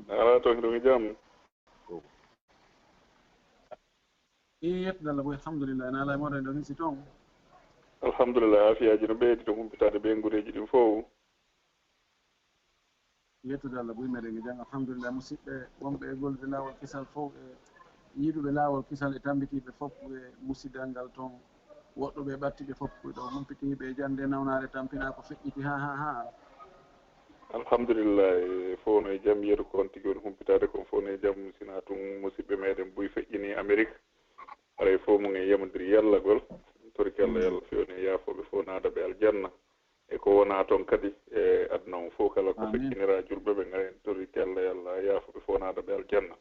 ala to hiɗo jam yettudalla boy alhamdulillah ena ala e moɗon ɗo hisi toon alhamdulillah afiyaji no ɓeydi to humpitade ɓe gureji ɗin fof yettude Allah boy meɗen e jang alhamdulillah musidɓe wonɓe e golde laawol kisal fof e yiiɗuɓe laawol kisal e tambitiɓe fof e musidal ngal toon woɗɗuɓe ɓattiɓe fof ɗo humpitiɓe e jande nawnare tampina ko feƴƴiti ha alhamdulillah fof no e jaam yeeru kon tigui woni humpitade kon fof no e jaam sina tun musidɓe meɗen boy feƴƴini Amérique haray fof mum e yamodiri yallagol torki Allah yallah fewni e yaafoɓe fof naadaɓe aljanna e ko wona toon kadi e aduna o fof kala ko feƴƴinira julɓeɓe ngaren torki Allah yallah yaafoɓe fof naadaɓe aljanna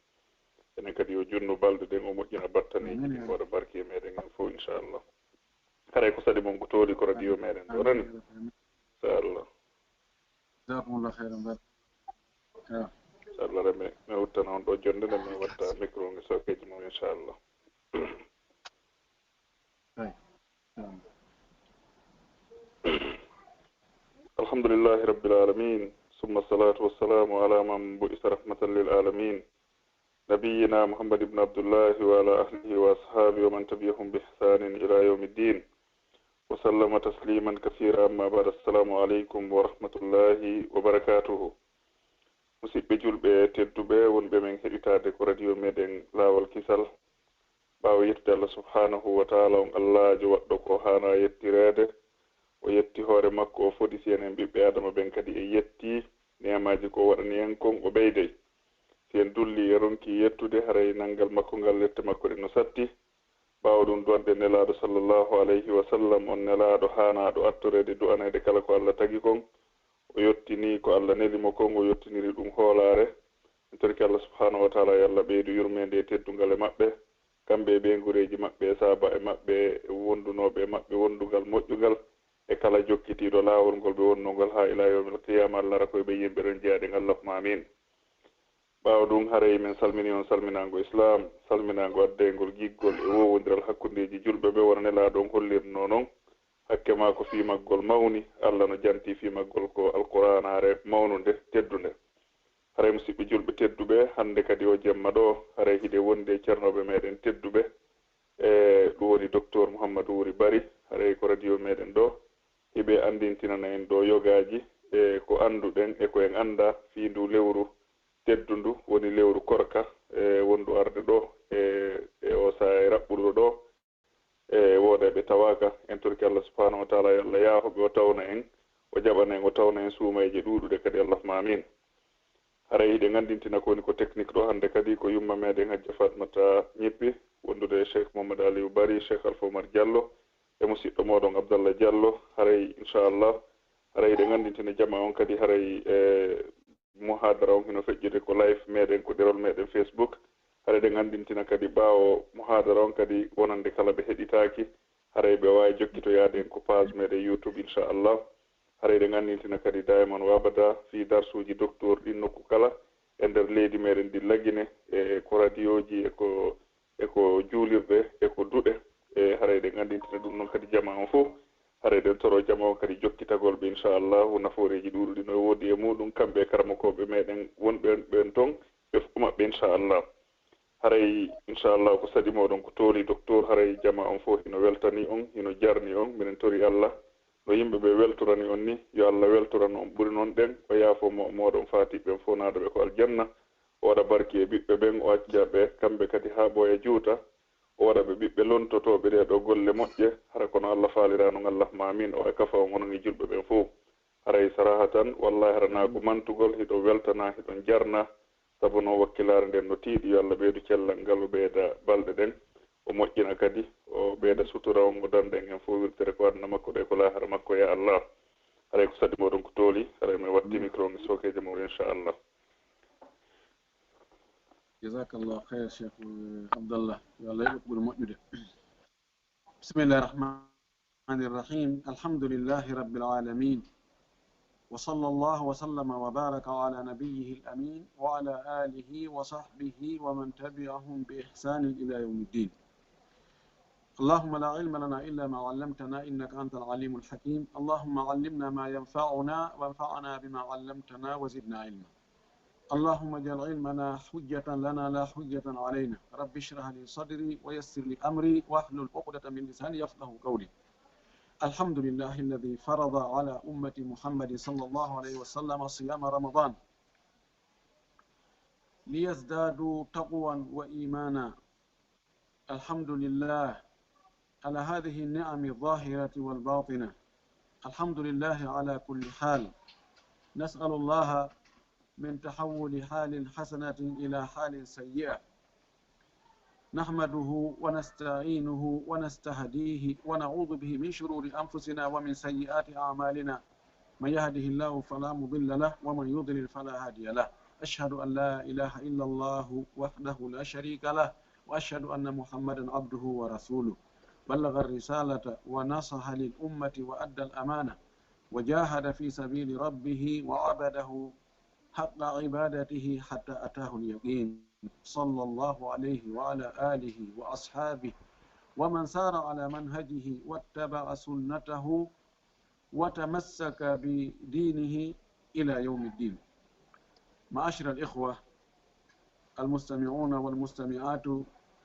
enen kadi yo junnu balɗe ɗen o moƴƴina battaneji ɗin waɗa barke meɗen en fof inchallah haray ko saɗi mon ko tooli ko radio meɗen ɗo rani inchallah jazakumullah khairan bar inchallah reme mi wuttana on ɗo jonde nde mi watta micro nge sokeji mum inchallah الحمد لله رب العالمين ثم الصلاة والسلام على من بعث رحمة للعالمين نبينا محمد بن عبد الله وعلى أهله وأصحابه ومن تبعهم بإحسان إلى يوم الدين وسلم تسليما كثيرا أما بعد السلام عليكم ورحمة الله وبركاته musidɓe julɓe tedduɓe wonɓe men heɗitade ko radio meɗen laawol kisal ɓaawo yettude Allah subhanahu wa taala on allahjo waɗɗo ko hana yettirede o yetti hoore makko o fodisi enen ɓiɓɓe adama ɓen kadi e yetti nemaji ko waɗani en kon o ɓeydey si en dulli e ronki yettude haray nanngal makko ngal lette makko ɗe no satti ɓaawo ɗum donɗe nelaɗo sallllahu alayhi wa sallam on nelaɗo hanaɗo attorede du'anede kala ko Allah tagi kon o yettini ko Allah nelimo kon o yettiniri ɗum hoolare en torki Allah subhanahu wa taala yallah ɓeydu yurmede e teddungal e maɓɓe kamɓe ɓe gureji maɓɓe saaba e maɓɓe wondunoɓe e maɓɓe wondugal moƴƴugal e kala jokkitiɗo laawol ngol ɓe wonnogol ha ila yawmil qiyama Allah ara koye ɓe yimɓe ɗon jeyaɗen allahuma amin ɓaawa ɗum haray min salmini on salminago islam salminago addeyngol giggol e wowodiral hakkudeji julɓe ɓe wona nelaɗo on hollirno noon hakke ma ko fimaggol mawni Allah no janti fimaggol ko alqouranare mawnude teddude haray musidɓe julɓe tedduɓe hande kadi o jemma ɗo haray hiɗe wonde e ceernoɓe meɗen tedduɓe e ɗum woni docteur Mouhamadou Wuri Bari haray ko radio meɗen ɗo hiɓe andintinana en ɗo yogaji e ko anduɗen e ko en anda fi ndu lewru teddundu woni lewru korka e wondu arde ɗo e o saa e raɓɓuɗo ɗo e woɗeɓe tawaka en torki Allah subhanahu wa taala yallah yaahoɓe o tawna en o jaɓana en o tawna en suumayji ɗuɗuɗe kadi allahuma amin haray hiɗe gandintina ko woni ko technique ɗo hande kadi ko yumma meɗen hajja Fatmata ñippi wondude cheikh Mamadou Aliou Bari cheikh Alpha Oumar Diallo e musidɗo moɗon Abdallah Diallo haray inchallah haray hiɗe gandintina jama on kadi haray muhadara on hino feƴƴide ko live meɗen ko ɗerol meɗen Facebook haray ɗe gandintina kadi ɓaawo muhadara on kadi wonande kala ɓe heɗitaki haray ɓe wawi jokkitoyade en ko page meɗen YouTube inchallah haray ɗe gandintina kadi daiman wabada fi darsuji docteur ɗin nokku kala e nder leydi meɗen ndi Laguine e ko radio ji eko juulirɗe eko duɗe e haray ɗe gandintina ɗum noon kadi jama on fof haray ɗen toro jama on kadi jokkitagol ɓe inchallahu nafooreji ɗuɗuɗi no woodi e muɗum kamɓe karmakoɓe meɗen wonɓe ɓen toon ɓe fof maɓɓe inchallah haray inchallah ko saɗi moɗon ko tooli docteur haray jama on fof hino weltani on hino jarni on minen tori Allah no yimɓe ɓe weltorani on ni yo Allah weltoran on ɓuri noon ɗen o yaafo moɗon fatiɓɓen fof naadaɓe ko aljanna o waɗa barki e ɓiɓɓe ɓen o accaɓe kamɓe kadi ha ɓooya juuta o waɗa ɓe ɓiɓɓe lontotoɓe ɗe ɗo golle moƴƴe hara kono Allah faalira noon allahuma amin o e kafa on onon e julɓe ɓen fof haray sarahatan wallahi harana ko mantugol hiɗo weltana hiɗon jarna sabu noon wakkilare nden no tiiɗi yo Allah ɓeydu cellal ngal o ɓeyda balɗe ɗen o moƴƴina kadi o ɓeyda sutura on o danɗen en fof wirtere ko aduna makko ɗe ko lahara makko ya Allah haray ko saɗi moɗon ko tooli haray mi watti micro ngi sokeje mawɗo inchallah jazakallahu khayr cheikh Abdallah yo Allah heɓe ko ɓuri moƴƴude bismillahi rahmani rrahim alhamdulillahi rabbil alamin وصلى الله وسلم وبارك على نبيه الأمين وعلى آله وصحبه ومن تبعهم بإحسان إلى يوم الدين اللهم لا علم لنا إلا ما علمتنا إنك أنت العليم الحكيم. اللهم علمنا ما ينفعنا وانفعنا بما علمتنا وزدنا علما. اللهم اجعل علمنا حجة لنا لا حجة علينا. رب اشرح لي صدري ويسر لي أمري واحلل عقدة من لساني يفقهوا قولي. الحمد لله الذي فرض على أمة محمد صلى الله عليه وسلم صيام رمضان ليزدادوا تقوى وإيمانا. الحمد لله على هذه النعم الظاهرة والباطنة. الحمد لله على كل حال. نسأل الله من تحول حال حسنة إلى حال سيئة. نحمده ونستعينه ونستهديه ونعوذ به من شرور أنفسنا ومن سيئات أعمالنا. من يهده الله فلا مضل له ومن يضلل فلا هادي له. أشهد أن لا إله إلا الله وحده لا شريك له وأشهد أن محمدا عبده ورسوله. بلغ الرسالة ونصح للأمة وأدى الأمانة وجاهد في سبيل ربه وعبده حق عبادته حتى أتاه اليقين. صلى الله عليه وعلى آله وأصحابه ومن سار على منهجه واتبع سنته وتمسك بدينه إلى يوم الدين. معاشر الإخوة المستمعون والمستمعات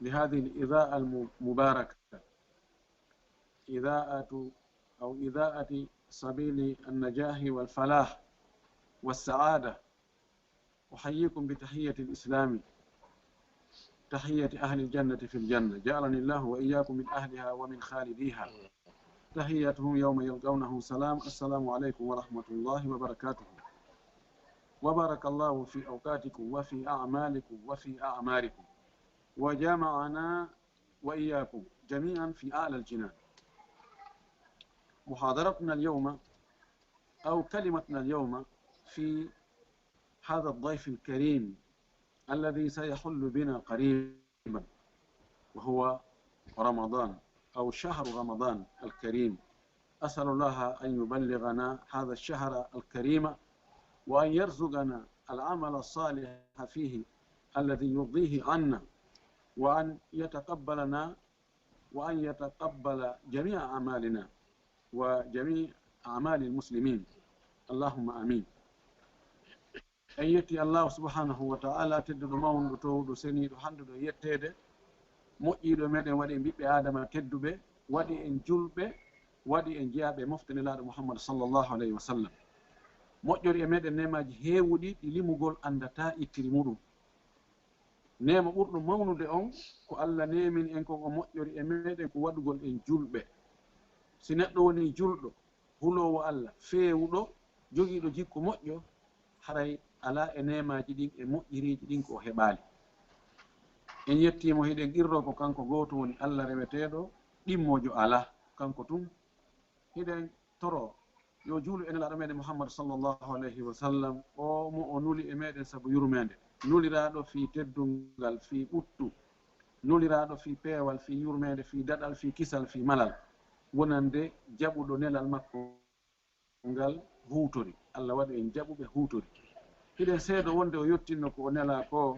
لهذه الإذاعة المباركة، إذاعة سبيل النجاح والفلاح والسعادة، أحييكم بتحية الإسلام، تحية أهل الجنة في الجنة. جعلني الله وإياكم من أهلها ومن خالديها. تحيتهم يوم يلقونه سلام. السلام عليكم ورحمة الله وبركاته. وبارك الله في أوقاتكم وفي أعمالكم وفي أعماركم، وجمعنا وإياكم جميعا في أعلى الجنان. محاضرتنا اليوم أو كلمتنا اليوم في هذا الضيف الكريم الذي سيحل بنا قريبا، وهو رمضان أو شهر رمضان الكريم. أسأل الله أن يبلغنا هذا الشهر الكريم وأن يرزقنا العمل الصالح فيه الذي يرضيه عنا، وأن يتقبلنا وأن يتقبل جميع أعمالنا وجميع أعمال المسلمين. اللهم آمين. en yetti allahu subhanahu wa ta'ala tedduɗo mawnuɗo towɗo seniɗo handuɗo yettede moƴƴiɗo meɗen waɗi en ɓiɓɓe adama tedduɓe, waɗi en julɓe, waɗi en jeyaɓe moftanelaɗo muhammad sallllahu alayhi wa sallam. moƴƴori e meɗen nemaji heewuɗi ɗi limugol andata ittiri muɗum. nema ɓurɗo mawnude on ko allah nemin en kon o moƴƴori e meɗen ko waɗugol en julɓe. si neɗɗo woni julɗo, hulowo allah, feewuɗo, jogiiɗo jikku moƴƴo, haray ala e nemaji ɗin e moƴƴiriji ɗin ko heɓali. en yettimo hiɗen qirro ko kanko goto woni allah reweteɗo ɗimmojo ala, kanko tun hiɗen toro yo juulu enelaɗo meɗen muhammad sallllahu alayhi wa sallam, o mo o nuli e meɗen saabu yurmede, nuliraɗo fi teddungal, fi ɓuttu, nuliraɗo fi peewal, fi yurmede, fi daɗal, fi kisal, fi malal, wonande jaɓuɗo nelal makko ngal huutori. allah waɗi en jaɓuɓe huutori. hiɗen seedo wonde o yettinno ko o nela ko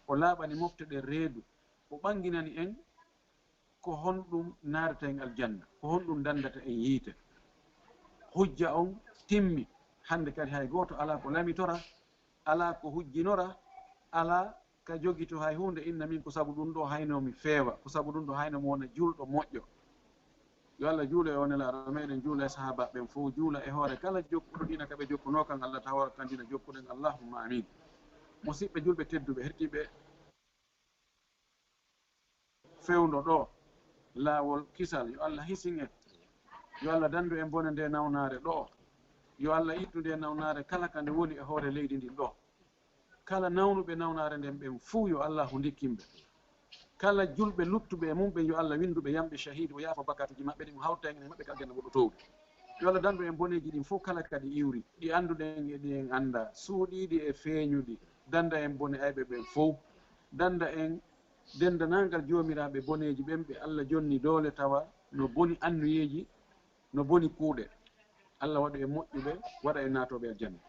o laaɓani mofteɗen reedu, o ɓanginani en ko honɗum naarata en aljanna, ko honɗum dandata en yiite. hujja on timmi. hande kadi hay goto ala ko lamitora, ala ko hujjinora, ala ka jogito hay hunde inna min ko sabu ɗum ɗo haynomi feewa, ko sabu ɗum ɗo haynomi wona julɗo moƴƴo. yo allah juula e o nelaɗo meɗen, juula e sahaba ɓen fof, juula e hoore kala jokkuɗo ɗina kaɓe jokkuno kan allah tawara kandina jokkuɗen. allahumma amin. musidɓe julɓe tedduɓe hettiɓe, fewndo ɗo laawol kisal, yo allah hisin en, yo allah dandu en bone nde nawnare ɗo, yo allah ittu nde nawnare kala ka nde woni e hoore leydi ndin ɗo. kala nawnuɓe nawnare nden ɓen fuu yo allahu dikkimɓe. kala julɓe luttuɓe e mumɓe yo allah winduɓe yamɓe shahide o yaafa bakatuji maɓɓe ɗin, hawta en e maɓɓe ka aljanna goɗɗo towɗi. yo allah dandu en boneji ɗin fof kala kadi iwri, ɗi anduɗen e ɗi en anda, suuɗiɗi e feeñuɗi. danda en bone ayɓe ɓen fof, danda en dendanangal jomiraɓe boneji ɓen ɓe allah jonni doole tawa no boni annuyeji, no boni kuuɗe. allah waɗu e moƴƴuɓe, waɗa e naatoɓe aljanna.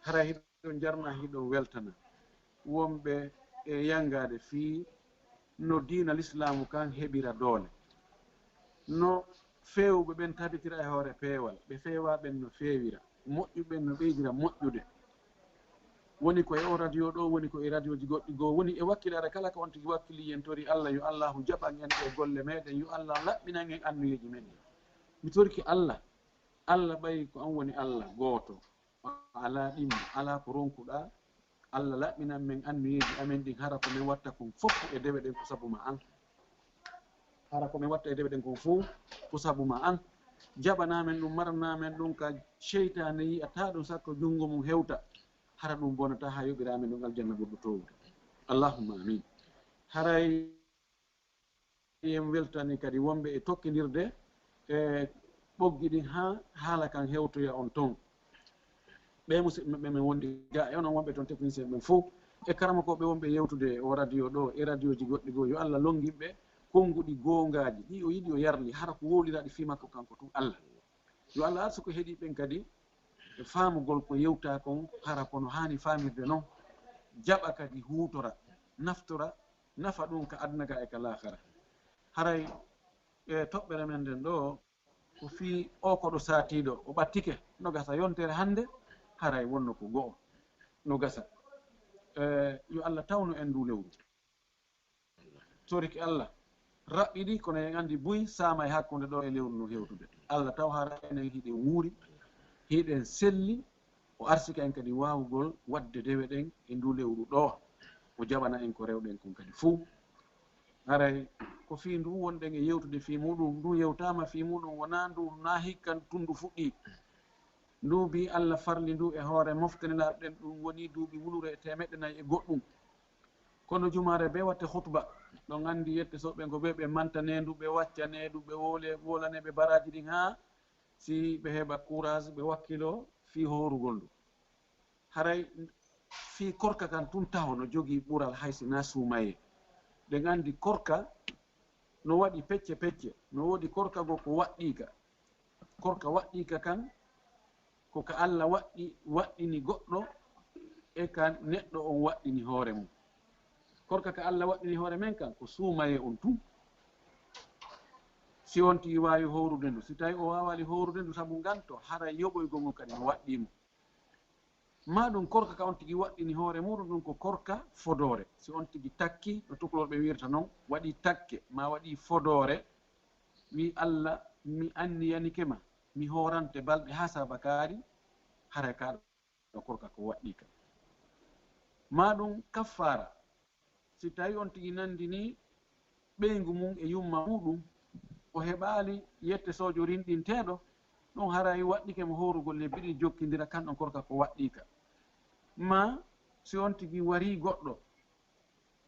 hara hiɗon jarna, hiɗon weltana wonɓe e yangade fii no diina l'islamu kan heɓira doole, no fewɓe ɓen tabitira e hoore peewal, ɓe feewaɓen no feewira, moƴƴuɓen no ɓeydira moƴƴude. woni ko e o radio ɗo, woni ko e radio ji goɗɗi goo, woni e wakkilare kala ko on tigi wakkili en tori Allah, yo allahu jaɓan en e golle meɗen, yo Allah laɓɓinan en annuyeji men. mi torki Allah ɓayi ko an woni Allah gooto, ala ɗimmo, ala ko ronkuɗa. Allah laɓɓinan men annuyeji amen ɗin, hara ko min watta kon fof e dewe ɗen ko sabu ma an. hara ko min watta e dewe ɗen kon fof ko sabu ma an. jaɓanamen ɗum, maranamen ɗum ka cheytane yiyata ɗum sakko junngo mum hewta, hara ɗum bonata ha yoɓiramen ɗum aljanna ɓurɗo towde. allahumma amin. haray en weltani kadi wonɓe e tokkidirde e ɓoggi ɗin ha haala kan hewtoya on ton. ɓe musidɓe maɓɓe min wondi ga e onon wonɓe toon technicien ɓen fof e karama koɓe wonɓe yewtude o radio ɗo e radio ji goɗɗi goo, yo Allah longiɓe konnguɗi goongaji ɗi o yiɗi o yarli, hara ko wowliraɗi fi makko kanko tun Allah. yo Allah arsu ko heeɗi ɓen kadi e faamugol ko yewta kon, hara kono hani famirde noon, jaɓa kadi huutora, naftora, nafa ɗum ka adnaga e ka lahara. haray e toɓɓere men nden ɗo ko fi o koɗo saatiɗo o ɓattike no gasa yontere hannde, haray wonno ko go'o no gasa. yo Allah tawnu en ndu lewru toriki Allah raɓɓiɗi kono en andi buy sama e hakkude ɗo e lewru no hewtude. Allah taw hara enen hiɗen wuuri, hiɗen selli, o arsika en kadi wawugol wadde dewe ɗen e ndu lewru ɗo, o jaɓana en ko rewɗen kon kadi fuu. haray ko fi ndu wonɗen e yewtude fi muɗum, ndu yewtama fi muɗum wona ndu na hikka tundu fuɗɗi. ndu bi Allah farli ndu e hoore moftaniraɗo ɗen, ɗum woni duuɓi wulure e 400 e goɗɗum. kono jumare be watte khutba ɗon andi yette soɓɓe ko ɓe mantane ndu, ɓe waccane ndu, ɓe wolane ɓe baraji ɗin ha si ɓe heɓa courage ɓe wakkilo fi horugol ndu. haray fi korka kan tun taho no jogii ɓural haysi na suumaye. ɗen andi korka no waɗi pecce pecce, no woodi korka go ko waɗɗika. korka waɗɗika kan ko ka Allah waɗɗini goɗɗo e ka neɗɗo on waɗɗini hoore mum. korka ka Allah waɗɗini hoore men kan ko suumaye on tun. si on tigi wawi howrude ndu, si tawi o wawali howrude ndu sabu nganto hara yoɓoygo ngon kadi no waɗɗimo. ma ɗum korka ka on tigi waɗɗini hoore muɗum, ɗum ko korka fodore. si on tigi takki no tukulorɓe wirta noon, waɗi takke ma waɗi fodore, wi Allah mi anniyanike ma mi horante balɗe ha sabakari, haray kaɗo korka ko waɗɗika. ma ɗum kaffara, si tawi on tigi nandini ɓeygu mum e yumma muɗum, o heɓali yette sojo rinɗinteɗo, ɗum haray waɗɗike mo horugol lebbi ɗiɗi jokkidira, kanɗon korka ko waɗɗika. ma si on tigi wari goɗɗo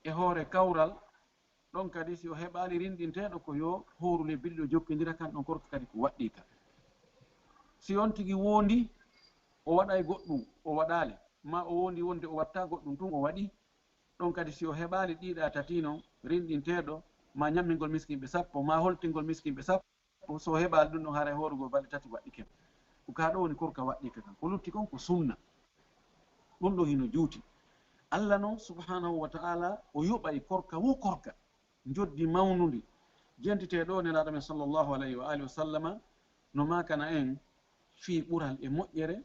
e hoore kawral, ɗon kadi si o heɓali rinɗinteɗo ko yo horu lebbi ɗiɗi o jokkidira, kanɗon korka kadi ko waɗɗika. si on tigi wondi o waɗay goɗɗum o waɗali, ma o wondi wonde o watta goɗɗum tun o waɗi, ɗon kadi si o heɓali ɗiɗa tati noon rinɗinteɗo, ma ñammingol miskinɓe 10, ma holtingol miskinɓe 10, so heɓali ɗum ɗon haara horugol balɗe 3 waɗɗike. ko ka ɗo woni korka waɗɗika kan. ko lutti kon ko sunna, ɗum ɗo hino juuti. Allah noon subhanahu wa ta'ala o yoɓay korka wo korka joddi mawnudi. jentite ɗo nelaɗo men sallllahu alayhi wa alihi wa sallama no makana en fi ɓural e moƴƴere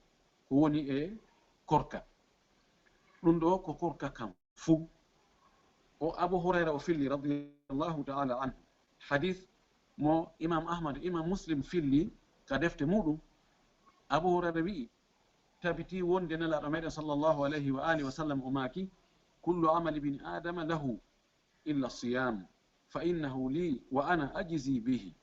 ko woni e korka. ɗum ɗo ko korka kam fuu. o Abu Hurayra o filli radiallahu ta'ala anhu, hadith mo imam Ahmad imam Muslim filli ka defte muɗum. Abu Hurayra wi'i tabiti wonde nelaɗo meɗen sallllahu alayhi wa alihi wa sallam o maaki: kullu amali bini adama lahu illa siyam fa innahu li wa ana ajzi bihi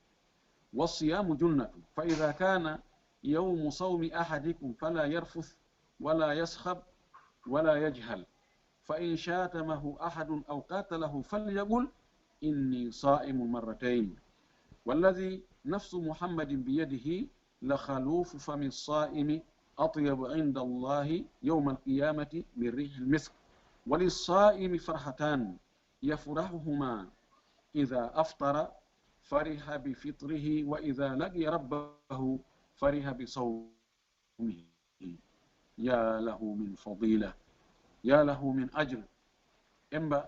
والصيام جنة فإذا كان يوم صوم أحدكم فلا يرفث ولا يسخب ولا يجهل فإن شاتمه أحد أو قاتله فليقل إني صائم مرتين والذي نفس محمد بيده لخلوف فم الصائم أطيب عند الله يوم القيامة من ريح المسك وللصائم فرحتان يفرحهما إذا أفطر فرح بفطره وإذا لقي ربه فرح بصومه يا له من فضيلة يا له من أجر. emba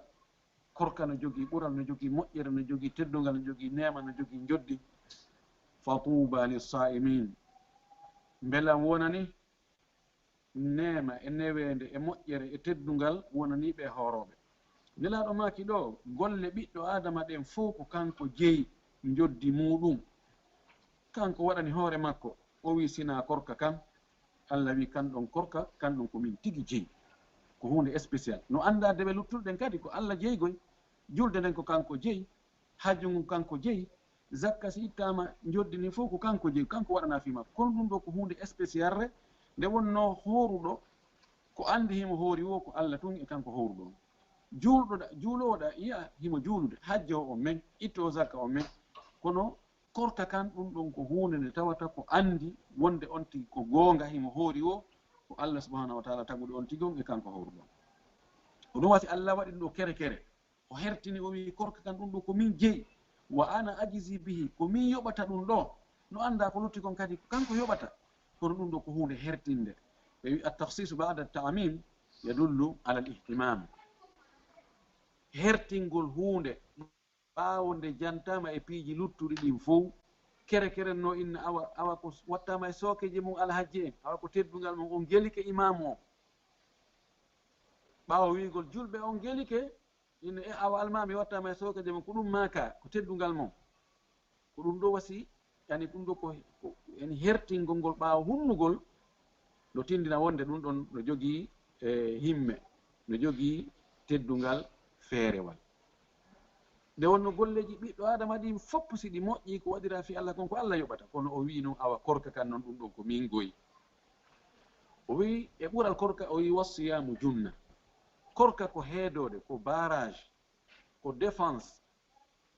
korka no jogii ɓural, no jogii moƴƴere, no jogii teddungal, no jogii neema, no jogii njoddi. fatuba lissaimin, mbelam wonani neema e newende e moƴƴere e teddungal wonaniɓe hooroɓe. Nelaɗo maaki ɗo golle ɓiɗɗo adama ɗen fof ko kanko jeyi joddi muɗum, kanko waɗani hoore makko. O wi sina korka kan, Allah wi kanɗon korka kanɗon ko min tigi jeyi, ko hunde spécial. No andade ɓe luttuɗen kadi ko Allah jeygoy. Julde nden ko kanko jeyi, hajju ngun kanko jeyi, zakka si ittama joddini fof ko kanko jeyi, kanko waɗana fi makko. Kono ɗum ɗo ko hunde spécial re, nde wonno hooruɗo ko andi himo hoori wo ko Allah tun e kanko hooruɗo. Juulowoɗa yiya himo juulude, hajjo o men, itto zakka o men, kono korka kan ɗum ɗon ko hunde nde tawata ko andi wonde on tigi ko goonga himo hoori wo ko Allah subhanahu wa taala taguɗo on tigi on e kanko hooruɗon. Ko ɗum wasi Allah waɗi ɗum ɗo kere kere, o hertini o wi korka kan ɗum ɗo ko min jeyi, wa ana ajizi bihi, ko min yoɓata ɗum ɗo. No anda ko lutti kon kadi kanko yoɓata, kono ɗum ɗo ko hunde hertinde. ɓe wi at-takhsisu ba'da at-ta'mim yadullu ala al-ihtimam. Hertingol hunde ɓaawo nde jantama e piiji luttuɗi ɗin fof, kere kere no inna awa ko wattama e sookeje mum alhajji en, awa ko teddungal mum on gelike imamu o. ɓaawo wigol julɓe on gelike, inna e awa almami wattama e sookeje mum, ko ɗum maka ko teddungal mum. Ko ɗum ɗo wasi yani ɗum ɗo ko yani hertingol ngol ɓaawo hunnugol no tindina wonde ɗum ɗon no jogii himme, no jogii teddungal feerewal. Nde wonno golleji ɓiɗɗo adama ɗi fopp si ɗi moƴƴi ko waɗira fi Allah kon ko Allah yoɓata, kono o wi noon awa korka kan noon ɗum ɗon ko min goyi. O wi e ɓural korka, o wi wassiyamu junna. Korka ko heedode, ko barrage, ko défense,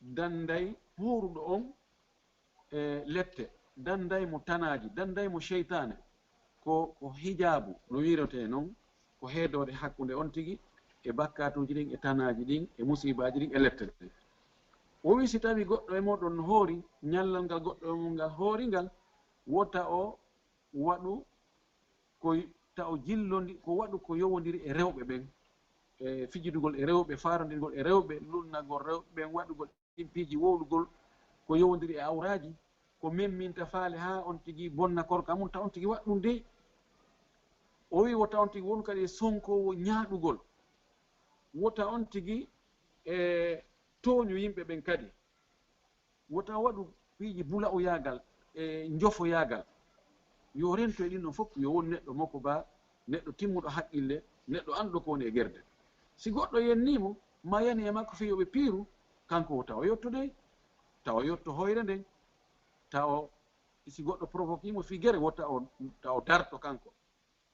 danday huuruɗo on e lette, danday mo tanaji, danday mo cheytane, ko hijabu no wirete noon, ko heedode hakkunde on tigi e bakkatuji ɗin e tanaji ɗin e musibaji ɗin e lette ɗin. O wi si tawi goɗɗo e moɗon no hoori, ñallal ngal goɗɗo e mum ngal hoori ngal, wota o waɗu ta o jillodi, ko waɗu ko yowodiri e rewɓe ɓen, e fijidugol e rewɓe, farodirgol e rewɓe, lunnagol rewɓe ɓen, waɗugol ɗin piiji wowlugol ko yowodiri e awraji, ko memminta faale ha on tigi bonna korka mum, ta on tigi waɗɗum de. O wi wota on tigi won kadi e sonkowo ñaaɗugol, wota on tigi e tooñu yimɓe ɓen kadi, wota waɗu piiji bula o yaagal e njofo yaagal. Yo rento e ɗin ɗon fof yo won neɗɗo makko ba, neɗɗo timmuɗo haqqille, neɗɗo anduɗo ko woni e gerde. Si goɗɗo yennimo ma yani e makko fi yoɓe piiru, kanko tawa yettude, tawa yetto hoyre nden, tawa si goɗɗo provoque mo fi gere, wota tawa darto kanko.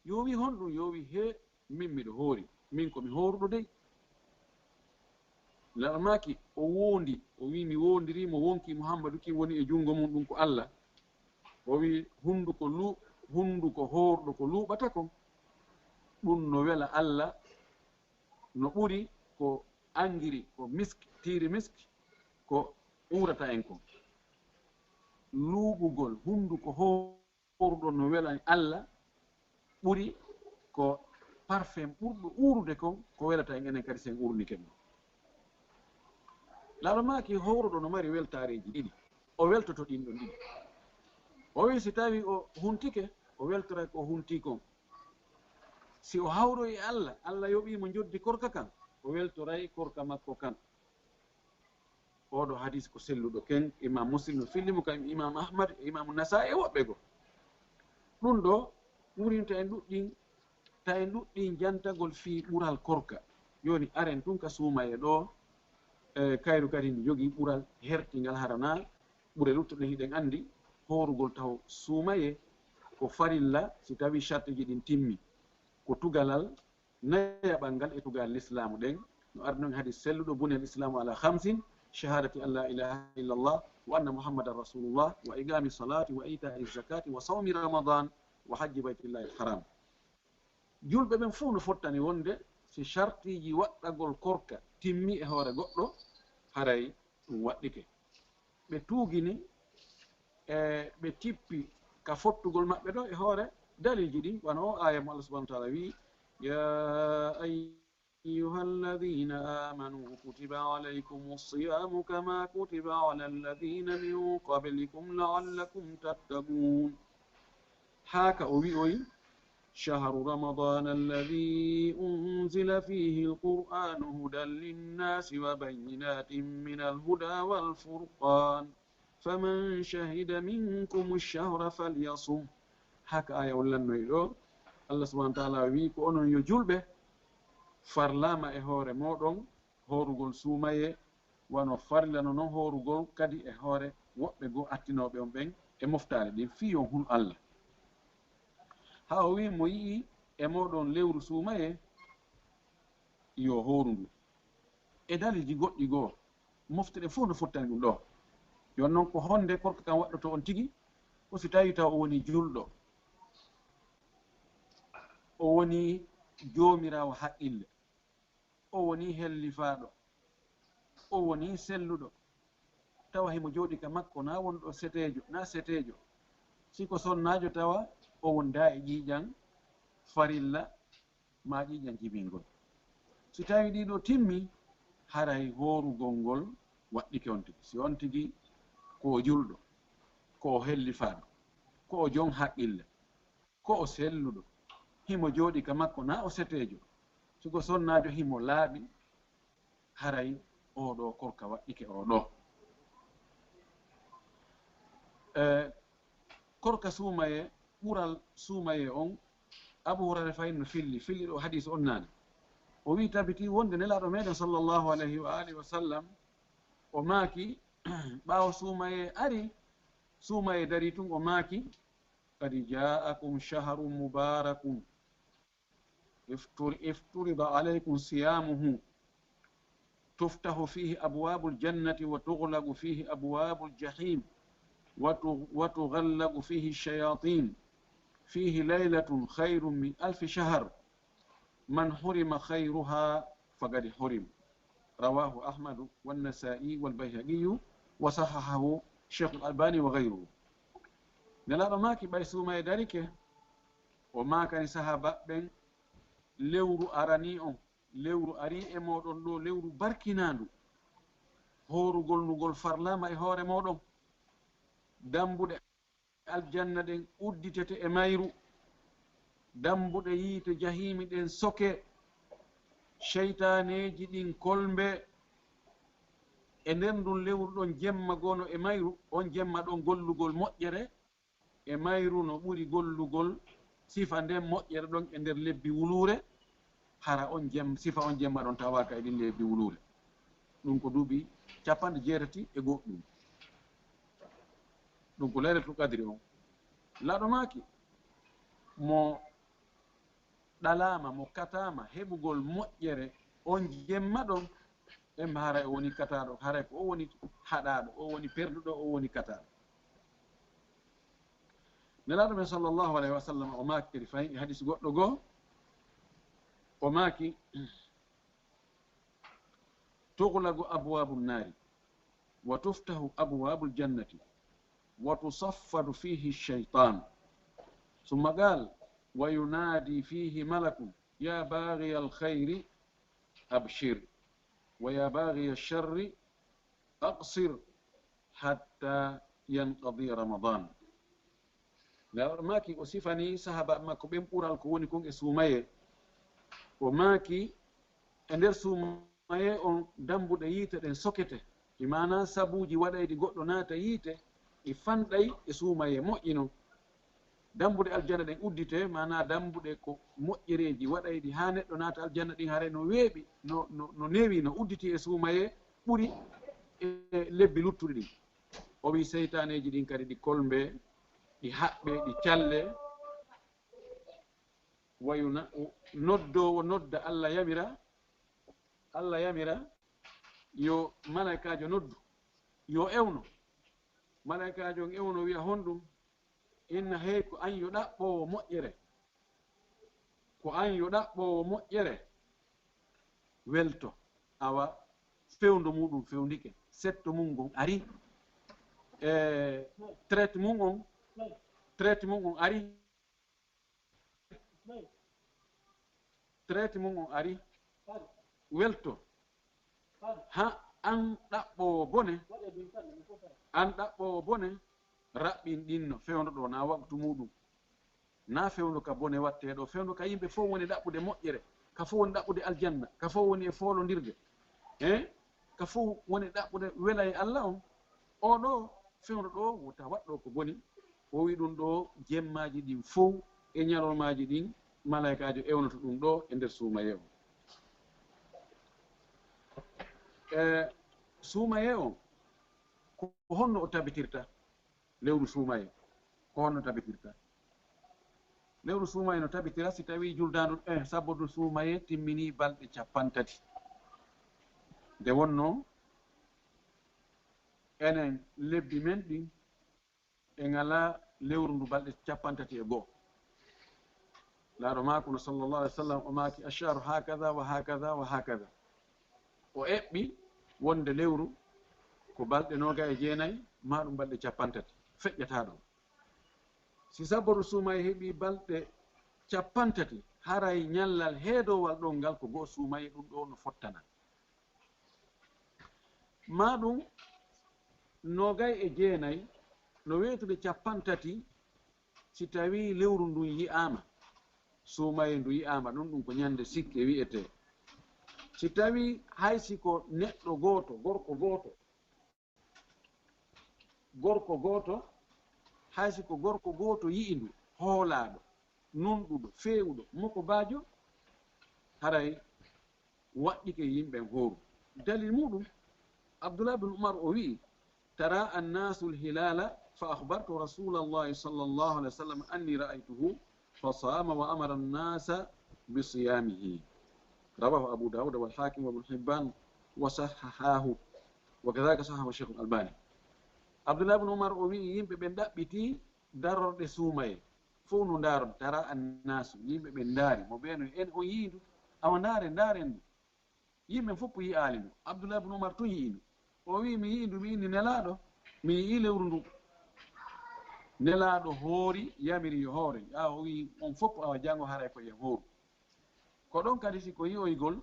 Yo wi honɗum, yo wi he min miɗo hoori, min komi horuɗo dey. Lamaki o wondi, o wi mi wondirimo wonki Muhammadu kin woni e jungo mum ɗum ko Allah. O wi hunduko hoorɗo ko luuɓata kon, ɗum no wela Allah no ɓuri ko angiri, ko misk, tiiri misk ko urata en kon. Luuɓugol hunduko hoorɗo no wela Allah ɓuri ko parfum ɓurɗo urude kon ko welata en enen kadi sen urnike ɗum. Laaɗo maaki howruɗo no mari weltareji ɗiɗi, o weltoto ɗin ɗon ɗiɗi. O wi si tawi o huntike, o weltora ko hunti kon. Si o hawroyi e Allah, Allah yoɓimo joddi korka kan, o weltoray korka makko kan. Oɗo hadis ko selluɗo ken, imam Muslim no fillimo, kam imam Ahmad e imam Nasa e woɓɓe go. ɗum ɗo ɓurinta en ɗuɗɗin, ta en ɗuɗɗin jantagol fi ɓural korka. Joni aren tun ka suumaye ɗo, kayru kadi ndi jogii ɓural hertingal harana ɓure luttuɗen hiɗen andi horugol taw suumaye ko farilla si tawi charteji ɗin timmi, ko tugalal nayaɓal ngal e tugal l'islamu ɗen no arnon hadi selluɗo buni al islamu ala 5 shahadati an la ilaha illallah wa anna muhammadan rasulullah wa iqami salati wa itai zakati wa sawmi ramadan wa hajji baytillahi alharam. Julɓe ɓen fof no fottani wonde si chartiji waɗɗagol korka timmi e hoore goɗɗo, haray ɗum waɗɗike. Ɓe tuugini e ɓe tippi ka fottugol maɓɓe ɗo e hoore dalilji ɗin, wano o aya mo Allah subhanahu wa ta'ala wi ya أيها الذين آمنوا كتب عليكم الصيام كما كتب على الذين من قبلكم لعلكم تتقون. هاك أوي شهر رمضان الذي أنزل فيه القرآن هدى للناس وبينات من الهدى والفرقان فمن شهد منكم الشهر فليصم. هكا آية ولن يدو الله سبحانه وتعالى ويكو أنو يجلبه farlama e hoore moɗon horugol suumaye wano farlano noon horugol kadi e hoore woɓɓe goo attinoɓe on ɓen e moftare ɗin fi on hun Allah ha o wi mo yii e moɗon lewru suumaye yo horu ndu e dalilji goɗɗi goo mofteɗe fof no fottani ɗum ɗo yon noon ko honde korka kam waɗɗoto on tigi ko si tawi taw o woni julɗo o woni joomirawo haqqille o woni hellifaɗo o woni selluɗo tawa himo jooɗi ka makko na wonɗo setejo na setejo siko sonnajo tawa o wonda e ƴiiƴan farilla ma ƴiiƴan jibingol si tawi ɗiɗo timmi haray horugol ngol waɗɗike on tigi si on tigi ko julɗo ko hellifaɗo ko o jon haqqille ko o selluɗo himo jooɗi ka makko na o setejo siko sonnajo himo laaɓi haray oɗo korka waɗɗike oɗo korka suumaye ɓural suumaye on Abu Hurayra fayinno filli ɗo hadis on nane o wi tabiti wonde nelaɗo meɗen sallllahu alayhi wa alihi wa sallam o maaki ɓaawo suumaye ari suumaye dari tun o maaki qad ja'akum shahrun mubarakun افترض عليكم صيامه تفتح فيه أبواب الجنة وتغلق فيه أبواب الجحيم وتغلق فيه الشياطين فيه ليلة خير من 1000 شهر من حرم خيرها فقد حرم رواه أحمد والنسائي والبيهقي وصححه الشيخ الألباني وغيره نلا ماكي بيسو ما يدرك وما كان صحابة بين lewru arani on lewru ari e moɗon ɗo lewru barkinandu horugol ndugol farlama e hoore moɗon dambuɗe aljanna ɗen udditete e mayru dambuɗe yiite jahimi ɗen soke cheytaneji ɗin kolmbe e nder ndun lewru ɗon jemma gono e mayru on jemma ɗon gollugol moƴƴere e mayru no ɓuri gollugol sifa nden moƴƴere ɗon e nder lebbi wulure hara on sifa on jemma ɗon tawaka e ɗin lebbi wulure ɗum ko duuɓi 90 ɗum ko laylatul qadri on laɗo maki mo ɗalama mo katama heɓugol moƴƴere on jemma ɗon ɓemba haray o woni kataɗo haray ko o woni haɗaɗo o woni perduɗo o woni kataɗo nelaɗo men sallllahu alayhi wa sallam o maaki kadi fayin e hadis goɗɗo goo o maaki tughlagu abwabu nnari wa tuftahu abwabu ljannati wa tusaffadu fihi lcheytan summa qal wa yunadi fihi malakun ya baghiya alkhayri abshir wa ya baghiya alsharri aqsir hatta yanqadi ramadan nelaɗo maaki o sifani sahaba makko ɓen ɓural ko woni kon e suumaye o maaki e nder suumaye on dambuɗe yiite ɗen sokete imana sabuji waɗayɗi goɗɗo naata yiite ɗi fanɗay e suumaye moƴƴi non dambuɗe aljanna ɗen uddite mana dambuɗe ko moƴƴereji waɗayɗi ha neɗɗo naata aljanna ɗin haare no weeɓi no newi no udditi e suumaye ɓuri e lebbi luttuɗi ɗin o wi seytaneji ɗin kadi ɗi kolmbe ɗi haɓɓe ɗi calle wayuna noddowo nodda Allah yamira yo malaikajo noddu yo ewno malaikajo on ewno wiya honɗum inna hey ko an yo ɗaɓɓowo moƴƴere welto awa fewndo muɗum fewndike setto mum gon ari traite mum on ari welto ha an ɗaɓɓowo bone raɓɓin ɗinno fewndo ɗo na waktu muɗum na fewndu ka bone watte ɗo, fewndu ka yimɓe fof woni ɗaɓɓude moƴƴere, ka fof woni ɗaɓɓude aljanna, ka fof woni e foolondirde, ka fof woni ɗaɓɓude wela e Allah on. Oɗo fewndu ɗo tawaɗɗo ko boni, o wi ɗum ɗo jemmaji ɗin fof e ñalowmaji ɗin malaikajo ewnoto ɗum ɗo e nder suumaye o. Suumaye o ko honno o tabitirta lewru suumaye, ko honno tabitirta lewru suumaye no tabitira si tawi juldandu sabodu suumaye timmini balɗe 50 nde wonno enen lebbi men ɗin e ngala lewru ndu balɗe 31. laaɗo maako no sallllahu alih w sallam o maaki asharu hakada wa hakada wa hakada, o eɓɓi wonde lewru ko balɗe 29 ma ɗum balɗe 30 feƴƴata ɗo. si saboru suumaye heeɓi balɗe 30 haray ñallal heedowal ɗon ngal ko goo suumaye ɗum ɗo no fottana. ma ɗum 29 no weetude 30 si tawi lewru ndun yi'ama, suumaye ndu yi'ama, ɗum ko ñande sikke wi'ete. si tawi haysi ko neɗɗo gooto, gorko gooto haysi ko gorko gooto yi'i ndu, hoolaaɗo, nunɗuɗo, feewuɗo, moko baajo, haray waɗɗike yimɓen hooru. dalil muɗum Abdullah bin Umar o wi'i tara annasu lhilala fa akhbartu rasulallahi sallllahu alih wa sallam anni ra'aytuhu fa sama wa amara annasa bisiyamihi. rawahu Abu Dawud wal Hakim wa Ibn Hibban wa sahahahu wa kadhalika sahahu Sheikh al-Albani. Abdullah bin Umar o wi'i yimɓe ɓe ɗaɓɓiti darorɗe suumaye fof no ndaron tara annasu, yimɓe ɓe ndaari mo ɓeeno en o yiindu awa ndaren ndu, yimɓe fof po yi'aali ndu. Abdullah bin Umar to yi'i ndu, o wi mi yi'i ndu, mi inni nelaɗo, mi yi'i lewru ndu. nelaɗo hoori yamiri yo hoore, o wi on fof awa jango haray ko yen hooru. ko ɗon kadi siko yi'oygol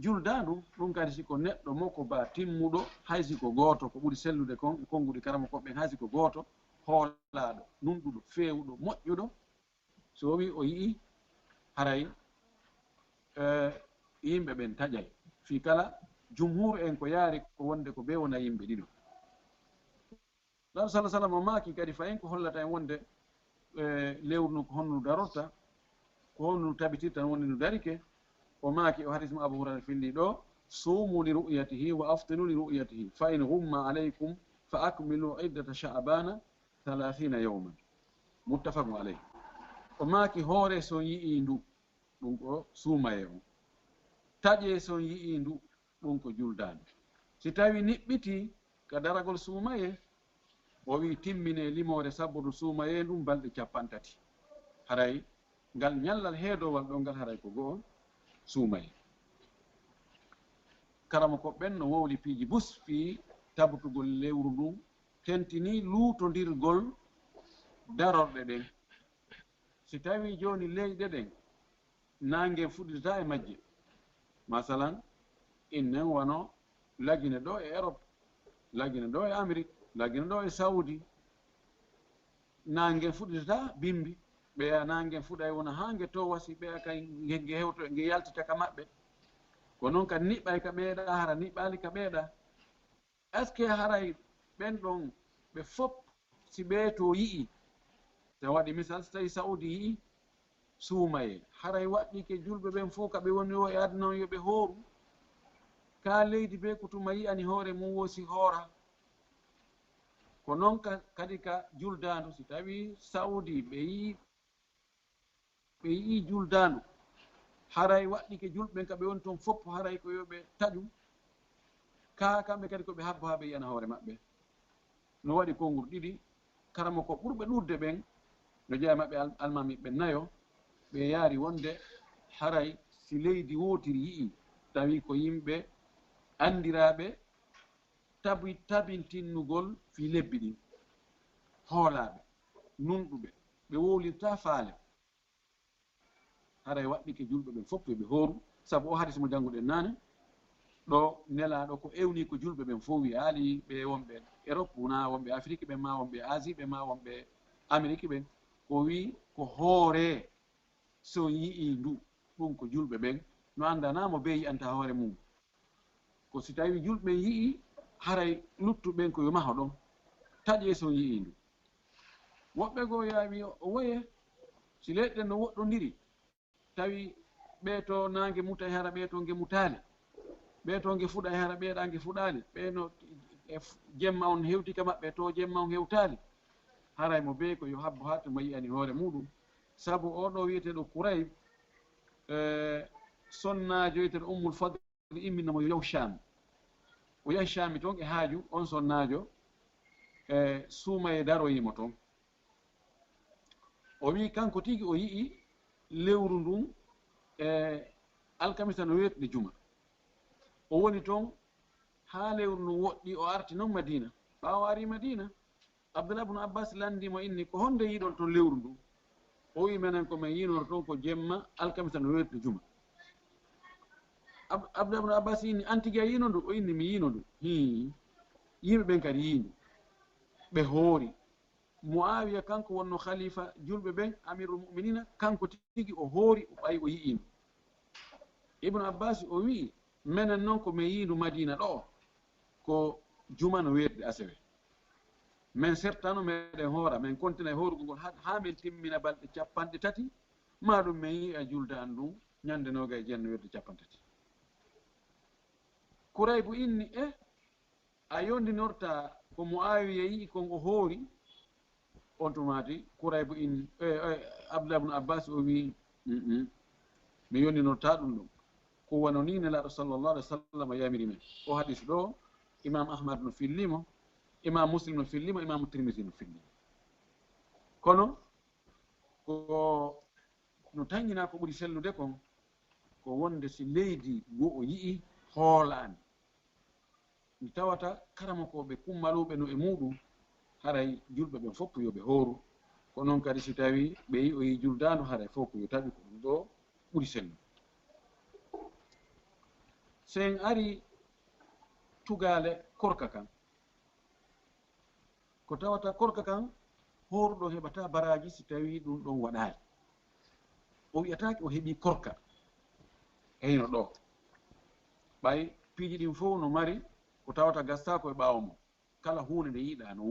juldandu ɗum kadi siko neɗɗo moko ba timmuɗo, haysi ko gooto ko ɓuri sellude kon konnguɗi karama koɓɓen, haysi ko gooto hoolaɗo, nunɗuɗo, feewuɗo, moƴƴuɗo, so wi o yi'i haray yimɓe ɓen taƴay fi kala jumhur en ko yaari ko wonde ko be wona yimɓe ɗiɗo. laɗo salah sallam o maaki kadi fayin ko hollata en wonde lewru ko honno darorta, ko honno tabitirta woni no darike. o maaki o hadis mo Abu Hurayra filli ɗo sumu li ru'yatihi wa aftiru li ru'yatihi fa in humma alaykum fa akmilu iddata sha'bana 30 yawman, muttafaqun alayh. o maaki hoore son yi'i ndu ɗum ko suumaye on, taƴe son yi'i ndu ɗum ko juldaandu. si tawi niɓɓiti ka daragol suumaye, o wi timmine limore saboru suumaye ɗum balɗe 30 haray ngal ñallal heedowal ɗo ngal haray ko go'o suumaye. karama koɓɓen no wowli piiji bus fi tabtugol lewru ndun, tentini luutodirgol darorɗe ɗen. si tawi joni leyɗe ɗen nangue fuɗɗitata e majje, masalan innen wono lagine ɗo e Europe, lagine ɗo e Amérique, lagine ɗo e Saudi, nangue fuɗɗitata bimbi, ɓeya nangue fuɗay wona ha ngue to wasi, ɓeya kay nge hewto nge yaltita ka maɓɓe. ko noon kadi niɓɓay ka ɓeeɗa, hara niɓɓali ka ɓeeɗa. est ce que haray ɓen ɗon ɓe fof si ɓee to yi'i, so waɗi misal so tawi Saudi yi'i suumaye, haray waɗɗike julɓe ɓen fof kaɓe woni o e aduna on yoɓe hooru. ka leydi be ko tuma yi'ani hoore mum wosi hoora. ko noon kadi ka juldandu, si tawi Saudi ɓe yi'i juldandu, haray waɗɗike julɓe kaɓe woni toon fof haray ko yoɓe taƴu. ka kamɓe kadi koɓe habbo ha ɓe yiyana hoore maɓɓe. no waɗi konngol ɗiɗi, karama ko ɓurɓe ɗurde ɓen no jeeya maɓɓe almamiɓe 4 ɓe yaari wonde haray si leydi wootiri yi'i, tawi ko yimɓe andiraɓe tabintinnugol fi lebbi ɗin, hoolaɓe, nunɗuɓe, ɓe wowlirta faale, haray waɗɗike julɓe ɓen fof ɓe hooru. sabu o hadis mo jannguɗen naane ɗo nelaɗo ko ewni ko julɓe ɓen fof wi haali ɓe wonɓe Europe wona, wonɓe Afrique ɓen ma, wonɓe Asie ɓen ma, wonɓe Amérique ɓen, o wi ko hoore so yii ndu ɗum ko julɓe ɓen no anndanamo be yiyanta hoore mum ko si tawi julɓe yii haray luttuɓen ko yo maho ɗon taƴe so yii ndu woɓɓe goo yawi o woye si leɗɗen no woɗɗodiri tawi ɓeeto nange muta e hara ɓeeto nge mutaali ɓeeto nge fuɗa e hara ɓeeɗa nge fuɗaali ɓeeno e jemma on hewti ka maɓɓe to jemma on hewtaali haray mo bee ko yo habbo haa to mo yiyani hoore muɗum sabu oɗo wiyeteɗo Kurayb sonnaajo wiyeteɗo Ummul Fadl imminamo yo yaw Sham o yahi Shami toon e haaju on sonnaajo suuma e daroyimo toon o wi kanko tigi o yii lewru ndun alkamisa no weetde juma o woni toon haa lewru ndun woɗɗi o arti noon Madina ɓaawo ari Madina Abdullah ibn Abbas landimo inni ko honde yiiɗon toon lewru ndu o wi menen komin yiinoro toon ko jemma alkamisa no weetde juma Abdullah ibn Abbas inni an tigi a yiino ndu o inni mi yiino ndu yimɓe ɓen kadi yiindu ɓe hoori Muawiya kanko wonno khalifa julɓe ɓen amirul mu'minina kanko tigi o hoori o ɓayi o yi'indu Ibnu Abbas o wii menen noon ko min yiindu Madina ɗo ko juma no weetde asewe min sertano meɗen hoora min kontina e hoorugol ngol haa min timmina balɗe 30 ma ɗum min yii a julda an ɗum ñande noga e jeenno weetde 30 Kuraybu inni a yondinorta ko Muawiya yii kon o hoori on tumati Kuraybu inni Abdullah ibn Abbas o wi mi yondinorta ɗum ɗum ko wano ni nelaɗo sallllahu alih w sallam yamiri men o hadis ɗo imam Ahmad no fillimo imam Muslim no fillimo imam Tirmisi no fillimo kono ko no tañina ko ɓuri sellude kon ko wonde si leydi go o yii hoolaani mi tawata karamakoɓe kummaluɓe no e muɗum haray julɓe ɓen fof yoɓe hooru ko noon kadi si tawi ɓe yi o yi juldandu haray fof ko yo taɓi ko ɗum ɗo ɓuri sellude so en ari tugale korka kan ko tawata korka kan horuɗo heɓata baraji si tawi ɗum ɗon waɗali o wiyataki o heeɓi korka eyno ɗo ɓay piiji ɗin fof no mari ko tawata gastako e ɓaawo mo kala hunde nde yiiɗa no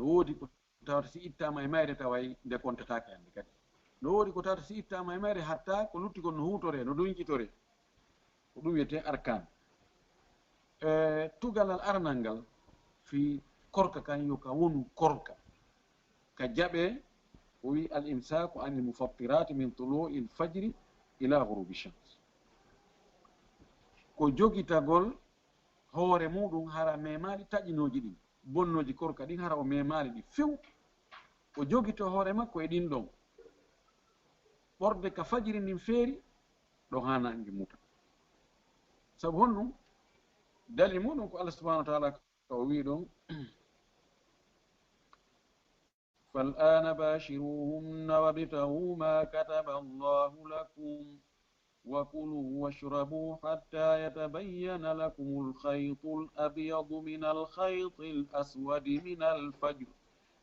woodi ko tawata si ittama e mayre taway nde kontatake hande kadi no woodi ko tawata si ittama e mayre hatta ko lutti kon no hutore no ɗuñƴitore ko ɗum wiyete arkan tugalal arnal ngal fi korka kan yo ka wonu korka ka jaɓe o wi al imsaku anil mufattirati min tulu'i l fajri ila ghurubi shams ko jogitagol hoore muɗum hara memaɗi taƴinoji ɗin bonnoji korka ɗin hara o memaali ɗi few o jogito hoore makko e ɗin ɗon ɓorde ka fajiri ndin feeri ɗo ha nange muta sabu honɗum dali muɗum ko Allah subahanahu wa taala ka o wi ɗon فالآن باشروهن وابتغوا ما كتب الله لكم وكلوا واشربوا حتى يتبين لكم الخيط الأبيض من الخيط الأسود من الفجر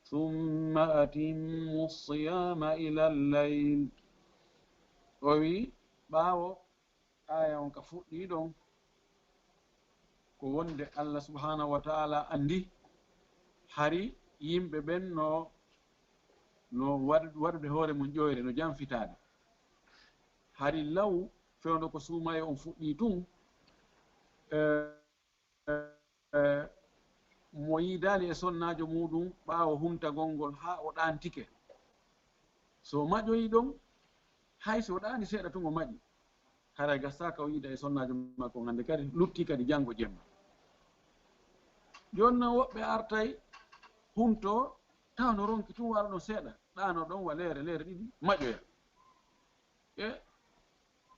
ثم أتموا الصيام إلى الليل وي باو آية on ka fuɗɗi ɗon ko wonde Allah subhanahu wa ta'ala andi hari yimɓe ɓen no waɗude hoore mum ƴoyre no janfitade hari law fewndo ko suumaye on fuɗɗi tun mo yiidali e sonnajo muɗum ɓaawo humtagol ngol ha o ɗantike so maƴoyi ɗon hay so ɗani seeɗa tun o maƴi haray gastaka o yiida e sonnajo makko hande kadi lutti kadi janngo jemma joni noon woɓɓe artay humto taw no ronki tun wara ɗon seeɗa ɗano ɗon wa leere ɗiɗi maƴoya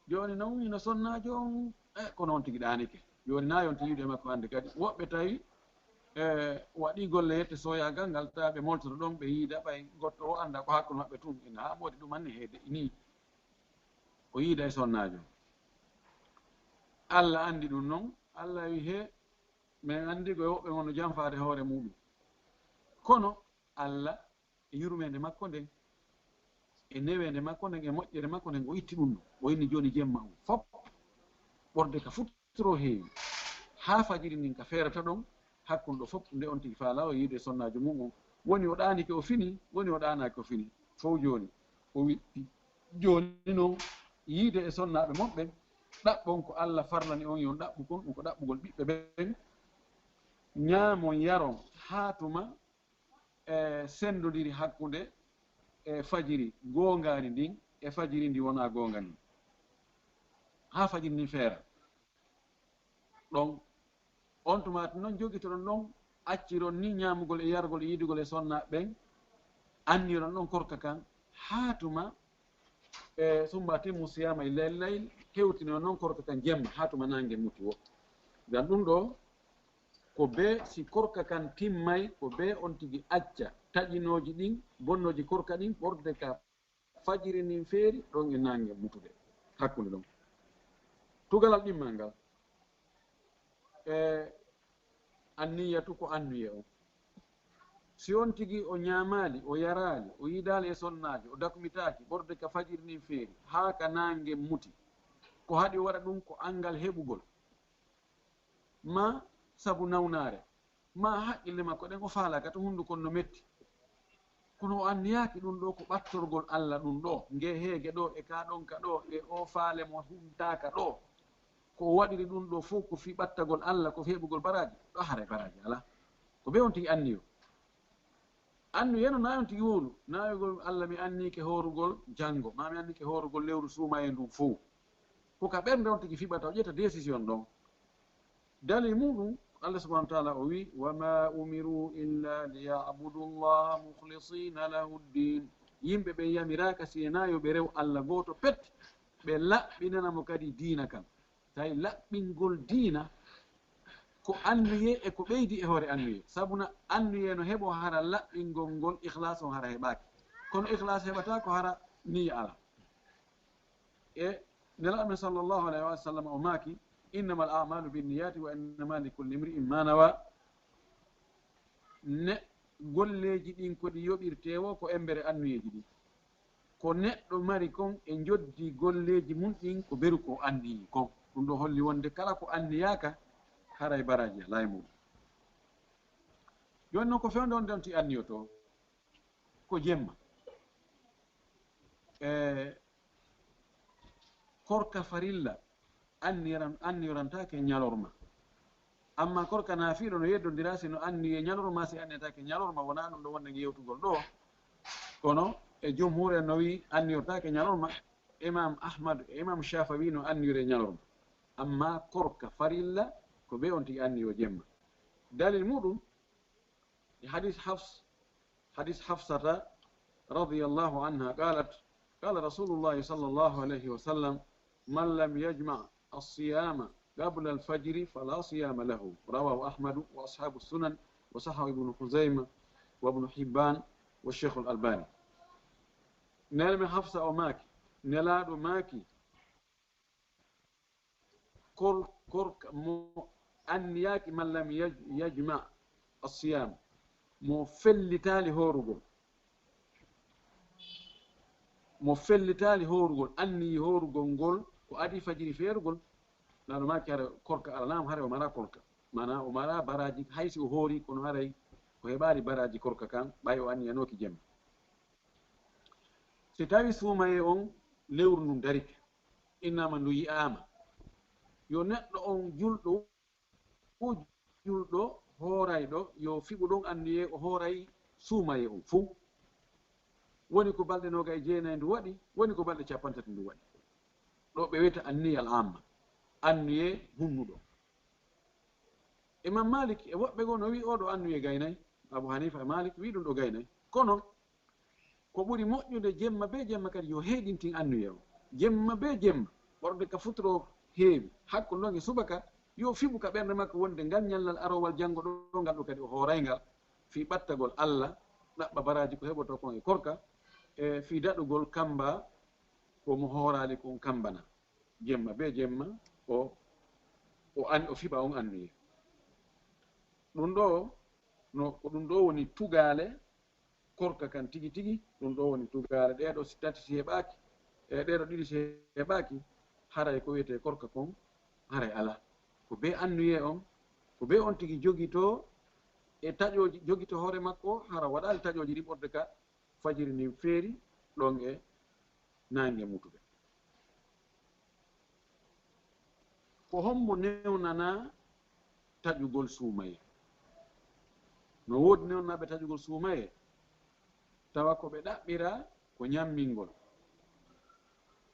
joni noon wino sonnajo on ko noon tigi ɗanike joni na yonti yiide makko hande kadi woɓɓe tawi waɗi golle yette soyagal ngal tawa ɓe moltoto ɗon ɓe yiida ɓay gotto o anda ko hakkude maɓɓe tun ina ha ɓoodi ɗumanne heede ni o yiida e sonnajo Allah andi ɗum noon Allah wi he min andi koye woɓɓe mon no janfade hoore muɗum kono Allah e yurmede makko nden e newende makko nden e moƴƴere makko nden o itti ɗum ɗo o inni joni jemma on fof ɓorde ka futtoro heewi haa fajiri ndin ka feerata ɗon hakkunɗo fof nde on tigi faala o yiide sonnajo mum on woni o ɗaanike o fini woni o ɗaanaki o fini fof joni o witti joni noon yiide e sonnaɓe moɓɓe ɗaɓɓon ko Allah farlani on yon ɗaɓɓu kon ɗum ko ɗaɓɓugol ɓiɓɓe ɓen ñaamon yaron haa tuma e sendodiri hakkunde e fajiri goongari ndin e fajiri ndi wona goonga ndin haa fajiri ndin feera ɗon on tumati noon jogitoɗon ɗon acciron ni ñaamugol e yargol e yidugol e sonnaɓe ɓen anniron ɗon korka kan haa tuma e summa timmu siyama e layl hewtino noon korka kan jemma haa tuma nangue muti wo gan ɗum ɗo ko be si korka kan timmay ko be on tigi acca taƴinoji ɗin bonnoji korka ɗin ɓorde ka fajiri ndin feeri ɗon e nangue mutude hakkude ɗon tugalal ɗimmal ngal e anniyatu ko annuye o si on tigi o ñaamali o yarali o yidali e sonnaji o dakmitaki ɓorde ka fajiri ndin feeri haa ka nangue muti ko haɗi waɗa ɗum ko angal heɓugol ma sabu nawnare ma haqqille makko ɗen o faalaka to hundukon no metti kono o anniyaki ɗum ɗo ko ɓattorgol Allah ɗum ɗo nge heege ɗo e ka ɗon ka ɗo e o faale mo humtaka ɗo ko waɗiri ɗum ɗo fof ko fi ɓattagol Allah ko heɓugol baraji ɗo haara baraji ala ko ɓe on tigi anniyo annu yeno na on tigi wowlu nawigol Allah mi annike horugol janngo ma mi annike horugol lewru suumaye ndum fof ko ka ɓernde on tigi fiɓata o ƴetta décision ɗon dali muɗum Allah subahanahu wa taala o wi wama umiru illa liyabudu llaha mukhlisina lahu ddin yimɓe ɓe yamiraka sienayo ɓe rew Allah goto pet ɓe laɓɓinanamo kadi diina kam tawi laɓɓingol diina ko annuye e ko ɓeydi e hoore annuye sabuna annuye no heɓo hara laɓɓingol ngol ihlas on hara heɓaki kono ihlas heɓata ko hara niya ala e nelaɗo sallllahu alayhi wa sallam o maaki innama al amalu binniyati wa innama likulli imri'in ma nawa ne golleji ɗin koɗi yoɓirtewo ko embere annuyeji ɗin ko neɗɗo mari kon e joddi golleji mum ɗin ko beru ko anniyi kon ɗum ɗo holli wonde kala ko anniyaka haray baraji ala e muɗum joni noon ko fewde on donti anniyoto ko jemma e korka farilla anniyorantake ñalorma amma korka naafiɗo no yeddodira si no anniye ñalorma si anniyatake ñalorma wona ɗum ɗo wonde yewtugol ɗo kono e jumhur en no wi anniyortake ñalorma imam ahmad e imam shafawi no anniyore ñalorma amma korka farilla ko ɓe on tigi anniyo jemma dalil muɗum e hadis hafsata radiyallahu anha qalat qala rasulullahi sallllahu alayhi wa sallam man lam yajma الصيام قبل الفجر فلا صيام له رواه أحمد وأصحاب السنن وصححه ابن خزيمة وابن حبان والشيخ الألباني نلم حفصة أو ماكي نلاد ماكي كرك أنياك من لم يجمع الصيام مفلتالي هورغول أني هورغول ko adi fajiri feerugol naano maki hara korka alanama hara o mara korka mana o mara baraji haysi o hoori kono haray ko heɓari baraji korka kan ɓay o anniyanoki jemma si tawi suumaye on lewru ndum darike innama ndu yiyama yo neɗɗo on julɗo hoorayɗo yo fiɓu ɗon anniye o hooray suumaye on fuu woni ko balɗe noga e jeenayi ndu waɗi woni ko balɗe capantati ndu waɗi ɗo ɓe wiyata anniyal amma annuye hunnuɗo imam malik e woɓɓe goo no wi oɗo annuye gaynayi abou hanifa e malik wi ɗum ɗo gaynayi kono ko ɓuri moƴƴude jemma be jemma kadi yo heeɗintin annuye o jemma be jemma ɓorde ka futoro heewi hakkude ɗon e subaka yo fiɓu ka ɓernde makko wonde ngal ñallal arowal janngo ɗo ngal ɗo kadi o hooraygal fi ɓattagol Allah ɗaɓɓa baraji ko heɓoto kon e korka e fi daɗugol kamba komo hoorali kon kambana jemma be jemma o fiɓa on annuye ɗum ɗo no ko ɗum ɗo woni tugale korka kan tigi tigi ɗum ɗo woni tugare ɗeɗo si tati si heɓaki ɗeɗo ɗiɗi si heɓaki haray ko wiyete korka kon haray ala ko be annuye on ko be on tigi jogi to e taƴoji jogi to hoore makko hara waɗali taƴoji ɗi ɓorde ka fajiri ni feeri ɗon e nange mutuɓe ko hommo newnana taƴugol suumaye no woodi newnaɓe taƴugol suumaye tawa ko ɓe ɗaɓɓira ko ñammingol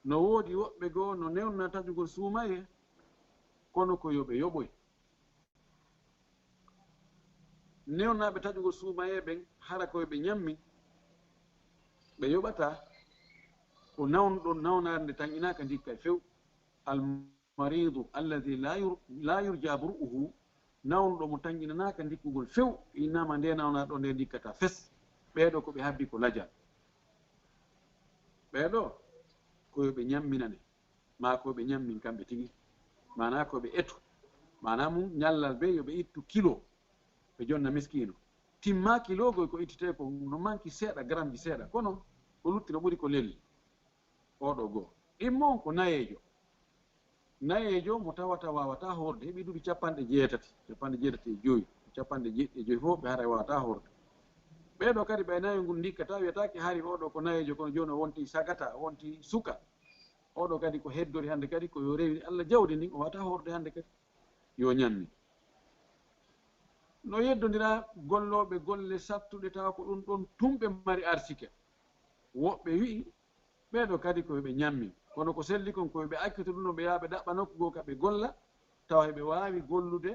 no woodi woɓɓe goo no newna taƴugol suumaye kono ko yoɓe yoɓoy newnaɓe taƴugol suumaye ɓen hara koye ɓe ñammi ɓe yoɓata ko nawnuɗon nawnare nde tan inaka ndikka e few almaridu alladi la yurja bur'uhu nawnuɗo mo tan inanaka ndikkugol few innama nde nawnare ɗo nde ndikkata fes ɓeeɗo ko ɓe habbi ko laja ɓeeɗo koyo ɓe ñamminane ma koɓe ñammin kamɓe tigi mana koɓe etu mana mum ñallal be yoɓe ittu kilo ɓe jonna miskino timma kilogoy ko ittete ko no manki seeɗa gramme ji seeɗa kono ko lutti no ɓuri ko lelli oɗo goo ɗimmon ko nayejo mo tawata wawata horde heɓi duuɓi 75 capanɗe fof ɓe haray wawata horde ɓeɗo kadi ɓe nayo ngol ndikkata wiyatake hari oɗo ko nayejo kono joni o wonti sagata o wonti suka oɗo kadi ko heddori hande kadi ko yo rewi Allah jawdi ndin o wawata horde hande kadi yo ñammi no yeddodira golloɓe golle sattuɗe tawa ko ɗum ɗon tumɓe mari arsike woɓɓe wi'i ɓeɗo kadi koyeɓe ñammi kono ko selli kon koyeɓe akkito ɗum ɗon ɓe yaha ɓe ɗaɓɓa nokku goo ka ɓe golla tawa heɓe wawi gollude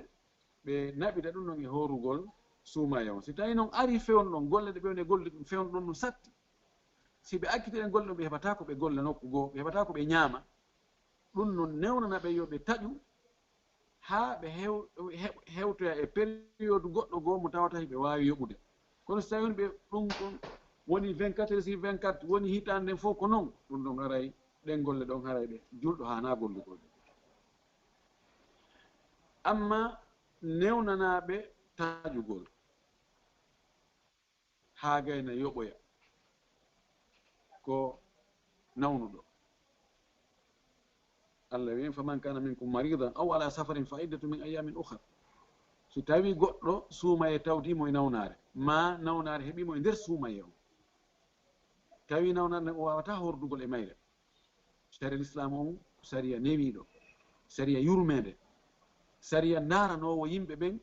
ɓe naɓita ɗum ɗon e horugol suumaye on si tawi noon ari fewn ɗon golle ɗe ɓewne golli ɗum fewn ɗon no satti si ɓe akkitiɗen golle ɗon ɓe heɓata ko ɓe golla nokku goo ɓe heɓata ko ɓe ñaama ɗum non newnana ɓe yo ɓe taƴu haa ɓe hewtoya e période goɗɗo goo mo tawata heɓe wawi yoɓude kono so tawi ɓe ɗum kon woni 24 heures sur 24 woni hitande nden fof ko noon ɗum ɗon aray ɗen golle ɗon haray ɗe julɗo hana gollugoɗe amma newnanaɓe taƴugol haa gayna yoɓoya ko nawnuɗo Allah wi faman kana minkum maridan aw ala safarin fa iddatu min ayamin ukhra so tawi goɗɗo suumaye tawdimo e nawnare ma nawnare heeɓimo e nder suumaye o tawi nawnare nde o wawata hordugol e mayre saria l'islam on saria newiɗo saria yurmede saria daranowo yimɓe ɓen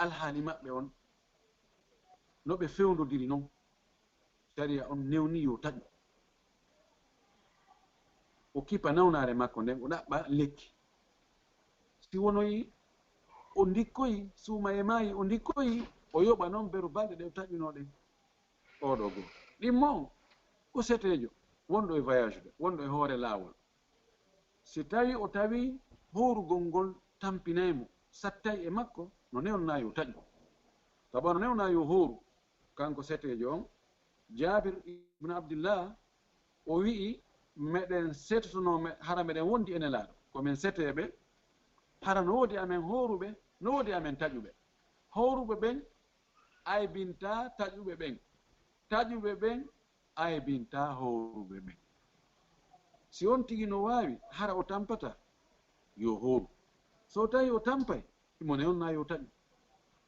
alhaali maɓɓe on no ɓe fewdodiri noon saria on newni yo taƴu o kipa nawnare makko nden o ɗaɓɓa lekki si wonoyi o ndikkoyi suumaye maayi o ndikkoyi o yoɓa noon beru balɗe ɗe o taƴunoɗen oɗo goo ɗimmo ko setejo wonɗo e voyage de wonɗo e hoore laawol si tawi o tawi horugol ngol tampinaymo sattay e makko no newna yo taƴu saabu no newna yo hooru kanko setejo on Jabir ibn Abdillah o wi'i meɗen setotono hara meɗen wondi ene laaɗo komin seteɓe hara no woodi amen hooruɓe no woodi amen taƴuɓe hooruɓe ɓen aybinta taƴuɓe ɓen taƴuɓe ɓen aybinta hooruɓe ɓen si on tigi no waawi hara o tampata yo hooru so tawi o tampay imo newna yo taƴu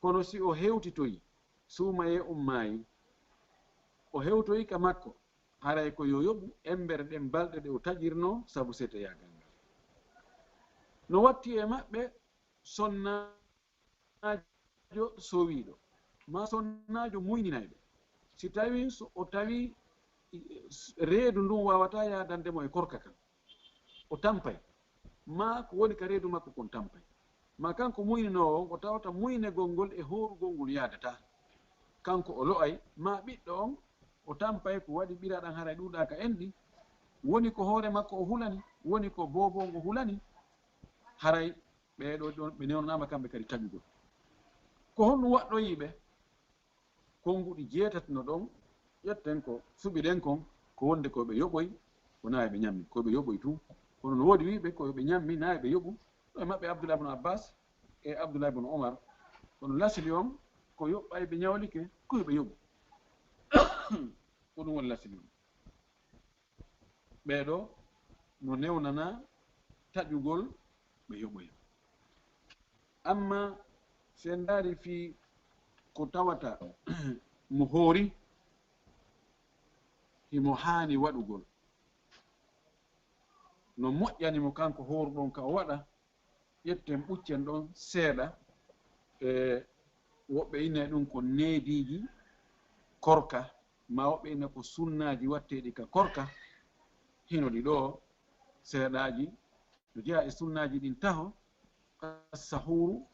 kono si o hewtitoyi suumaye maayi o hewtoyi ka makko haray ko yo yoɓu embere ɗen balɗe ɗe o taƴirno sabu seteyagal ngal no watti e maɓɓe sonnajo sowiɗo ma sonnajo muyninayɓe si tawi o tawi reedu ndun wawata yadandemo e korka kan o tampay ma ko woni ka reedu makko kon tampay ma kanko muyninowo on o tawata muynegol ngol e horugol ngol yadata kanko o lo'ay ma ɓiɗɗo on o tampay ko waɗi ɓiraɗan haray ɗuuɗa ka enɗi woni ko hoore makko o hulani woni ko boobon o hulani haray ɓeɗo ɗon ɓe newnanama kamɓe kadi taƴugol ko honɗum waɗɗoyiɓe konnguɗi jeetati no ɗon ƴetten ko suɓiɗen kon ko wonde koɓe yoɓoy ko nayi ɓe ñammi koɓe yoɓoy tun kono no woodi wiɓe koɓe ñammi nayi ɓe yoɓu ɗo e maɓɓe Abdoullah ibn Abbas e Abdoullah ibn Omar kono lasli on ko yoɓɓay ɓe ñawlike koyeɓe yoɓu ko ɗum woni lasili ɗum ɓeeɗo no newnana taƴugol ɓe yoɓoya amma sen ndaari fii ko tawata mo hoori himo haani waɗugol no moƴƴanimo kanko hooruɗon ka o waɗa ƴetten ɓuccen ɗon seeɗa woɓɓe ine ɗum ko neediiji korka ma woɓɓe ina ko sunnaaji watteeɗi ka korka hino ɗi ɗo seeɗaaji no jeya e sunnaaji ɗin taho sahuru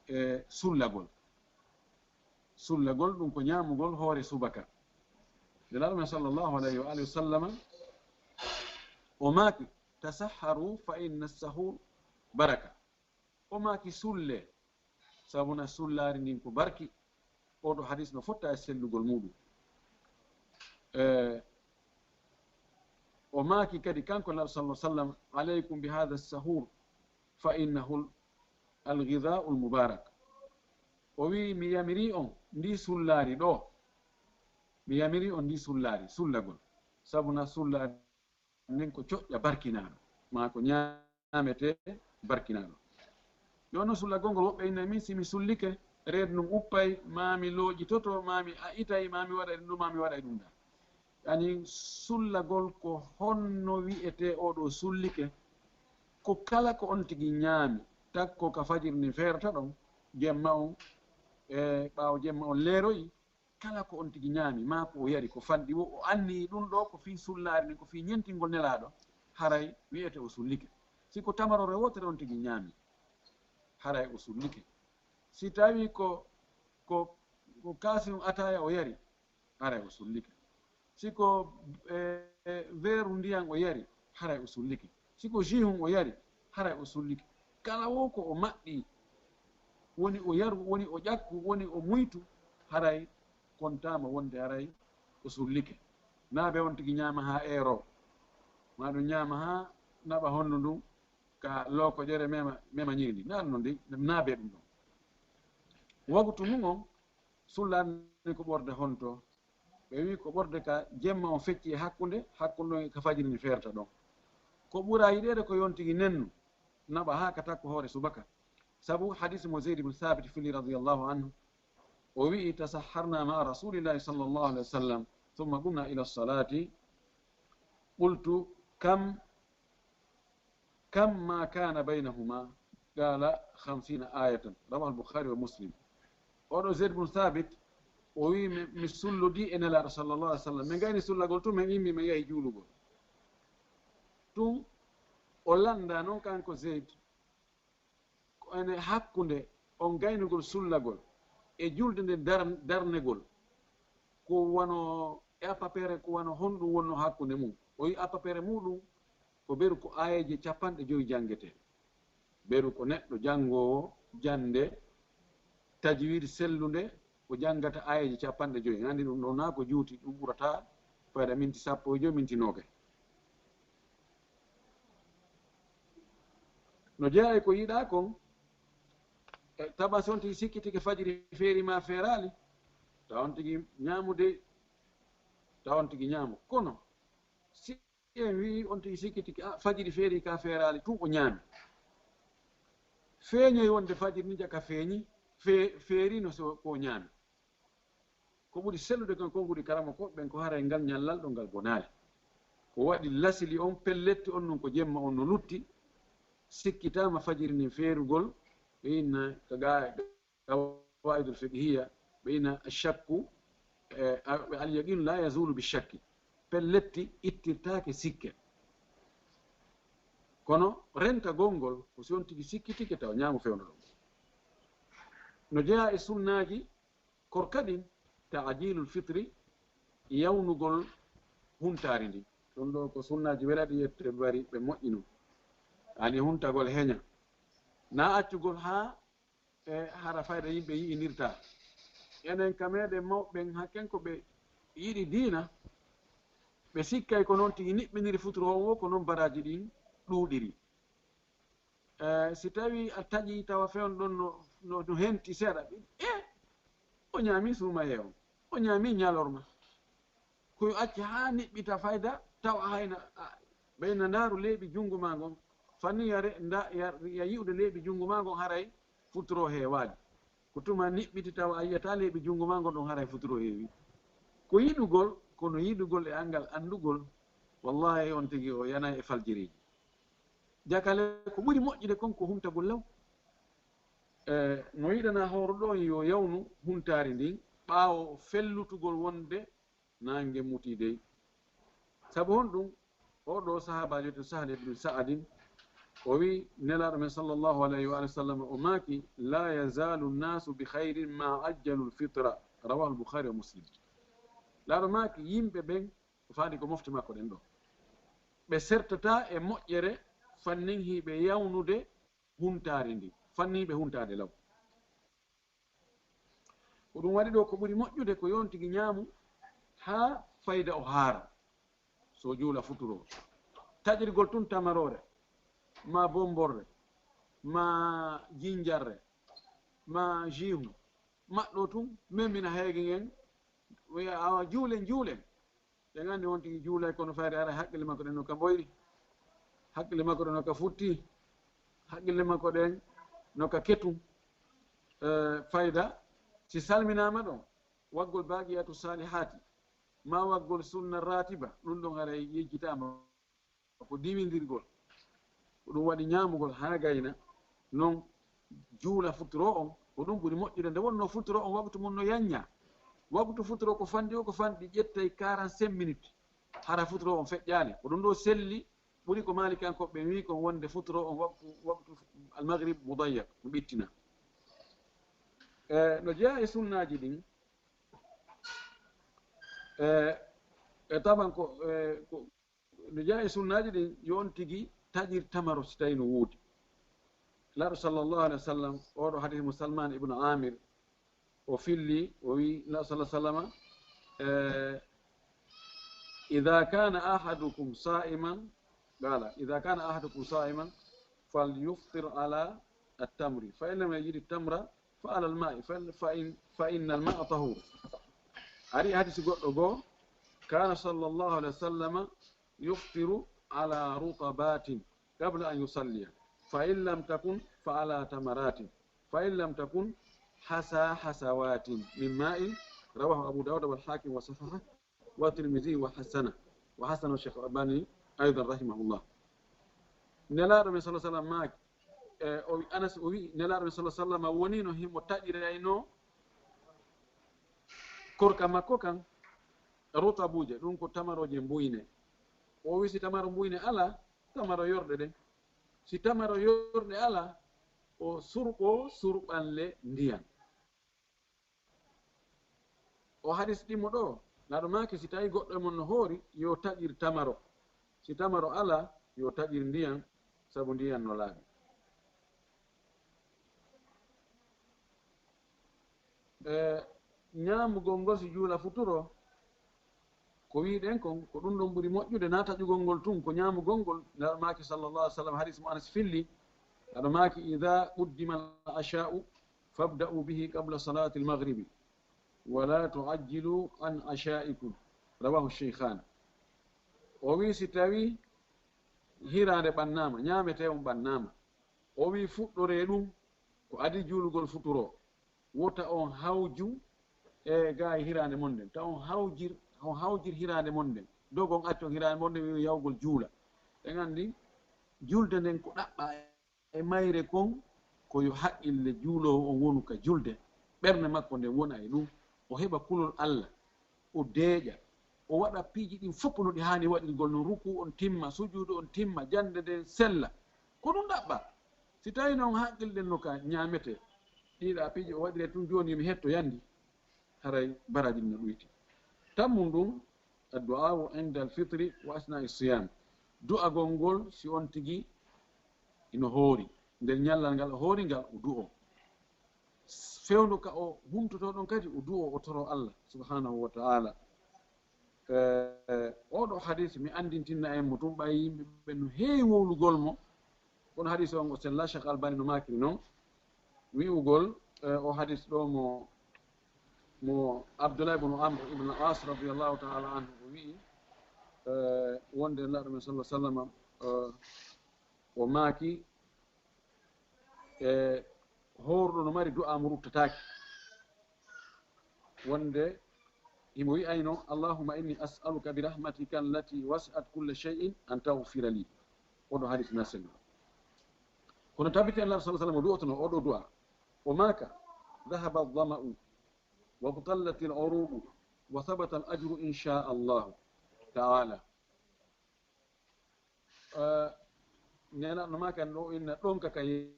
e sullagol ɗum ko ñaamugol hoore subaka nelaɗo men sallllahu alayhi wa alihi wa sallama o maaki tasahharu fa inna sahur baraka o maaki sulle sabuna sullaari ndin ko barki oɗo hadis no fotta e sellugol muɗum o maaki kadi kanko laɗo sallah sallam aleykum bi hada sahur fa innahu alghidau almubarak o wi mi yamiri on ndi sullaari ɗo mi yamiri on ndi sullaari sullagol sabuna sullaari nden ko coƴƴa barkinaaɗo ma ko ñaamete barkinaaɗo yo noon sullagol ngol woɓɓe inna min simi sullike reedu ndum uppay mami looƴitoto mami a itay mami waɗa ɗum ɗo mami waɗa ɗum ɗa yani sullagol ko honno wi'ete oɗo sullike ko kala ko on tigi ñaami takko ka fajiri ni feerata ɗon jemma on e ɓaawo jemma on leeroyi kala ko on tigi ñaami ma ko o yari ko fanɗi wo o anni ɗum ɗo ko fii sullaari ni ko fii ñentingol nelaaɗo haray wi'ete o sullike si ko tamarore wotere on tigi ñaami haray o sullike si tawi ko kaasi um ataya o yari haray o sullike si ko weeru ndiyan o yari haray o sullike si ko jus o yari haray o sullike kala wo ko o maɓɓi woni o yaru woni o ƴakku woni o muytu haray kontama wonde haray o sullike naaɓe on tigi ñaama ha eero ma ɗum ñaama ha naɓa honno ndun ka looko ƴere mema ñirndi na ɗum noon de naabe ɗum ɗon waktu mum on sullaani ko ɓorde honto ɓe wi ko ɓorde ka jemma on fecci e hakkunde hakkunde ka fajiri ni feerta ɗon ko ɓura yiɗede ko yontigi nennu naɓa ha ka takko hoore subaka sabu hadise mo zeyd ibne thabit fili radiallahu anhu o wi'i tasahharna maa rasulillahi sallllahu alih wa sallam thumma qumna ila lsalati qultu kam ma kana baynahuma qala 50 ayatan rawahu albukhari wa muslim oɗo zeyd ibne thabit o wi mi sulludi e nelaɗo sallllahu alih w sallam min gayni sullagol tum min immi min yahi juulugol tum o landa noon kanko zeyd ene hakkunde on gaynugol sullagol e julde nde darnegol ko wano e apapere ko wano honɗum wonno hakkunde mum o wi apapere muɗum ko ɓeru ko ayeje 50 jangete ɓeru ko neɗɗo janngowo jande tajwid sellunde ko janngata ayeje 50 andi ɗum ɗo na ko juuti ɗum ɓurata fayda minti 15 minti 20 no jeeya ko yiɗa kon tawa si on tigi sikkitike fajiri feeri ma feerali tawa on tigi ñaamude tawa on tigi ñaamu kono si en wi on tigi sikkitike fajiri feeri ka feerali tun o ñaami feeñoy wonde fajiri ni jaka feeñi feerino so ko ñaami ko ɓuri sellude kon konngudi karama ko ɓen ko haray ngal ñallal ɗo ngal bonaali ko waɗi lasili on pelletti on non ko jemma on no lutti sikkitama fajiri ni feerugol ɓe inna ko qawaidul fiqhiya ɓe inna achakku alyaqinu la yazulu bichakki pelletti ittirtake sikke kono renta gongol ko si on tigi sikkitike taw ñaamu fewno ɗon no jeeya e sunnaji korkaɗin taajilul fitri yawnugol huntari ndi ɗum ɗo ko sunnaji welaɗi yette bari ɓe moƴƴino ani huntagol heña na accugol ha e hara fayda yimɓe yi'inirta enen kameɗen mawɓen hakken ko ɓe yiɗi diina ɓe sikkay ko noon tigi niɓɓiniri futuro on o ko noon baraji ɗin ɗuuɗiri si tawi a taƴi tawa fewn ɗon no henti seeɗa o ñaami suumaye on o ñaami ñalorma koyo acci ha niɓɓita fayda tawa hayna ɓeyna ndaaru leeɓi junngo ma ngon fanni ya yi'ude leeɓi junngo ma ngon haray futuro heewaade ko tuma niɓɓiti tawa a yiyata leeɓi junngo ma ngon ɗon haray futuro heewi ko yiɗugol kono yiɗugol e angal anndugol wallahi on tigi o yanayi e faljiriji jakale ko ɓuri moƴƴude kon ko humtagol law no yiɗana hooro ɗo yo yawnu humtaari ndin ɓaawo fellutugol wonde nange mutidey sabu hon ɗum oɗo sahabajo to Sahl ibn Sa'adin o wi nelaɗo men sallllahu alayhi wa sallam o maaki la yazalu nnasu bi hayrin ma ajjalu lfitra rawahu lbukhari wa muslim laaɗo maaki yimɓe ɓen ko faandi ko mofti makko ɗen ɗo ɓe sertata e moƴƴere fannin hiɓe yawnude huntaari ndi fannin hiɓe huntade law ko ɗum waɗi ɗo ko ɓuri moƴƴude ko yon tigi ñaamu ha fayda o haara so juula futuro taƴirgol tun tamarore ma bomborre ma jinjarre ma jihu maɗɗo tun memina heege ngen wiya awa juulen ɓe gandi won tigi juulay kono fayde ara haqqille makko ɗen no ka ɓoyri haqqille makko ɗen no ka futti haqqille makko ɗen no ka kettu fayda si salminama ɗon waggol baqiyatu salihati ma waggol sunna ratiba ɗum ɗon ara yejjitama ko diwidirgol ko ɗum waɗi ñamugol ha gayna non juula futuro on ko ɗum ɓuri moƴƴude nde wonno futuro on waktu mum no yanña waktu futuro ko fandi o ko fanɗi ƴettay 45 minutes hara futuro on feƴƴani ko ɗum ɗo selli ɓuri ko malikankoɓe ɓe wi kon wonde futuro on waktu almaghrib mudayyak no ɓittina no jeeya e sunnaji ɗin e taban ko no jeeya e sunnaji ɗin yon tigi taƴir tamaro si tawi no wuudi laaɗo sallllahu alih wa sallam oɗo hadith mo Salman ibnu Amir o filli o wi laaɗo sallah sallama ida kana ahadukum sa'iman qala ida kana ahadukum sa'iman falyuftir ala التمر فإن لم يجد التمر فعلى الماء فإن الماء طهور أري حديث قد كان صلى الله عليه وسلم يفطر على رطبات قبل أن يصلي فإن لم تكن فعلى تمرات فإن لم تكن حسوات من ماء رواه أبو داود والحاكم وصححه والترمذي وحسن الشيخ الألباني أيضا رحمه الله نلا رسول صلى الله عليه وسلم ماك Anas o wi nelaɗo men sallah sallam woni no himo taƴirayno korka makko kan rotabuje ɗum ko tamaroje mbuyne o wi si tamaro mbuyne ala tamaro yorɗe ɗen si tamaro yorɗe ala o surɓo surɓanle ndiyan o hadis ɗimmo ɗo naɗo maki si tawi goɗɗo e mon no hoori yo taƴir tamaro si tamaro ala yo taƴir ndiyan sabu ndiyan no laaɓi ñaamugol ngol si juula futuro ko wiiɗen kon ko ɗum ɗon ɓuri moƴƴude na taƴugol ngol tun ko ñaamugol ngol aɗo maaki sallllahu alih w sallam hadis mo Anas filli aɗo maaki ida quddima al acha'u fabda'u bihi qabla salati al maghribi wala tuajjilu an acha'ikum rawahu cheikhan o wi si tawi hirande ɓannama ñaamete on ɓannama o wi fuɗɗore ɗum ko adi juulugol futuro wota on hawju e ga hirande mon nden taw on hawjir hirande mon nden dogon acci on hirande mon nden wi yawgol juula ɓe gandi julde nden ko ɗaɓɓa e mayre kon koyo haqqille juulowo on wonu ka julde ɓernde makko nden wona e ɗum o heɓa kulol Allah o deeƴa o waɗa piiji ɗin fof no ɗi hani waɗirgol no ruku on timma sujuudu on timma jande nden sella ko ɗum ɗaɓɓa si tawi noon haqqilɗen no ka ñaamete ɗiɗa piiji o waɗire tun joni mi hetto yandi haray baraji no ɗuyti tammum ɗum addu'au inda alfitri wa asna'i siyam du'agol ngol si on tigi ino hoori nder ñallal ngal o hoori ngal o du'o fewndu ka o humtoto ɗon kadi o du'o o toro Allah subhanahu wa ta'ala oɗo hadis mi andintinna en mo tum ɓay yimɓe ɓe no heewi wowlugol mo kono hadis on o sella Cheikh Albani no makiri noon wi'ugol o hadis ɗo mo mo Abdullah ibn Amr ibn al-As radiyallahu ta'ala anhu wi wonde nelaɗo men sallallahu alaihi wasallam o maaki e horɗo no mari du'a mo ruttataki wonde imo wi ayno allahumma inni as'aluka bi rahmatika allati was'at kulla shay'in an taghfira li oɗo hadith nasen kono tabiti allah sallallahu alaihi wasallam du'otono oɗo du'a o maaka ذهب الظمأ وابطلت العروق وثبت الأجر إن شاء الله تعالى نينا ما كان لو إن دونك كاي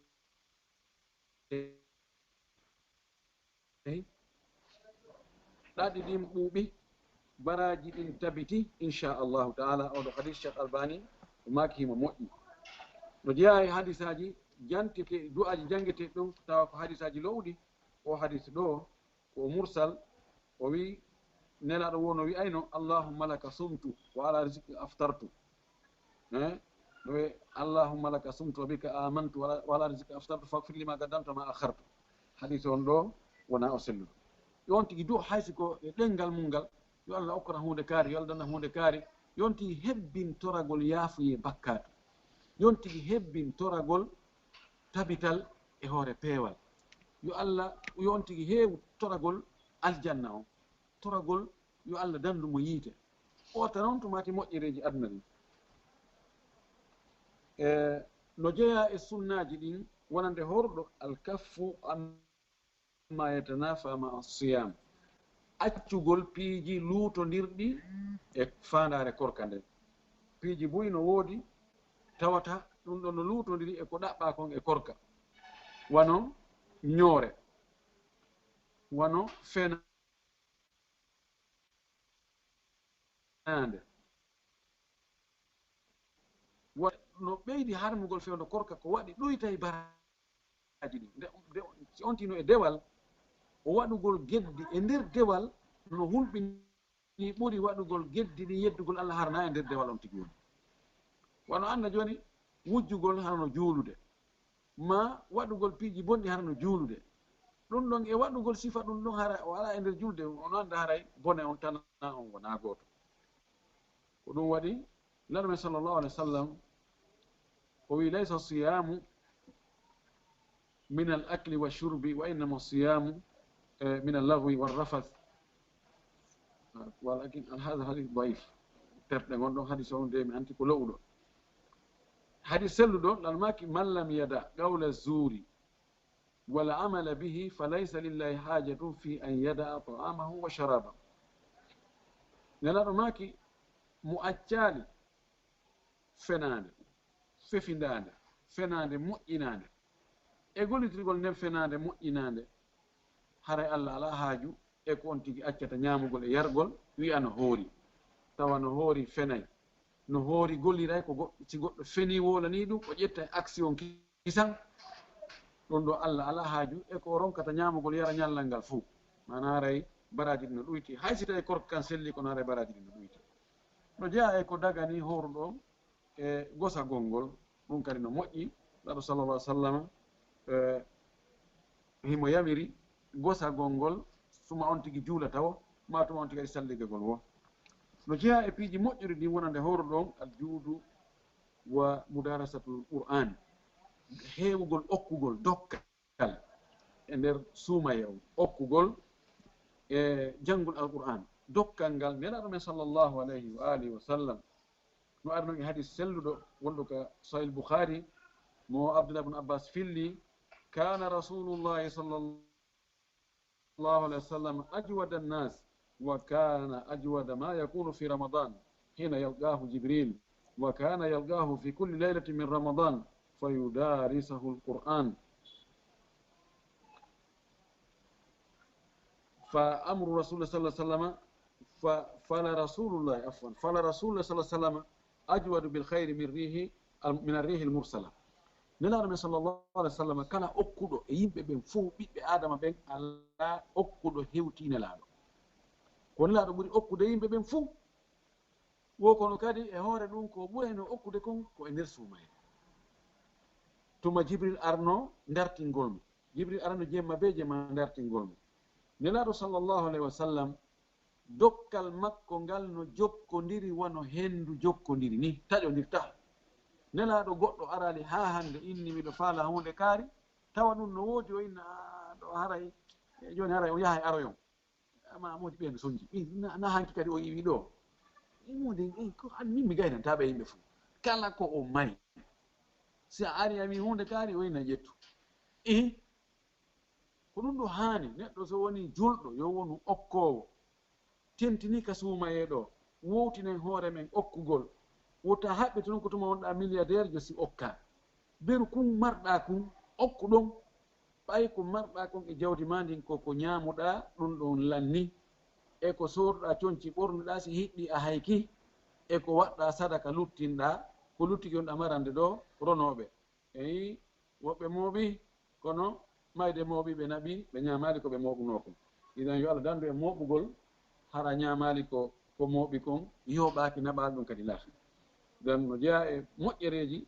دادي ديم بوبي براجي دين تبتي إن شاء الله تعالى أو حديث الشيخ الباني وما كيما مؤمن رجاء حديثاجي جانتي دعاء جانجتي دون تاو حديثاجي لودي o hadith ɗo ko mursal o wi nelaɗo wono wi ayno allahumma laka sumtu wa ala rizqi aftartu ɗo wi allahumma laka sumtu wa bika amantu wa ala rizqi aftartu faghfir lima qaddamtu ma akhartu hadith on ɗo wona o selluɗo yon tigi du haysi ko e ɗengal mum ngal yo allah okkata hunde kaari yo allah danna hunde kaari yon tigi hebbin toragol yaafuye bakkatu yon tigi hebbin toragol tabital e hoore peewal yo allah yon tigi heewu toragol aljanna o toragol yo allah dandu mo yiite o ta noon to mati moƴƴereji aduna ɗin no jeeya e sunnaji ɗin wonande horɗo alkaffu amma yatanafa ma siyam accugol piiji luutodirɗi e fandare korka nden piiji boyi no woodi tawata ɗum ɗon no luutodiri e ko ɗaɓɓa kon e korka wano ñoore wano fenaande no ɓeydi harmugol fewndo korka ko waɗi ɗoyta e baraji ɗi nde ontino e dewal o waɗugol geddi e nder dewal no hulɓini ɓuri waɗugol geddi ɗi yeddugol allah harna e nder dewal on tigi woni wano anda joni wujjugol harno juulude ma waɗugol piiji bonɗi harno juulude ɗum ɗon e waɗugol sifa ɗum ɗon hara o ala e nder julde on anda haray bone on tan on wona gooto ko ɗum waɗi laɗo men sallllahu alih wa sallam o wi laysa siyamu min al akli wa shurbi wa innama siyamu min allahwi walrafath walakin hada hadith daif terɗe gonɗon hadis on de mi anti ko lowɗo hadis selluɗo lalmaki man lam yada qawla zuri wala amala bihi falaysa lillahi hajatun fi an yada'a ta'amahu wa sharabahu nelaɗo maki mo accali fenande fefindande fenande moƴƴinande e gollitirgol nden fenande moƴƴinande haray allah ala haaju e ko on tigi accata ñamugol e yargol wi'a no hoori tawa no hoori fenay no hoori golliray ko goɗɗo si goɗɗo feni wolani ɗum o ƴetta e action kisan ɗum ɗo allah ala haaju e ko ronkata ñamugol yara ñallal ngal fuu mana haray baraji ɗi no ɗoyti hay si tawi korka kan selli kono haray baraji ɗi no ɗoyti no jeeya e ko dagani horuɗo e gosagol ngol ɗum kadi no moƴƴi laɗo sallallah sallam himo yamiri gosagol ngol suma on tigi juula taw ma tuma on tigi kadi salligagol wo no jeeya e piiji moƴƴuɗi ɗi wonande horuɗon al juudu wa mudarasatul qur'an heewugol okkugol dokkal e nder suumaye on okkugol e janngol alqur'an dokkal ngal nelaɗo men sallllahu alayhi wa alihi wa sallam no ari noon e hadis selluɗo wonɗo ka sahih boukhari mo abdullah ibne abbas filli kana rasulullahi sallllahu alayhi wa sallam ajwada annas wa kana ajwada ma yakunu fi ramadan hina yalqahu jibril wa kana yalqahu fi kulli laylatin min ramadan fayudarisahu alquran فأمر رسول الله صلى الله عليه وسلم فلا رسول الله عفوا فلا رسول الله صلى الله عليه وسلم أجود بالخير من الريح المرسلة نلا من صلى الله عليه وسلم كان أكدو يمبي بين فو بيبي آدم بين الله أكدو هيوتين لالو كون لا بوري أكدو يمبي بين فو وكونو كادي هوري دون كو بورينو أكدو كون كو اندر سوماي ثم جبريل أرنو ندارتين غولمي جبريل أرنو جيما بيجي ما ندارتين غولمي nelaɗo sallllahu alayhi wa sallam dokkal makko ngal no jokkodiri wano hendu jokkodiri ni taƴodirta. nelaɗo goɗɗo arali ha hande inni miɗo faala hunde kaari tawa ɗum no woodi o inna ɗo haray joni haray o yahay aroyon ma modi ɓen soñji na hanki kadi o iwi ɗo modi min mi gaynantaɓe yimɓe fo kala ko o mari si a ari a wi hunde kaari o inna ƴettu ko ɗum ɗo haani neɗɗo so woni julɗo yo wonu okkowo tentini ka suumayeɗo wowtinen hoore men okkugol wota haɓɓe to non ko tuma wonɗa milliardaire jo si okka beru kun marɗa kun okku ɗon ɓay ko marɗa kon e jawdi ma ndin koko ñamuɗa ɗum ɗon lanni e ko sorɗa coñci ɓornuɗa si hiɗɗi a hayki e ko waɗɗa sadaka luttinɗa ko luttiki on ɗa marande ɗo ronoɓe eyi woɓɓe mooɓi kono mayde mooɓi ɓe naɓi ɓe ñamali ko ɓe mooɓuno kon idan yo Allah dandu e mooɓugol hara ñamali ko mooɓi kon yoɓaki naɓal ɗum kadi laata dan no jeeya e moƴƴereji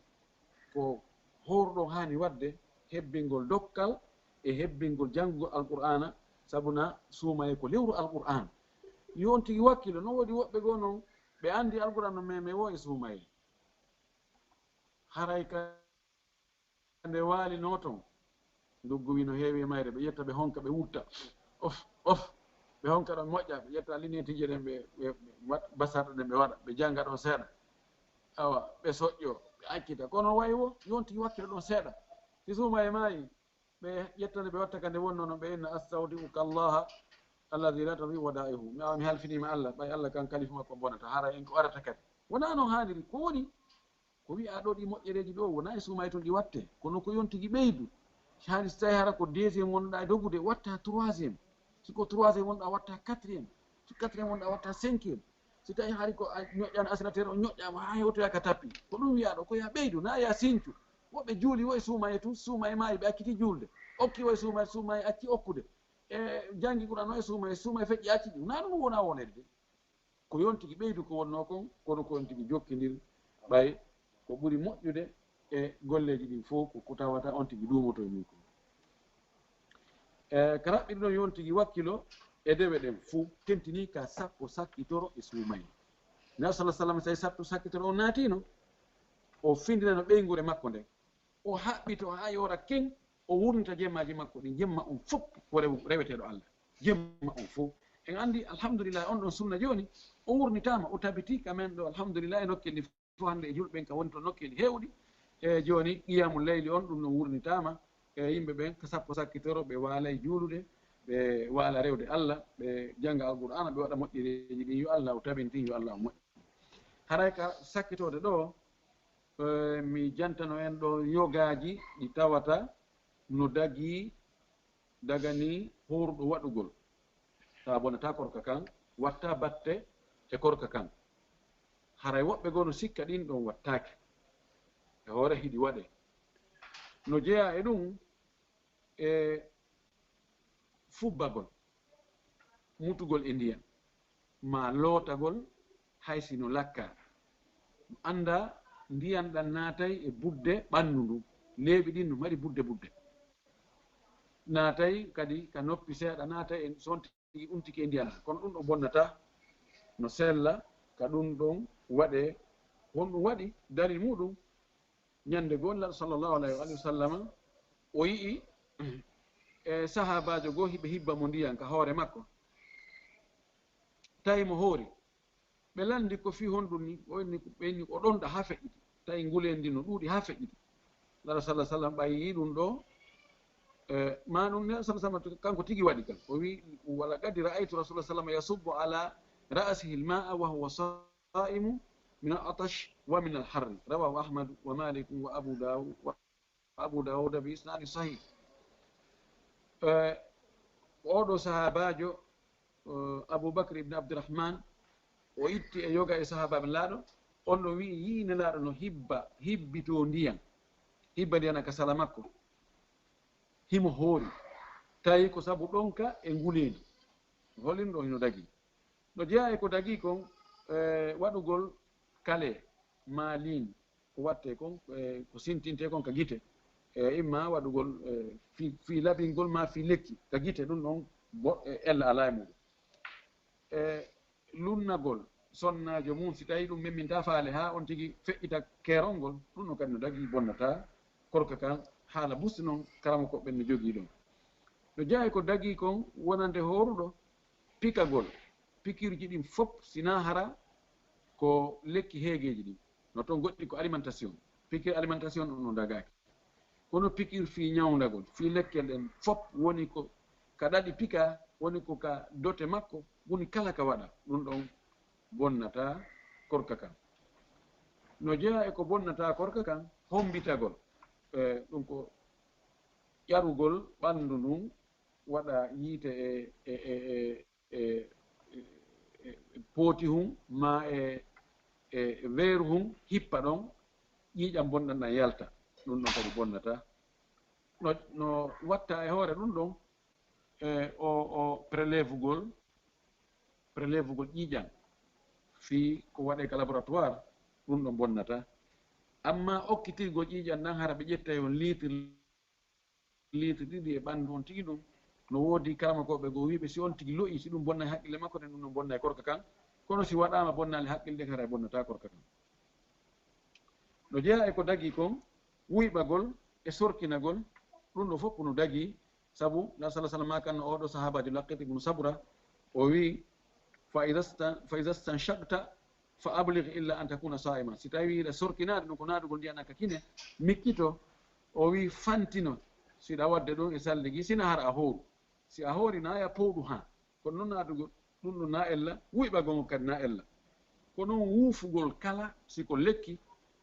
ko horɗo hani wadde hebbingol dokkal e hebbingol janngugol alqur'ana sabuna suumaye ko lewru alqur'an yon tigi wakkilo no woodi woɓɓe goo noon ɓe andi alqur'an no meme wo e suumaye haray ka nde waalino toon nduggu wi no heewi e mayre ɓe ƴetta ɓe honka ɓe wutta of ɓe honka ɗon moƴƴa ɓe ƴetta linétije ɗen ɓe basarɗe ɗen ɓe waɗa ɓe jannga ɗon seeɗa awa ɓe soƴƴo ɓe accita kono way wo yontigi wakkilo ɗon seeɗa si suuma e maayi ɓe ƴettande ɓe watta ka nde wonnono ɓe inna astawdi'uka allaha alladi la tadi wada'ihu mi awa mi halfinima allah ɓay allah kan kalifu makko bonata hara en ko arata kadi wona no haaniri ko woni ko wi'a ɗo ɗi moƴƴereji ɗo wona e suuma e toon ɗi watte kono ko yontigi ɓeydu hani so tawi hara ko deuxiéme wonnoɗa e doggude watta troisiéme siko troisiéme wonɗa watta quatriéme so quatriéme wonɗa watta cinquiéme si tawi haari ko a ñoƴƴano asignateur o ñoƴƴama ha hewtoya ka tappi ko ɗum wiya ɗo ko ya ɓeydu na ya sincu woɓɓe juuli wo e suuma e tun suuma e maayi ɓe acciti julde okki wo e suuma e acci okkude e janggi ɓuura no e suuma e feƴƴi acci ɗum na ɗum wona wonede de ko yontigi ɓeydu ko wonno kon kono ko yontigi jokkidir ɓay ko ɓuri moƴƴude e golleji ɗin fof ko tawata on tigi ɗumoto e mum ko ko raɓɓiɗi ɗon yontigi wakkilo e dewe ɗen fuu tentini ka sappo sakkitoro e suumaye nabi sallah sallam tawi sappo sakkitoro o naatino o findinano ɓeygure makko nden o haɓɓito ha yora ken o wurnita jemmaji makko ɗin jemma on fof ko reweteɗo Allah jemma on fof en andi alhamdulillah on ɗon sunna joni o wurnitama o tabiti kamen ɗo alhamdulillah e nokkelɗi fof hande e julɓen ka woni to nokkelɗi hewɗi e joni qiyamul leyli on ɗum no wurnitama e yimɓe ɓen ko sappo sakkitoro ɓe waalay juulude ɓe waala rewde Allah ɓe jangga alqur'ana ɓe waɗa moƴƴereji ɗin yo Allah o tabintin yo Allah o moƴƴi haray ka sakkitode ɗo mi jantano en ɗo yogaji ɗi tawata no dagani horɗo waɗugol tawa bonata korka kan watta batte e korka kan haray woɓɓe goo no sikka ɗin ɗon wattake e hoore hiɗi waɗe no jeeya e ɗum e fubbagol mutugol e ndiyam ma lootagol haysino lakka anda ndiyam ɗam naatay e budde ɓanndu ndu leeɓi ɗin no mari budde naatay kadi ka noppi seeɗa naatay e sontigi umtiki e ndiyam kono ɗum ɗo bonnata no sella ka ɗum ɗon waɗe honɗum waɗi dalil muɗum ñande goo laɗo sallllahu alayhi wa sallam o yii e sahabajo goo hiɓe hibba mo ndiyan ka hoore makko tawi mo hoori ɓe landi ko fi honɗum ni ɓeyni o ɗonɗa ha feƴƴiti tawi ngulen ndi no ɗuuɗi ha feƴƴiti laɗo sallah sallam ɓayi ɗum ɗo ma ɗum ne sa sallam kanko tigi waɗi kan o wi wala qad ra'aytu rasulullah sallam yasubbu ala ra'sihi l-ma'a wa huwa sa'imu min al-atash wa min al-harri rawahu ahmad wa malik wa abu dawud bi isnadi sahih oɗo sahabajo aboubacre ibne abdourahman o itti e yoga e sahabaɓe laaɗo on ɗo wi yiine laaɗo no hibbito ndiyam hibba ndiyam ka sala makko himo hoori tawi ko sabu ɗonka e nguleedi holin ɗo hino dagi no jeeya e ko dagi kon waɗugol kale malin ko watte kon ko sintinte kon ka gite imma waɗugol fi laɓingol ma fi lekki ka gite ɗum ɗon ella ala e muɗum lunnagol sonnajo mum si tawi ɗum memminta faale ha on tigi feƴƴita keerol ngol ɗum no kadi no dagi bonnata korka kan haala busti noon karama koɓɓen no jogii ɗon no jeeya ko dagi kon wonande horuɗo pikagol pikirji ɗin fof sina hara ko lekki heegeji ɗin no toon goɗɗi ko alimentation pikir alimentation ɗum no dagaki kono pikir fi ñawdagol fi lekkel ɗen fof woni ko ka ɗaɗi pika woni ko ka dote makko woni kala ka waɗa ɗum ɗon bonnata korka kan no jeeya e ko bonnata korka kan hombitagol ɗum ko ƴarugol ɓanndu ndun waɗa yiite e pooti ma e weeru hippa ɗon ƴiiƴam bonɗan ɗan yalta ɗum ɗon kadi bonnata no watta e hoore ɗum ɗon o prélève gol ƴiiƴam fii ko waɗe ka laboratoire ɗum ɗon bonnata amma okkitirgol ƴiiƴam ɗan hara ɓe ƴetta on litre ɗiɗi e ɓanndu on tigi ɗum no woodi karama koɓe goo wiiɓe si on tigi loƴi si ɗum bonna e haqqille makko ten ɗum ɗon bonna e korka kan kono si waɗama bonnali haqqille ɗe hara e bonnata korka kan no jeeya e ko dagi kon wuyɓagol e sorkinagol ɗum ɗo fof no dagi sabu la sala sallam ma kanno oɗo sahabajo laqqit ibnu sabra o wi fa ida stanchakta fa ablig illa an takuna sa'ima si tawi ɗa sorkinade ɗum ko naɗugol ndiyanaka kine mikkito o wi fantino siɗa wadde ɗum e salligi sina hara a hooru si a hoori na ya powɗu ha kono noon naɗugol ɗum ɗum na ella wuyɓagol kadi na ella ko noon wuufugol kala siko lekki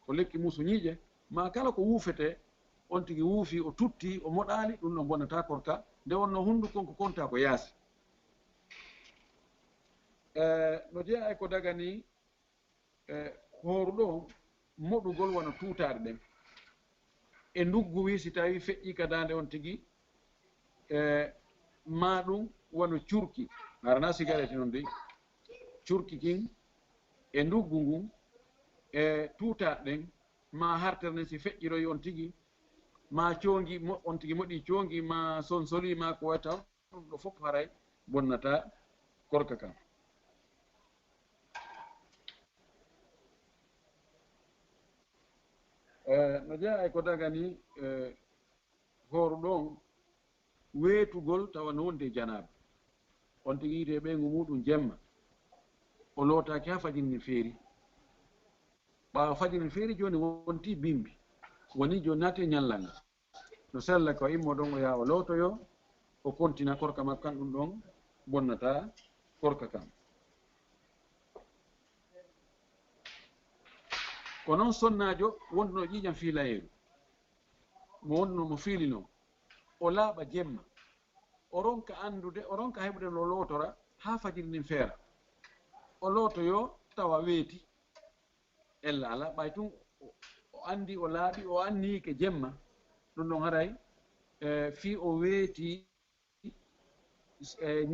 ko lekki musuñiiƴe ma kala ko wuufete on tigi wuufi o tutti o moɗaali ɗum ɗon bonnata korka nde wonno hunndukon ko konta ko yaasi no jeeya e ko dagani hooruɗo moɗugol wona tuutaɗe ɗen e nduggu wi si tawi feƴƴi ka dande on tigi ma ɗum wono curki arana cigarette noon dey curki kin e nduggu ngun e tuutaɗe ɗen ma hartere nden si feƴƴiroyi on tigi ma coongi on tigi moɗi coongi ma sonsoli ma ko wata ɗum ɗo fof haray bonnata korka kan no jeeya e ko dagani hooru ɗon weetugol tawa no wonde janaba on tigi yite ɓeygu muɗum jemma o lootaki ha fajinni feeri ɓaawa fajinni feeri joni wonti bimbi woni joni naati ñallal ngal no sella ko immo ɗon o yaha o lootoyo o kontina korka makko kan ɗum ɗon bonnata korka kan ko noon sonnajo wonduno ƴiiƴam fiilayeru mo wonduno mo fiilino o laaɓa jemma o ronka andude o ronka heɓude no lootora ha fajiri nin feera o lootoyo tawa weeti ella ala ɓay tun o andi o laaɓi o annike jemma ɗum ɗon haray fii o weeti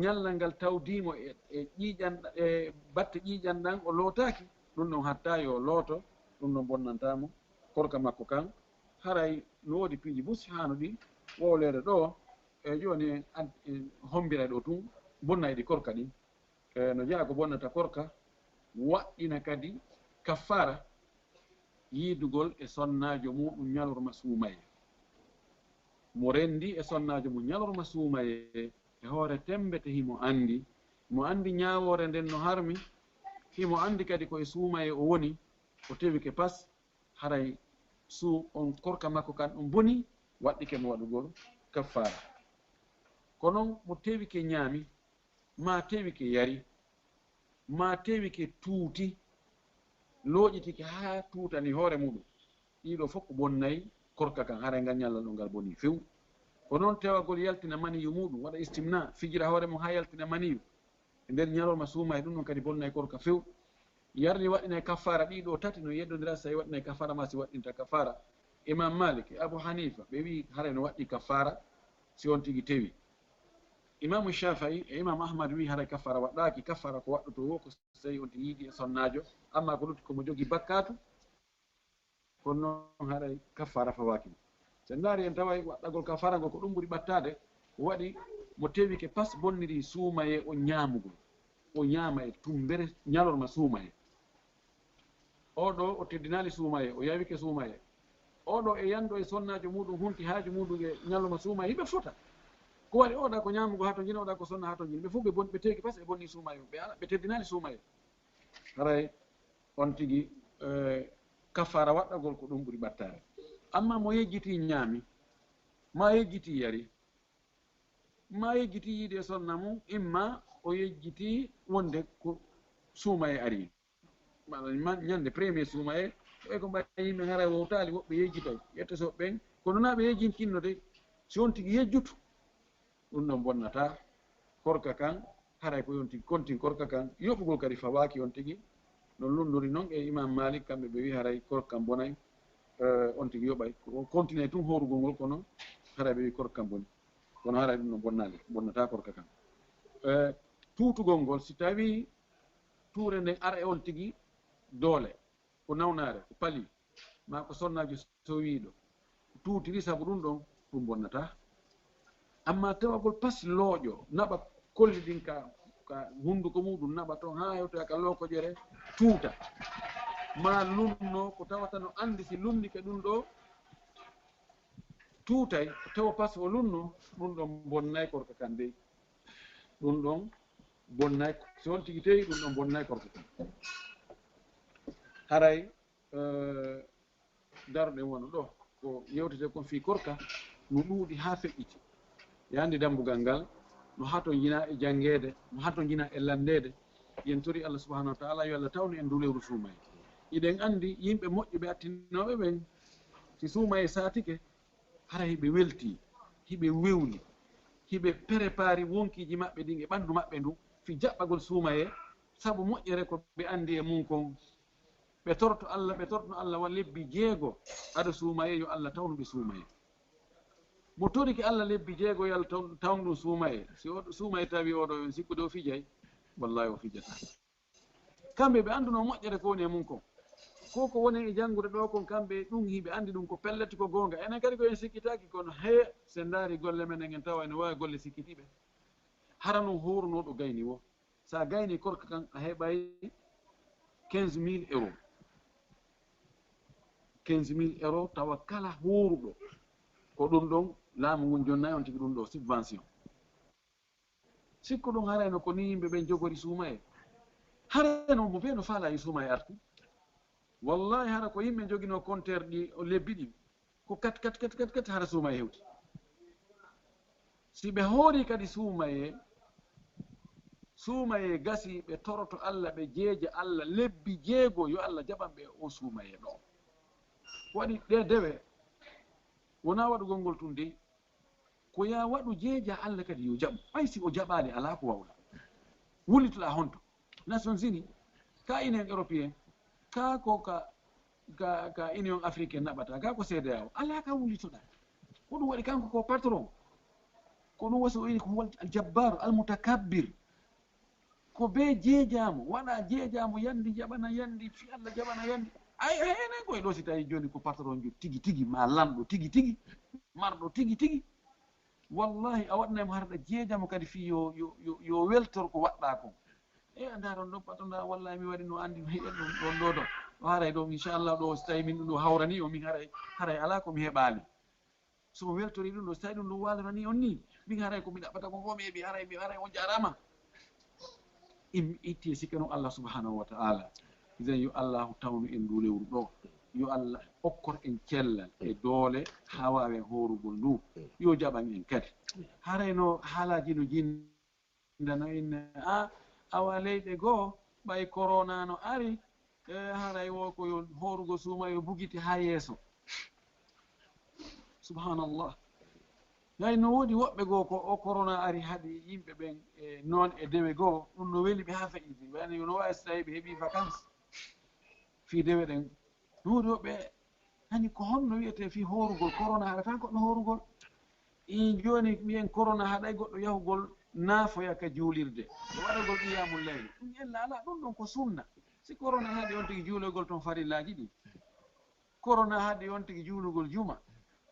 ñallal ngal tawdimo e ƴiiƴan e batte ƴiiƴan ɗan o lootaki ɗum ɗon hatta yo looto ɗum ɗon bonnantamo korka makko kan haray no woodi piiji busi hano ɗi wowlede ɗo e joni hombira ɗo tun bonna eɗi korka ɗin no jeeya ko bonnata korka waɗɗina kadi kaffara yiidugol e sonnajo muɗum ñalorma suumaye mo rendi e sonnajo mum ñalorma suumaye e hoore tembete himo andi ñawore nden no harmi himo andi kadi koye suumaye o woni o tewike pas haray on korka makko kan ɗum boni waɗɗike mo waɗugol kaffara kono mo tewike ñaami ma tewike yari ma tewike tuuti looƴitike ha tuutani hoore muɗum ɗiɗo fof ko bonnayi korka kan haray ngal ñallal ɗo ngal boni few ko noon tewagol yaltina maniyu muɗum waɗa istimna fijira hoore mum ha yaltina maniyu e nder ñalorma suumaye ɗum ɗon kadi bonnayi korka few yarni waɗina kaffara ɗiɗo tati no yeddodira so tawi waɗina kaffara ma si waɗɗinta kaffara imam malik abou hanifa ɓe wi haray no waɗɗi kaffara si on tigi tewi imamu shafai e imam ahmad wi haray kaffara waɗɗaki kaffara ko waɗɗoto wo ko so tawi on tigi yiiɗi e sonnajo amma ko lutti komo jogui bakkatu kono noon haray kaffara fawakimo sen daari en taway waɗɗagol kaffara ngol ko ɗum ɓuuri ɓattade waɗi mo tewi ke pas bonniri suumaye o ñaamugol o ñaama e tumbere ñalorma suumaye oɗo o teddinali suumaye o yawike suumaye oɗo e yando e sonnajo muɗum hunti haaju muɗum e ñalorma suumaye hiɓe fota ko waɗi oɗa ko ñamugo ha to jina oɗa ko sonna ha to jina ɓe fof ɓe teki pas e bonni suumaye ɓe teddinali suumaye haray on tigi kafara waɗɗagol ko ɗum ɓuri ɓattare amma mo yejjiti ñaami ma yejjiti yari ma yejjiti yiide e sonna mum imma o yejjiti wonde ko suumaye ari ñande premier suumaye ɓe ko mbaɗi yimɓe gara wowtali woɓɓe yejjitay yettosoɓe ɓen kono na ɓe yejjinkinno de si on tigi yejjutu ɗum ɗon bonnata korka kan haray ko on tigi kontin korka kan yoɓugol kadi fawaki on tigi no lundori noon e imam malik kamɓe ɓe wi haray korkam bonay on tigi yoɓay continue tun horugol ngol kono haray ɓe wi korkam boni kono haray ɗum ɗon bonnata korka kan tuutugol ngol si tawi tuure nden ara e on tigi doole ko nawnare ko paali ma ko sonnajo sowiɗo tuutiri saabu ɗum ɗon ɗum bonnata amma tawagol pas looƴo naɓa kolli ɗin ka hunduko muɗum naɓa toon ha hewtoya ka lokojere tuuta ma lunno ko tawata no andi si lundike ɗum ɗo tuutay tawa pas o lunno ɗum ɗon bonnay korka kan dey ɗum ɗon bonnay so on tigi tewi ɗum ɗon bonnay korka kan haray daroɗen wona ɗo ko yewtete kon fi korka no ɗuuɗi ha feƴƴiti yandi dambugal ngal no hato jina e janngede no hato jina e landede yen tori Allah subhanahu wa ta'ala yo Allah tawni en du lewru suumaye iɗen andi yimɓe moƴƴuɓe attinoɓe ɓen si suumaye satike hara hiɓe welti hiɓe wewli hiɓe préparé wonkiji maɓɓe ɗin e ɓandu maɓɓe ndu fi jaɓɓagol suumaye saabu moƴƴere ko ɓe andi e mum kon ɓe torto Allah wa lebbi 6 aɗa suumaye yo Allah tawnuɓe suumaye mo toriki Allah lebbi 6 yo Allah tawnu suumaye si oɗo suumaye tawi oɗo on sikkude o fijay wallahi o fijata kamɓe ɓe anduno moƴƴere ko woni e mum kon ko woni e janngude ɗo kon kamɓe ɗum hiɓe andi ɗum ko pelleti ko goonga enen kadi ko en sikkitaki kono he sen ndaari golle men en tawa ene wawi golle sikkitiɓe hara noon horunoɗo gayni wo sa gayni korka kan a heɓay 15 000 euros 15 000 euros tawa kala horuɗo ko ɗum ɗon laamu ngun jonnayi on tigi ɗum ɗo subvention sikku ɗum harayno ko ni yimɓe ɓen jogori suumaye harayno mo ɓe no faala e suumaye artu wallahi hara ko yimɓe jogino compteur ɗi o lebbi ɗi ko kat hara suumaye hewti si ɓe hoori kadi suumaye gasi ɓe toroto Allah ɓe jeeja Allah lebbi 6 yo Allah jaɓan ɓe o suumaye ɗo waɗi ɗe dewe wona waɗugol ngol tun de ko ya waɗu jeeja Allah kadi yo jaɓu ɓay si o jaɓali ala ko wawla wulitoɗa honto Nations Unies ka Union Européen ka ko ka Union Africaine naɓata ka ko CEDEAO ala ka wulitoɗa ko ɗum waɗi kanko ko patron ko ɗum wasi o ini ko wal aljabbaru almutakabbir ko be jeejamo waɗa jeejamo yandi jaɓana yandi fi Allah jaɓana yandi ay enen koye ɗo si tawi joni ko patron jo tigi ma lamɗo tigi marɗo tigi wallahi a waɗanaymo harɗa jeejamo kadi fi yo weltor ko waɗɗa ko e anda ɗon ɗo patronɗa wallahi mi waɗi no andi heƴen ɗon ɗo haray ɗo inchallah ɗo so tawi min ɗum ɗo hawrani o min haray ala komi heɓali somo weltori ɗum ɗo so tawi ɗum ɗo walorani on ni min haray komi ɗaɓɓata ko mi heeɓi haray on jarama itti sikka noon Allah subhanahu wa ta'ala iden yo allahu tawnu en ndu lewru ɗo yo Allah hokkor en cellal e doole ha wawen horugol ndu yo jaɓan en kadi harayno haalaji no jindano en awa leyɗe goo ɓay corona no ari haray wo ko yo horugo suuma yo bugiti ha yeeso subhanallah yay no woodi woɓɓe goo ko o corona ari haɗi yimɓe ɓen e noon e dewe goo ɗum no weli ɓe ha feƴƴiti wayno no wawi so tawi ɓe heeɓi vacance fi dewe ɗen no woodi woɓɓe hani ko honno wiyete fi horugol corona haɗata goɗɗo horugol joni mbiyen corona haɗay goɗɗo yahugol naafoya ka juulirde o waɗagol qiyamul layl ɗum ella ala ɗum ɗon ko sunna si corona haɗi on tigi juulogol toon farillaji ɗi corona haɗi on tigi juulugol juma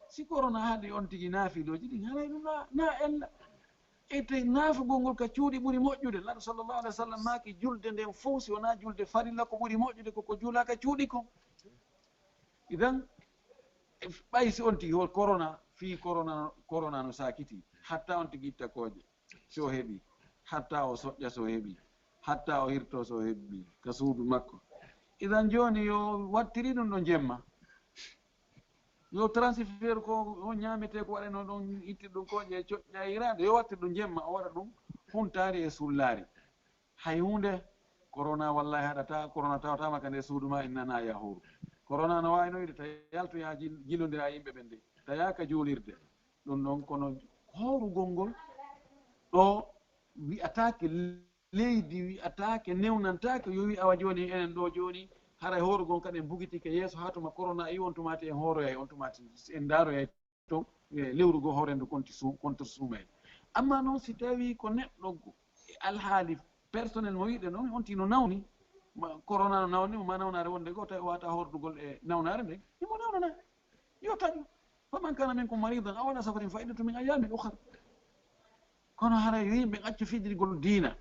si corona haɗi on tigi naafiloji ɗi haray ɗum na ella ete naafugol ngol ka cuuɗi ɓuri moƴƴude. Laɗo sallllahu alih wa sallam maaki julde nden fof si wona julde farilla ko ɓuri moƴƴude koko juulaka cuuɗi kon. Idan ɓay si on tigi hol corona fii corona no sakiti hatta on tigi itta kooƴe so heɓi, hatta o soƴƴa so heɓi, hatta o hirto so heɓi ka suudu makko. Idan joni yo wattiri ɗum ɗo jemma, yo transfert ko on ñaamete ko waɗano ɗon itti ɗum kooƴe coƴƴa hiraade, yo wattir ɗum jemma o waɗa ɗum huntaari e sullaari. Hay hunde corona wallahi haɗata, corona tawatama ka nde suudu ma en nana yahuru. Corona no wayno wiide ta yaltoya jillodira yimɓe ɓen de tayaka juulirde ɗum ɗon. Kono horugol ngol ɗo wi'atake leydi, wi'atake newnantake. Yo wi awa joni enen ɗo joni haray horugol kadi en bugitike yeeso ha tuma corona i on tumati en horoyay, on tumati en daroyay to lewru go hoore ndu contre suumay. Amma noon si tawi ko neɗɗo alhaali personnel mo wiɗe noon on tino nawni corona no nawni ma nawnare wonde goo tawi o wata hordugol e nawnare nden imo nawnana yo taƴu. faman kana minkum maridan aw ala safarin fa iddatu min ayamin ukhra. kono haray yo yimɓe accu fijirgol diina,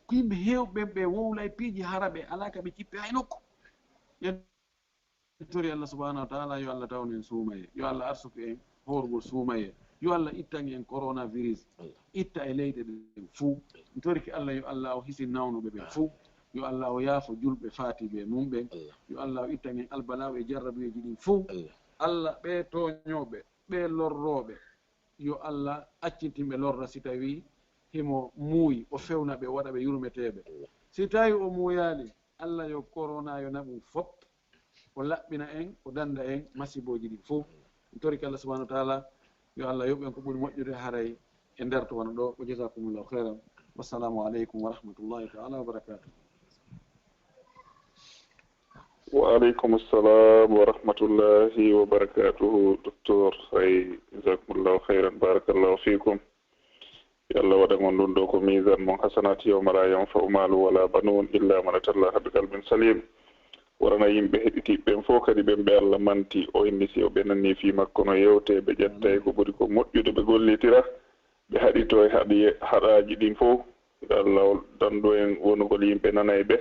ko yimɓe hewɓe ɓe wowlay piiji haraɓe ala ka ɓe cippi hay nokku. tori Allah subhanahu wa taala yo Allah tawnu en suumaye, yo Allah arsuku en horugol suumaye, yo Allah ittan en coronavirus itta e leyɗe ɗen fuu. en toriki Allah yo Allah o hisi nawnuɓe ɓen fuu, yo Allah o yaafo julɓe faatiɓe mum ɓen, yo Allah o ittan en albalaw e jarrabuyeji ɗin fuu. Allah ɓe toñoɓe ɓe lorroɓe yo Allah accintinɓe lorra si tawi himo muuyi o fewna ɓe waɗa ɓe yurmeteɓe. si tawi o muuyali Allah yo corona yo naɓum fop o laɓɓina en o danda en masiboji ɗi fof. en toriki Allah subahanahu wa taala yo Allah yoɓen ko ɓuri moƴƴude haray e nder to wona ɗo. wa jasakumullahu khairan, wassalamu aleykum wa rahmatullahi taala wa barakatuh. wa aleykum assalam wa rahmatullahi wa barakatuhu. docteur ay jasakumullahu khairan, barakallahu fikum. yallah waɗa gon ɗum ɗo ko misan mon hasanati yawma la yanfa'u malu wala banun illa man atallaha bi qalbin salim. warana yimɓe heɗitiɓɓen fof kadi ɓen ɓe Allah manti o inni si o ɓe nanni fi makko no yewte ɓe ƴettay ko ɓuri ko moƴƴude ɓe gollitira ɓe haɗito e haɗaji ɗin fof. Allah dandu en wonugol yimɓe nanay ɓe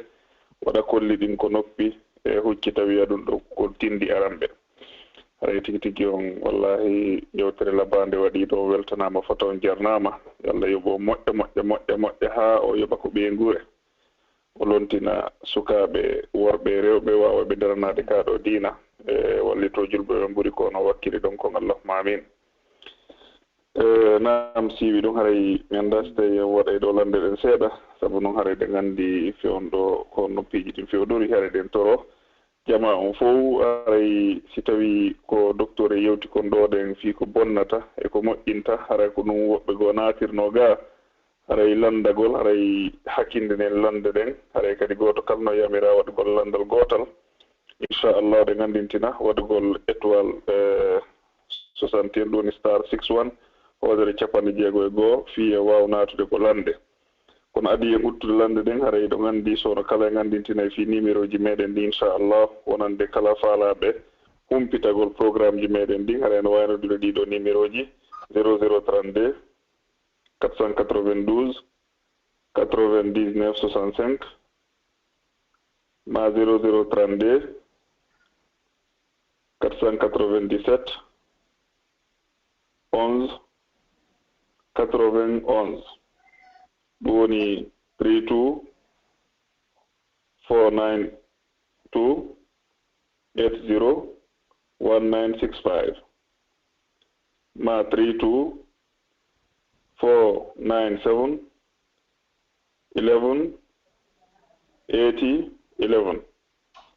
waɗa kolli ɗin ko noppi e huccita wiya ɗum ɗo ko tindi aranɓe. haray tigi tigi on wallahi yewtere labande waɗi ɗo weltanama fota on jarnama. Allah yoɓo moƴƴa ha o yoɓa ko ɓeygure, o lontina sukaɓe worɓe rewɓe wawaɓe daranade kaɗo diina e wallito julɓe ɓe ɓuuri kono wakkili ɗon kon allahumma amin. nam siwi ɗum haray mi anda so tawi en waɗay ɗo lande ɗen seeɗa, saabu noon haray ɗe gandi fewn ɗo ko noppiji ɗin fewdori haray ɗen toro jama on fof. haray si tawi ko docteur e yewti kon ɗo ɗen fi ko bonnata e ko moƴƴinta haray ko ɗum woɓɓe goo natirno ga haray landagol haray hakkinde nden lande ɗen haray kadi goto kala no yamira waɗugol landal gotal inchallah ɗe gandintina waɗugol étoile 61 ɗoni star 61 hoodere capanɗe jeego e goho fiye waw natude ko lande. kono adi en uttude lande ɗen haray ɗo gandi sono kala e gandintina fi numéro ji meɗen ɗi inchallah wonande kala faalaɓe humpitagol programme ji meɗen ɗin haray no waynodude ɗiɗo numéro ji 0032 492 99 65 ma 0032 497 11 91. ɗum woni 32 492 80 1965 ma 32 497 11 80 11.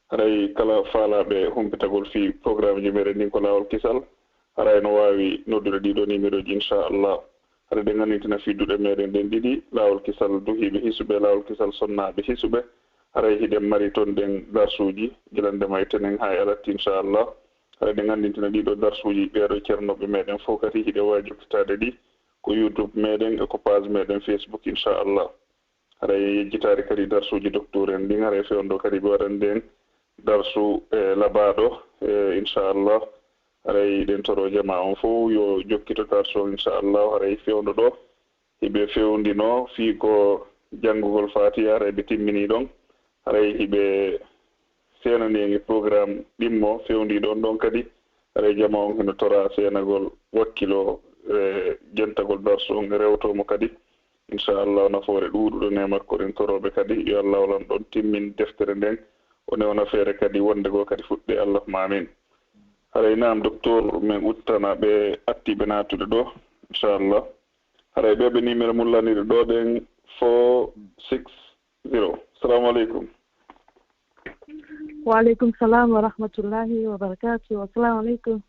haray kala faalaɓe humpitagol fi programme ji meɗen ndin ko lawol kisal haray no wawi noddude ɗiɗo numéro ji inchallah. haɗa ɗe gandintina fidduɗe meɗen ɗen ɗiɗi lawol kisal duhiɓe hisuɓe lawol kisal sonnaɓe hisuɓe haray hiɗen mari toon ɗen darsuji guilandema e tenen ha alatti inchallah. haɗa ɗe gandintina ɗiɗo darsuji ɓeeɗo ceernoɓe meɗen fof kadi hiɗe wawi jokkitade ɗi ko youtube meɗen e ko page meɗen facebook inchallah. haɗa yejjitade kadi darsuji docteur en ɗin haɗa fewndo kadi ɓe waɗan nden darsu e labaɗo inchallah. haɗay ɗen toro jama on fof yo jokkito darsu o inchallah haɗay fewndo ɗo hiɓe fewndino fii ko janngugol fatiha haray ɓe timmini ɗon haray hiɓe seenani programme ɗimmo fewndi ɗon kadi haray jama on heno tora seenagol wakkilo jentagol darsu on rewtomo kadi inchallah nafoore ɗuuɗuɗo e makko ɗen toroɓe kadi yo allah walan ɗon timmin deftere nden o newna feere kadi wonde goo kadi fuɗɗe allahuma amin haray nam docteur min uttana ɓe attiɓe natude ɗo inchallah haray ɓeɓe numéro mullaniɗo ɗo ɗen 460 assalamu aleykum. وعليكم السلام ورحمة الله وبركاته والسلام عليكم.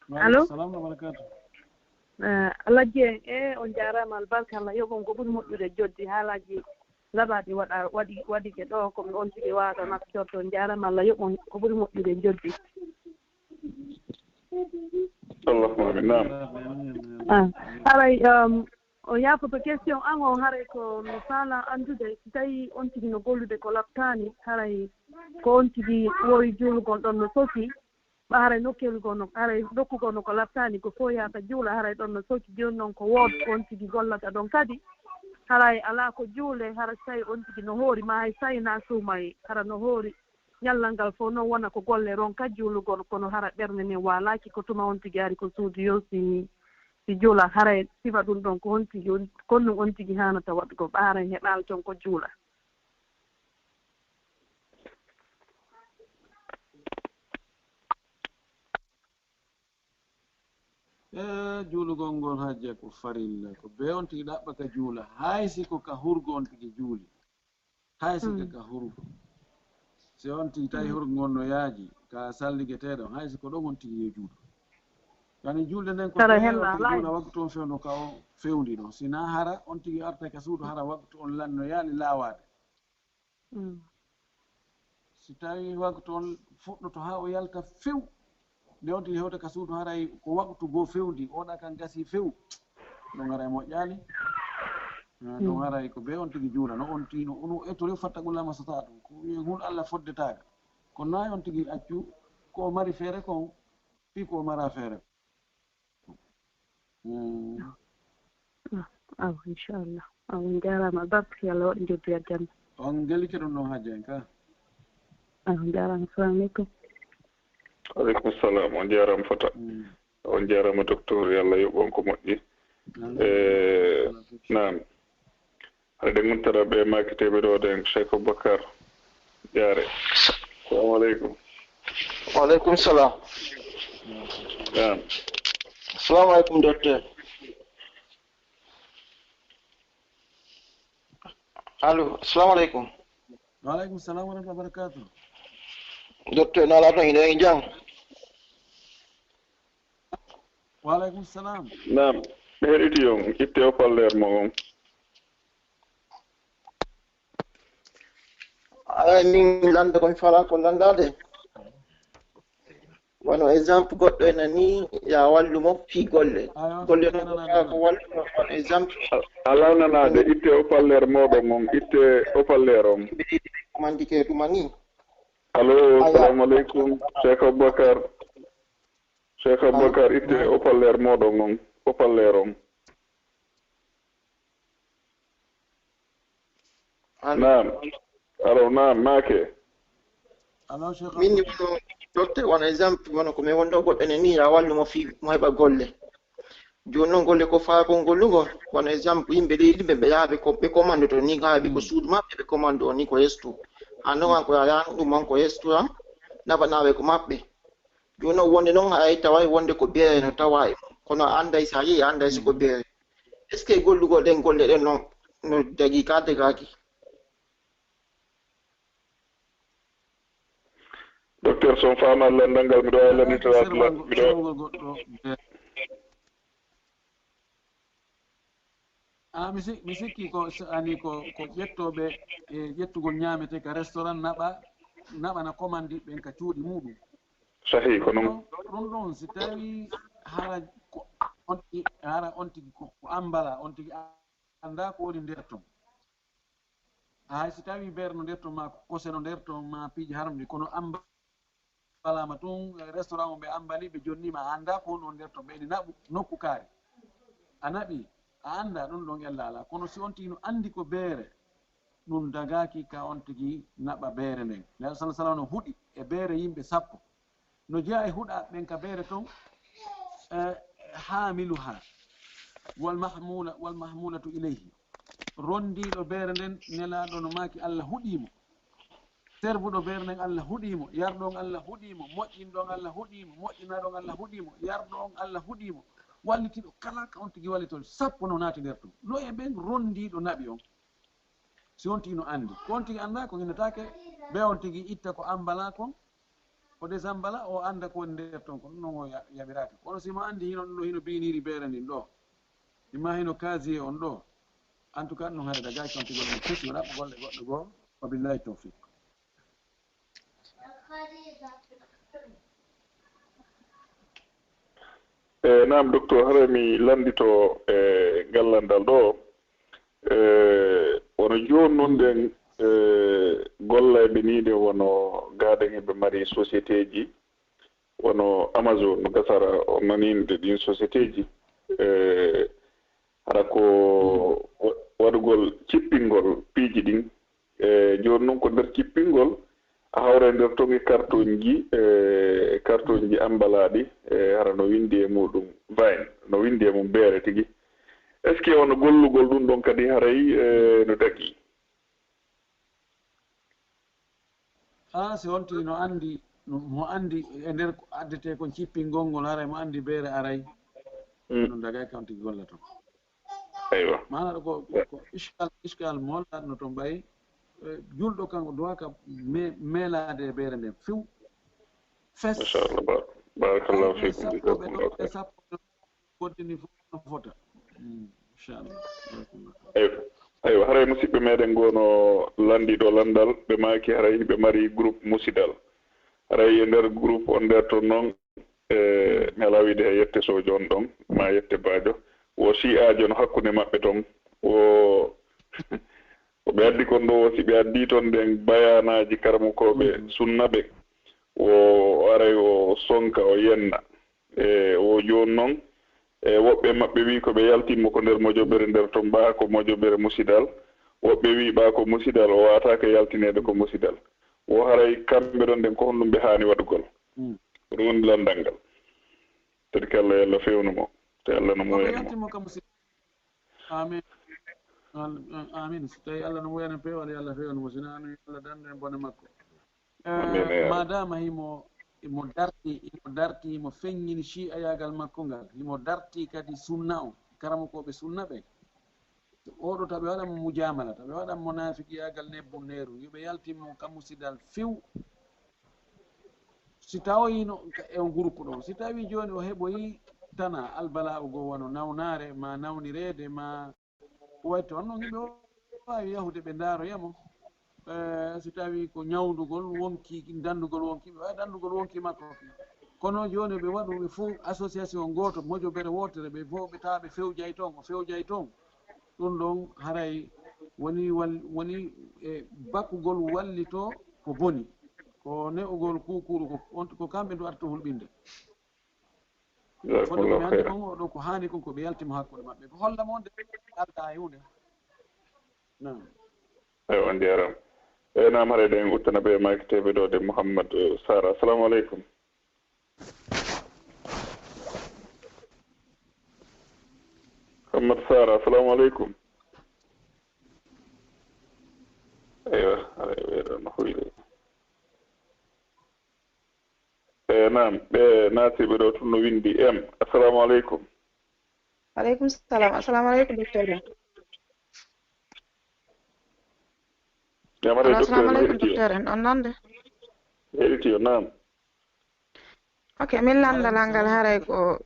وعليكم السلام وبركاته. Allah je on jarama albarka Allah yoɓon ko ɓuri moƴƴude joddi haalaji laɓaɗi waɗi ke ɗo komi on tigi wawata naftorto on jarama Allah yoɓon ko ɓuri moƴƴude joddi. Allahumma amin. Haray o yafoto question an o haray ko mi faala andude si tawi on tigi no gollude ko laɓtani haray ko on tigi wowi juulugol ɗon no soki ɓa haray nokkelugol no haray dokkugol no ko laɓtani ko fof yata juula haray ɗon no soki joni noon ko wood ko on tigi gollata ɗon kadi haray ala ko juule hara so tawi on tigi no hoori ma hay sayna suumay hara no hoori ñallal ngal fof noon wona ko golle ron ka juulugol kono hara ɓerde nden walaki ko tuma on tigi ari ko suudu yo si juula haray sifa ɗum ɗon ko on tigi konno on tigi hanata waɗugo ɓaara heɓal ton ko juula. juulugol ngol hajja ko farilla ko be on tigi ɗaɓɓa ka juula hay siko ka hurgo on tigi juuli hay siko ka hurgo si on tigi tawi hurgo ngol no yaaji ka salligueteɗon hay siko ɗon on tigi yo juuɗo yani julde nden ko juula waktu on fewno ka o fewndi ɗon sina hara on tigi arta ka suudu hara waktu on lanno yaali laawade si tawi waktu on fuɗɗoto ha o yalta few nde on tigi hewta ka suudu haray ko waktu goo fewndi oɗa kan gasi few ɗon haray moƴƴaali ɗon haray ko be on tigi juula no on tigi no to rew fattagullama sota ɗum ko wiye hun allah foddetaga kono nayi on tigi accu ko o mari feere kon fi ko o mara feere aw inchallah on jarama barke Allah waɗi joddi addana on gelike ɗum ɗon hajja en ka on jarama assalamu aleykum. Aleykum salam on jarama fota on jarama docteur yo allah yoɓon ko moƴƴi nam haɗe guntara ɓe makiteɓe ɗo ɗen Cheikh Aboubacar jaare assalamu aleykum. Waaleykum salam. nam Assalamu alaikum docteur. Allo, assalamu alaikum. Waaleykum salam wa rahmatullahi wa barakatuh. Docteur na la tan ina jang. Waaleykum salam. nam ɓe heɗiti on itte o palleer mo on Min landa komi fala ko landade. Wono exemple goɗɗo ena ni ya wallumo fi golle golle noon ko wallumo on exemple ala nanade itte o palleer moɗon on itte o palleer on commandike ɗuma ni. allo assalamu aleykum Cheikh Aboubacar itte o palleer moɗon on o palleer on nam alo nam make min ni wono docteur won exemple wono ko mi wonɗo goɗɗo ene ni ya wallumo fi mo heɓa golle joni noon golle ko faakol gollugol wono exemple yimɓe leydi ɓe yaaɓe ko ɓe commande to ni haaɓi ko suudu maɓɓe ɓe commande o ni ko yestu anno an ko yayano ɗum on ko yestu han naɓanaɓe ko maɓɓe joni noon wonde noon hay taway wonde ko beere no tawa kono anday sa yeehi anday siko beere est ce que gollugol ɗen golle ɗen noon no jagui kadde kaki. docteur son famal landal ngal miɗo wawi landitaraɗo mi sikki ko ani ko ƴettoɓe e ƴettugol ñamete ka restaurant naɓana commande ɓen ka cuuɗi muɗum sahi ko noon ɗum ɗon si tawi hara on tigi ko ambala on tigi anda ko woni nder ton hay si tawi beere no nder ton ma kose no nder ton ma piiji haramɗi kono ambalama tun restaurant o ɓe ambali ɓe jonnima anda ko woni on nder ton ɓeyni naɓu nokku kaari a naɓi a annda ɗon ɗon ella ala kono si on tigi no anndi ko beere ɗum dagaki ka on tigi naɓa beere nden neɗɗo sala sallam no huɗi e beere yimɓe 10 no jeeya e huɗa ɓen ka beere ton haamiluha walmahmulatu ileyhi rondiɗo beere nden nelaɗo no maaki Allah huɗimo serbuɗo beere nden Allah huɗimo yarɗon Allah huɗimo moƴƴinɗon Allah huɗimo moƴƴinaɗon Allah huɗimo yarɗon Allah huɗimo wallitiɗo kala ka on tigi wallitol 10 no naati nder ton no e ɓen rondiɗo naɓi on si on tigi no anndi ko on tigi annda ko hinnetake ɓe on tigi itta ko ambala kon o désambala o annda ko woni nder ton ko ɗum noon o yamiraki kono simo anndi hino ɗum ɗo hino biniri beere ndin ɗo ima hino casier on ɗo en tout cas ɗum haɗa dagaki on tigi woni kesi o ɗaɓɓa golle goɗɗo goo wabillahi tawfiq naam docteur hara mi landito gallandal ɗo wono joni noon nden gollayɓe ni de wono gaɗen heɓe mari société ji wono Amazon gasara o naninde ɗin société ji hara ko waɗugol cippingol piiji ɗin joni noon ko nder cippingol a hawra nder ton e carton ji ambalaɗi hara no windi e muɗum vine no windi e mum beere tigi est ce que wono gollugol ɗum ɗon kadi haray no dagi si on tigi no anndi mo anndi e nder ko addete kon cippingol ngol haray mo anndi beere aray ɗum dagay kam tigi golla toon aywa mana ɗo ko iskal mo hollaɗno toon ɓayi julɗo kanko duwaka meelade e beere nden few fes machallah barakallahu fikum ɓe 10 goddini fof no fota inchallah aywa haray musidɓe meɗen gono landiɗo landal ɓe maaki haray ɓe mari groupe musidal haray e nder groupe on nder toon noon mi ala wiide he yette sojo on ɗon ma yette baajo wo si'ajo no hakkude maɓɓe toon o ɓe addi kon ɗo si ɓe addi toon ɗen bayanaji karamukoɓe sunnaɓe o aray o sonka o yenna o joni noon woɓɓe maɓɓe wi ko ɓe yaltinmo ko nder mojoɓere nder toon ɓa ko mojoɓere musidal woɓɓe wi ɓa ko musidal o wataka yaltinede ko musidal o haray kamɓe ɗon ɗen ko honɗum ɓe hani waɗugol ɗum woni landal ngal tadi ko Allah yalla fewnumo te Allah no moyanimo amin amin so tawi Allah no moyana pewal yo Allah fewnumo sina anu Allah danda en bone makko madama imo darti imo feññini chi ayagal makko ngal imo darti kadi sunna o karamokoɓe sunna ɓe oɗo taɓe waɗanmo mujamala taɓe waɗanmo nafiki yagal nebbum neru yoɓe yaltinmo kam musidal few si tawoyino e groupe ɗo si tawi joni o heɓoyi tana albala go wono nawnare ma nawnirede ma wayto on noon yimɓe wawi yahude ɓe daaroyamo so tawi ko ñawdugol wonki dandugol wonki ɓe wawi dandugol wonki makko kono joni ɓe waɗuɓe fof association goto mojoɓere wotere ɓe fof ɓe tawa ɓe fewjay toon o fewjay toon ɗum ɗon haray woni e bakkugol wallito ko boni ko ne'ugol kukuru ko kamɓe ndu arta hulɓinde fodde koɓe hande kon oɗo ko hani kon koɓe yaltima hakkude maɓɓe ko hollamo nde alda e hunde nam eyi on jarama nam haɗa eɗen uttana ɓe makiteɓe ɗo de Mouhammad Sara assalamu aleykum Mouhammad Sara assalamu aleykum eywa haɗa ɓeɗo no huyde nam ɓe naatiɓe ɗo tun no windi assalamu aleykum aleykum salam assalamu aleykum docteur jamare assalamu aleykum docteur en on nande heɗiti yo nam ok min landalal ngal haray ko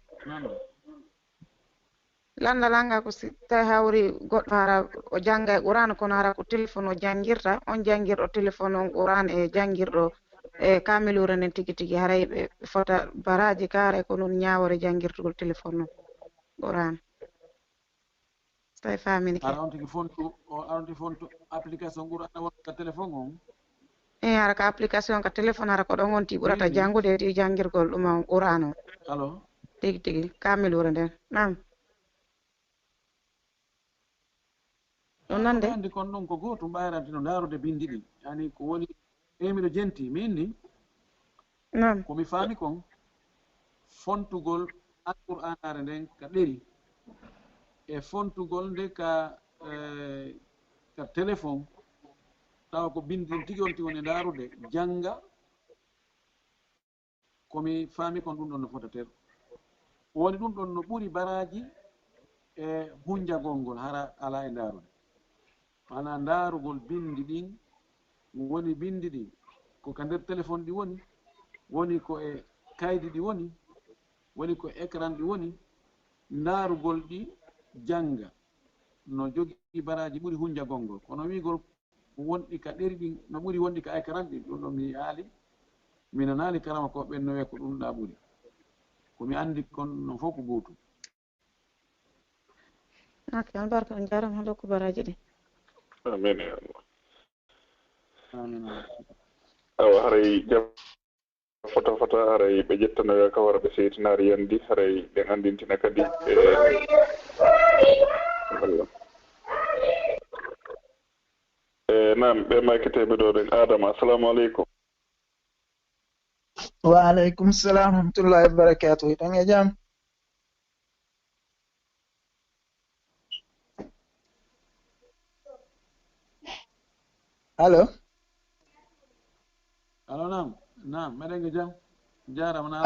landalal ngal ko si tawi hawri goɗɗo hara o jangga e Qur'an kono hara ko téléphone o janguirta on janguirɗo téléphone on Qur'an e janguirɗo e kamilure nden tigui tigui haray ɓe fota baraji ka haray ko noon ñawore janguirtugol téléphone o Qur'an tawi famini ke ara on tigi fontu application Qur'an wonka téléphone on hara ko application ka téléphone hara ko ɗon wonti ɓurata janggude ti janguirgol ɗum on Qur'an o allo tigui tigui kamilure nden nam ɗum nande andi kon ɗum ko gootum ɓayrantino ndaarude bindi ɗin yani ko woni miɗo jenti min ni nam komi faami kon fontugol alqur'anare nden ka ɗeri e fontugol nde ka ka téléphone tawa ko bindi ɗin tigi on woni ndaarude jannga komi faami kon ɗum ɗon no fotater woni ɗum ɗon no ɓuri baraji e hunjagol ngol hara ala e ndaarude mana ndaarugol bindi ɗin woni bindi ɗin ko ka nder téléphone ɗi woni ko e kaydi ɗi woni ko écran ɗi woni ndaarugol ɗi jannga no jogii baraji ɓuri hunjagol ngol kono wiigol wonɗi ka ɗeri ɗin no ɓuri wonɗi ka écran ɗin ɗum ɗon mi yaali mi nanaali karama ko ɓenno wiya ko ɗum ɗa ɓuri komi anndi kon non fof ko gootum ok albarka on jarama ha dokku baraji ɗi amin ya allah amin awa haray jam fota haray ɓe ƴettanoya kawara ɓe seytinari yandi haray ɓen andintina kadi nam ɓe makketeɓe ɗo ɗen adama assalamu aleykum wa aleykum salam rahmatullahi wa barakatuh iɗon e jam allo nam meɗen e jam jarama na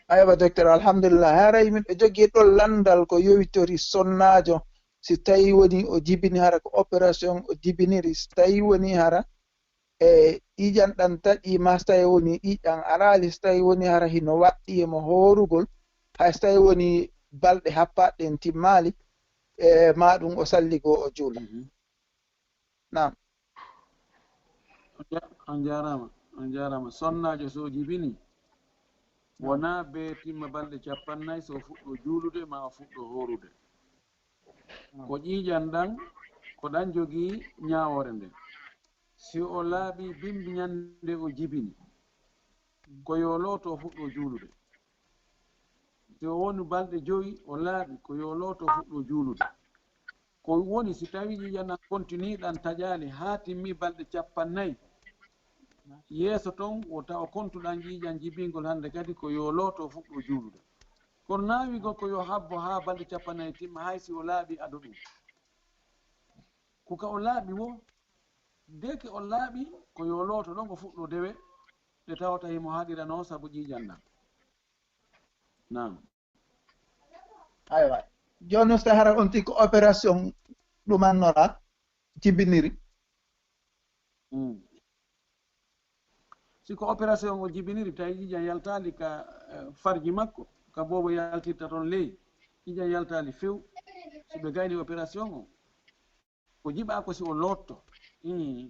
aywa docteur alhamdulillah haray min ɓe jogui ɗo landal ko yowitori sonnajo si tawi woni o jibini hara ko opération o jibiniri si tawi woni hara e ƴiƴanɗan taƴima so tawi woni ƴiƴan arali so tawi woni hara hino waɗɗimo horugol hay so tawi woni balɗe happaɗɗen timmali e maɗum o salligo o juula nam on jarama sonnajo so jibini wona be timma balɗe 50 so fuɗɗo juulude ma o fuɗɗo horude ko ƴiƴan ɗan ko ɗan jogii ñawore nden si o laaɓi bimbi ñande o jibini ko yo looto fuɗɗo juulude si o woni balɗe 5 o laaɓi ko yo looto fuɗɗo juulude ko woni si tawi ƴiƴan ɗan continue ɗan taƴali haa timmi balɗe 50 yeeso toon o tawa kontuɗan ƴiƴan jibingol hannde kadi ko yo looto fuɗɗo juulude kono naawigol ko yo habbo haa balɗe 50 timma hay si o laaɓi ado ɗum ko ka o laaɓi wo deke o laaɓi ko yo looto ɗon ko fuɗɗo dewe ɗe tawata himo haɗirano sabu ƴiƴan ɗan nam aywa joni so hara on tigi ko opération ɗumannora jibiniri siko opération o jibiniri tawi ƴiƴan yaltali ka farji makko ka bobo yaltirta toon ley ƴiƴan yaltali few so ɓe gayni opération o ko jiɓa ko si o lotto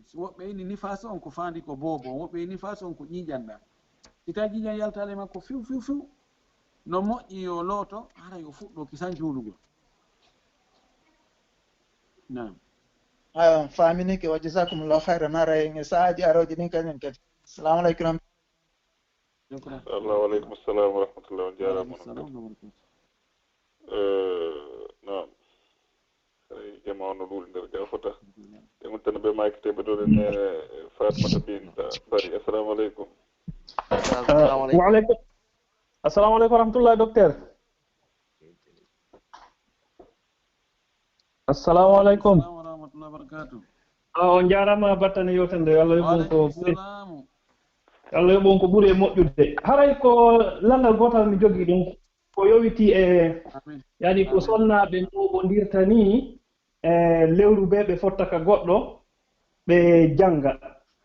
so woɓɓe ini nifas on ko fandi ko bobo woɓɓe ini nifas on ko ƴiƴanɗa si tawi ƴiƴan yaltali makko few no moƴƴi yo looto hara yo fuɗɗo kisan juulugol nam aywa faminike wa jasakumullahu hayran hara e saahaji aroji ɗin kañum kadi assalamu aleykum allahu aleykum assalam wa rahmatullah on jarama nam hay jama ono ɗuuɗi nder ga fota e gontano ɓe makketeɓe ɗo ɗen fatmata binta bari assalamu aleykum waaleykum assalamu aleykum warahmatullah docteur assalamu aleykum warahmatullah wabarakatuh on jarama battane yewtande Allah yoɓon ko ɓuuri Allah yoɓon ko ɓuuri e moƴƴude haray ko landal gotal mi jogui ɗum ko yowiti e yani ko sonnaɓe moɓodirta ni e lewru ɓe ɓe fotta ka goɗɗo ɓe jangga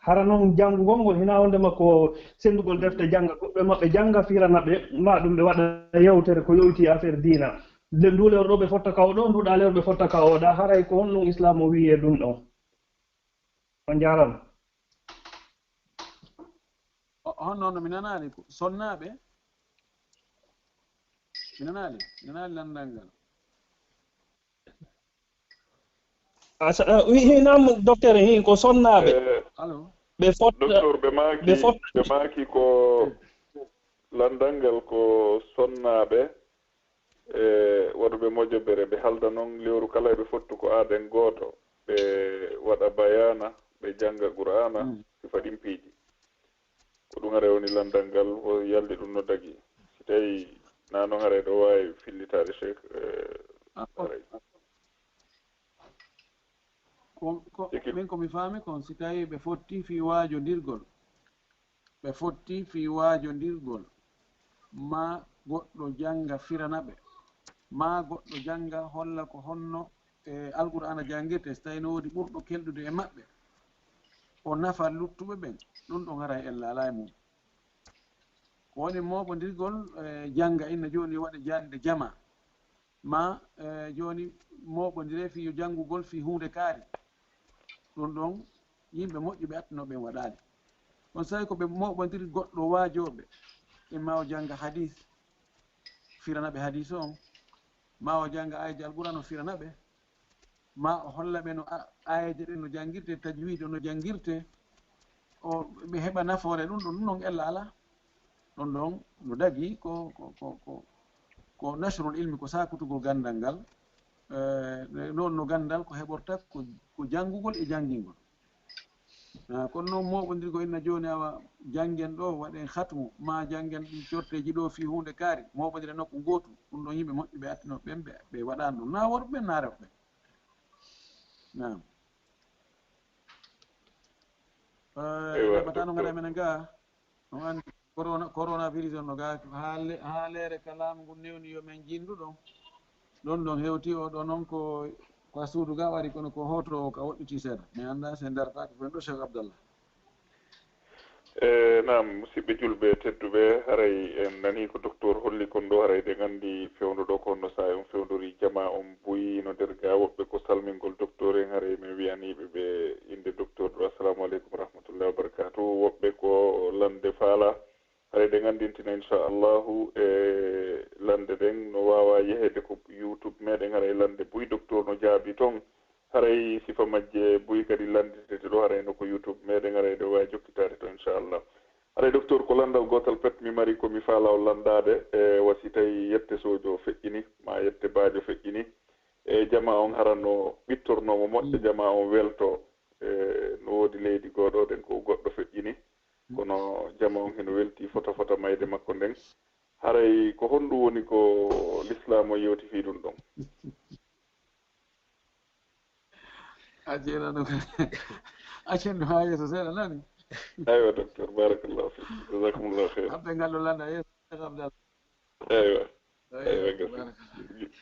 hara noon janngugol ngol hina wondema ko sendugol defte jannga goɓɓe maɓɓe jannga firana ɓe ma ɗum ɓe waɗa yewtere ko yowiti affaire dina ndu lewru ɗo ɓe fotta ka o ɗo nduɗa lewru ɓe fotta ka oɗa haray ko on ɗum islam o wi e ɗum ɗon on jarama honnono mi nanali sonnaɓe mi nanali landal ngal hinam docteur hin ko sonnaɓe ɓe docteur ɓe maaki ko landal ngal ko sonnaɓe e waɗuɓe mojobere ɓe halda noon lewru kala ɓe fottu ko aaden gooto ɓe waɗa bayana ɓe janga qur'ana sifa ɗin piiji ko ɗum hare woni landal ngal o yaldi ɗum no dagi si tawi na noon hare ɗo wawi fillitade cheikh aray min komi faami kon si tawi ɓe fotti fi waajodirgol ɓe fotti fi waajodirgol ma goɗɗo janga firana ɓe ma goɗɗo janga holla ko honno e alqur'ana jangirte so tawi no woodi ɓurɗo kelɗude e maɓɓe o nafa luttuɓe ɓen ɗum ɗon hara e ella ala e mum ko woni moɓodirgol janga inna joni waɗa jande jama ma joni moɓodire fi jangugol fi hunde kaari ɗum ɗon yimɓe moƴƴuɓe attanoɓe waɗade on sawi ko ɓe moɓodiri goɗɗo waajoɓe imma o janga hadis firana ɓe hadis on ma o janga ayaji alqur'an o firana ɓe ma o holla ɓe no ayaji ɗen no jangirte tajwid no jangirte o ɓe heɓa nafoore ɗum ɗon ɗum ɗon ella ala ɗon ɗon no dagi ko nasrul ilmi ko sakutugol gandal ngal noon no gandal ko heɓorta ko jangugol e jangingol kono noon moɓodirgo inna joni awa jangen ɗo waɗen hatmu ma jangen ɗum corteji ɗo fi hunde kaari moɓodire nokku gotu ɗum ɗon yimɓe moƴƴuɓe attinoɓe ɓen ɓe waɗani ɗum na worɓe na rewɓe nam heɓatano gaɗa menen ga on andi coronavirus on no ga haalere kalamu ngu newni yomin jinduɗon ɗon ɗon hewti oɗo noon ko suudu ga waɗi kono ko hotoro ka woɗɗiti seeɗa mi anda se dartaki fen ɗo cheikh abdallah nam musidɓe julɓe tedduɓe haray en nani ko docteur holli kon ɗo haray ɗen andi fewnuɗo kon no sa on fewndori jama on buyi no nder ga woɓɓe ko salmingol docteur en haray min wiyaniɓe ɓe inde docteur ɗo assalamu aleykum warahmatullahi wabarakatu woɓɓe ko lande faala haray ɗen andintina inchallahu e lande ɗen no wawa yehede ko youtube meɗen haray lande buy docteur no jaabi toon haray sifa majje buy kadi landitete ɗo haray no ko youtube meɗen haray ɗo wawi jokkitade to inchallah haray docteur ko landal gotal pet mi mari komi faala o landade e wasi tawi yette sojo feƴƴini ma yette baajo feƴƴini e jama on harano ɓittornomo moƴƴo jama on welto e no woodi leydi goɗoɗen ko goɗɗo feƴƴini kono jama on heno welti fota mayde makko nden haray ko honɗum woni ko l'islam o yewti fi ɗum ɗon a jeelano accen ɗo ha yeeso seeɗa nani aywa docteur barakallahu fik jasakumullahu heir hamɓe ngallo landa yeeso abdal aywa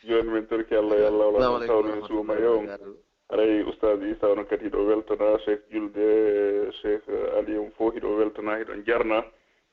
joni min torki allah yo allah wala tawno en suuma yon haray oustade Issa ono kadi hiɗo weltana cheikh julde cheikh ali on fof hiɗo weltana hiɗon jarna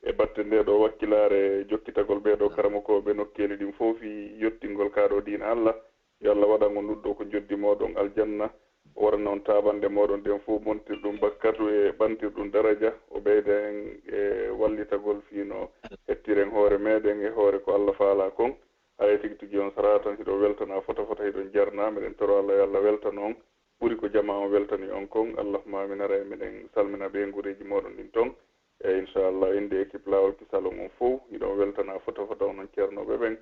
e batte nde ɗo wakkilare jokkitagol ɓeɗo karamokoɓe nokkeli ɗin fof yettingol kaɗo diina allah yo allah waɗango nduɗɗo ko joddi moɗon aljanna o waɗa noon tabande moɗon nden fof montirɗum bakkatu e ɓantirɗum daraja o ɓeyda en e wallitagol fino hettiren hoore meɗen e hoore ko allah faala kon haray tigi tigi on sara tan hiɗo weltana fota hiɗon jarna miɗen toro allah yo allah weltana on ɓuuri ko jama on weltani on kon allahuma amin haray miɗen salmina ɓe guureji moɗon ɗin toon e inchallah inde équipe lawol kisalon on fof hiɗon weltana fota onon ceernoɓe ɓen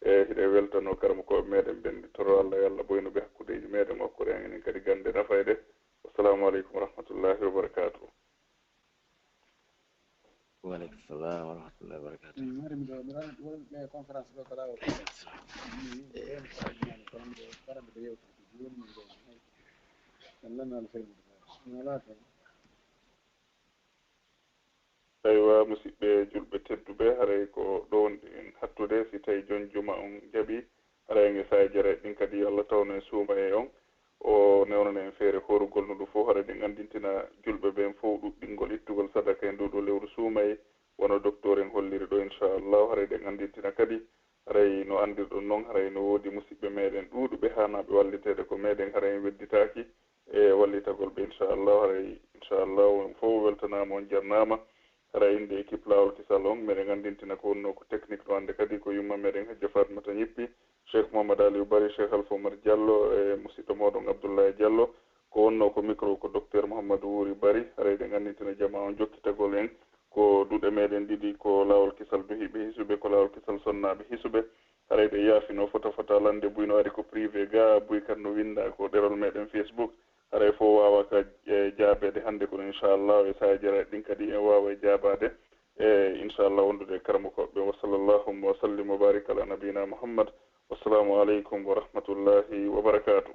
e hiɗe weltano karamokoɓe meɗen ɓen toro allah yo allah ɓoynoɓe hakkudeji meɗen okkude en enen kadi gande nafayde wassalamu aleykum warahmatullahi wabarakatuh waaleykum salam warahmatullahi wabarakatuh conférence ɗo kala aywa musidɓe julɓe tedduɓe haray ko ɗo en hattude si tawi jon juma on jaaɓi haray en e sajere ɗin kadi allah tawno en suuma e on o newnan en feere horugol no ɗum fof haray ɗen andintina julɓe ɓen fof ɗuɗɗingol ittugol sadaka e nduɗo lewru suumaye wono docteur en holliri ɗo inchallahu haray ɗen andintina kadi haray no andirɗon noon haray no woodi musidɓe meɗen ɗuuɗuɓe hanaɓe wallitede ko meɗen haray en wedditaki e wallitagol ɓe inchallahu haray inchallahu on fof weltanama on jarnama haray inde équipe lawol kisal on meɗen andintina ko wonno ko technique ɗo hande kadi ko yumma meɗen hajja fatmata ñippi cheikh mouhamadou aliou bari cheikh alpha oumar diallo e musidɗo moɗon abdoullahi diallo ko wonno ko micro ko docteur mouhamadou wouri bari haray ɗen andintina jama on jokkitagol en ko duuɗe meɗen ɗiɗi ko lawol kisal behiɓe hisuɓe ko lawol kisal sonnaɓe hisuɓe haray ɓe yaafino fota lande buyno ari ko privé ga buy kad no winda ko ɗerol meɗen facebook haray fo wawa ka jaabede hannde kono inchallah e sajiraɗe ɗin kadi en wawa jaabade inchallah wondude karama koɓɓe wa sallllahu wa sallim wa barik ala nabina muhammad wassalamu aleykum wa rahmatullahi wa barakatuh.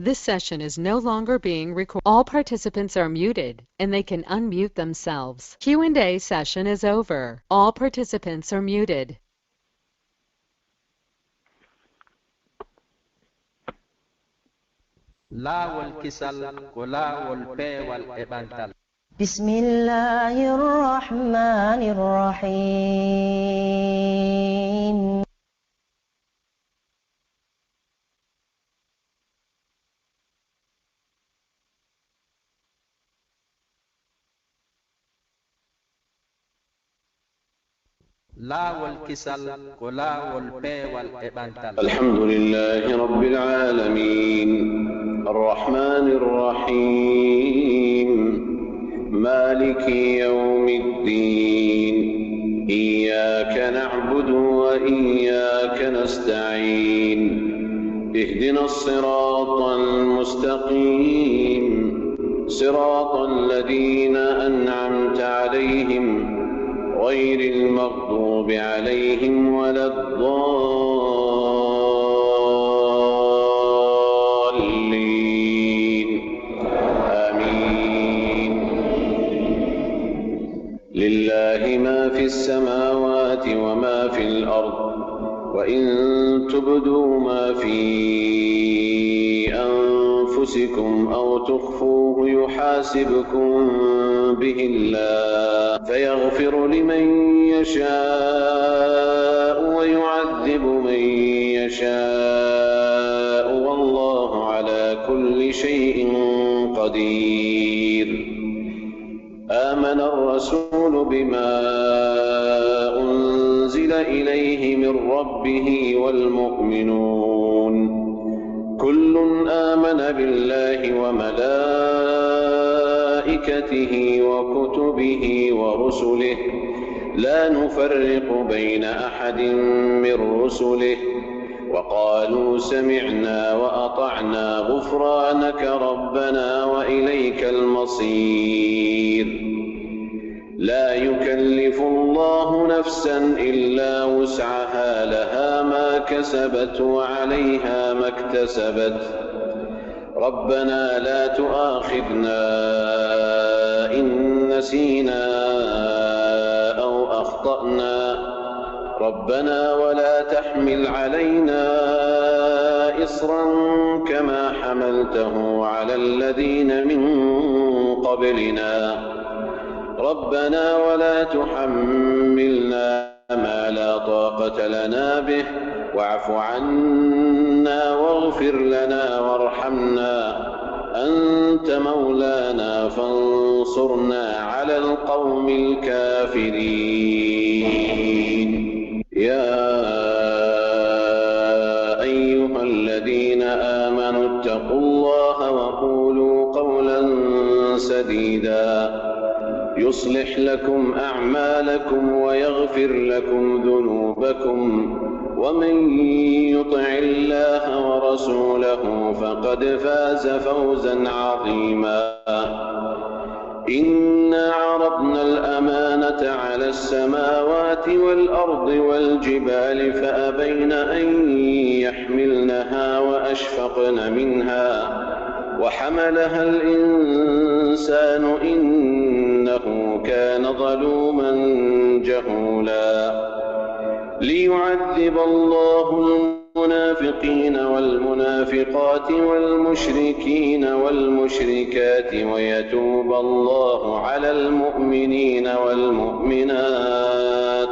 This session is no longer being recorded. All participants are muted, and they can unmute themselves. Q&A session is over. All participants are muted. بسم الله الرحمن الرحيم الحمد لله رب العالمين الرحمن الرحيم مالك يوم الدين إياك نعبد وإياك نستعين اهدنا الصراط المستقيم صراط الذين أنعمت عليهم غير المغضوب عليهم ولا الضالين آمين. لله ما في السماوات وما في الأرض وإن تبدوا ما في أنفسكم أو تخفوه يحاسبكم به الله فيغفر لمن يشاء ويعذب من يشاء والله على كل شيء قدير. آمن الرسول بما أنزل إليه من ربه والمؤمنون كل آمن بالله وملائكته وكتبه ورسله لا نفرق بين أحد من رسله وقالوا سمعنا وأطعنا غفرانك ربنا وإليك المصير. لا يكلف الله نفسا إلا وسعها لها ما كسبت وعليها ما اكتسبت ربنا لا تؤاخذنا إن نسينا أو أخطأنا ربنا ولا تحمل علينا إصرا كما حملته على الذين من قبلنا ربنا ولا تحملنا ما لا طاقة لنا به واعف عنا واغفر لنا وارحمنا أنت مولانا فانصرنا على القوم الكافرين. يا أيها الذين آمنوا اتقوا الله وقولوا قولا سديدا يصلح لكم أعمالكم ويغفر لكم ذنوبكم ومن يطع الله ورسوله فقد فاز فوزا عظيما. إنا عرضنا الأمانة على السماوات والأرض والجبال فأبين أن يحملنها وأشفقن منها وحملها الإنسان إنه كان ظلوما جهولا. ليعذب الله المنافقين والمنافقات والمشركين والمشركات ويتوب الله على المؤمنين والمؤمنات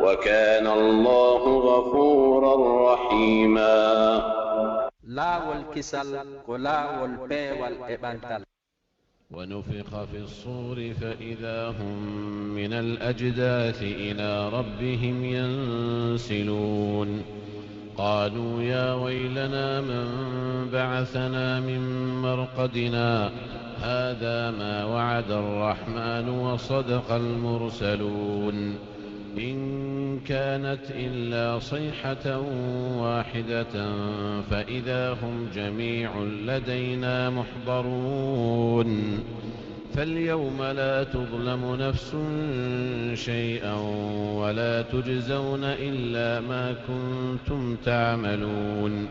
وكان الله غفورا رحيما. laawol kisal ko laawol peewal e ɓantal. ونفخ في الصور فإذا هم من الأجداث إلى ربهم ينسلون قالوا يا ويلنا من بعثنا من مرقدنا هذا ما وعد الرحمن وصدق المرسلون إن كانت إلا صيحة واحدة فإذا هم جميع لدينا محضرون فاليوم لا تظلم نفس شيئا ولا تجزون إلا ما كنتم تعملون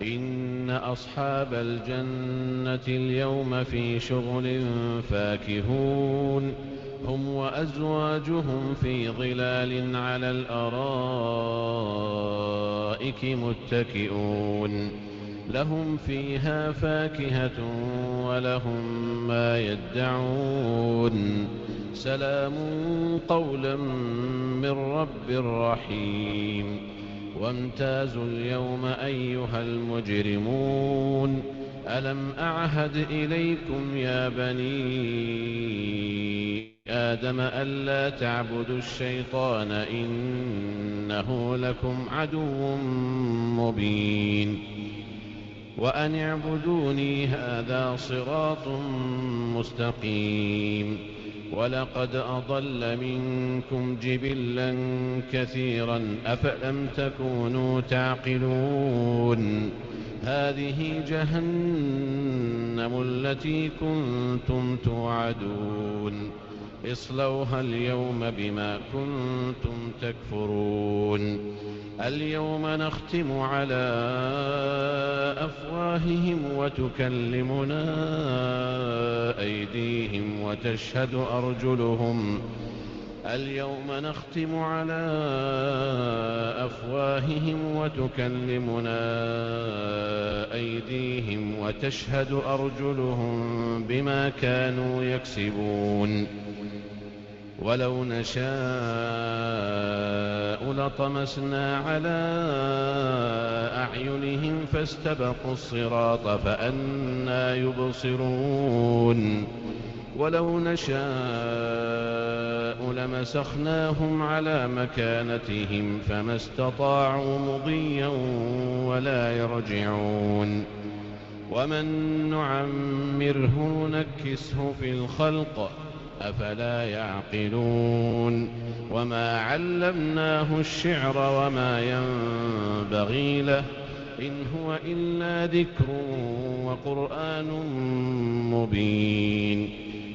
إن أصحاب الجنة اليوم في شغل فاكهون هم وأزواجهم في ظلال على الأرائك متكئون لهم فيها فاكهة ولهم ما يدعون سلام قولا من رب رحيم وامتازوا اليوم أيها المجرمون ألم أعهد إليكم يا بني آدم ألا تعبدوا الشيطان إنه لكم عدو مبين وأن اعبدوني هذا صراط مستقيم ولقد أضل منكم جبلا كثيرا أفلم تكونوا تعقلون هذه جهنم التي كنتم توعدون اصلوها اليوم بما كنتم تكفرون اليوم نختم على أفواههم وتكلمنا أيديهم وتشهد أرجلهم اليوم نختم على أفواههم وتكلمنا أيديهم وتشهد أرجلهم بما كانوا يكسبون ولو نشاء لطمسنا على أعينهم فاستبقوا الصراط فأنى يبصرون ولو نشاء لمسخناهم على مكانتهم فما استطاعوا مضيا ولا يرجعون ومن نعمره نكسه في الخلق أفلا يعقلون وما علمناه الشعر وما ينبغي له إن هو إلا ذكر وقرآن مبين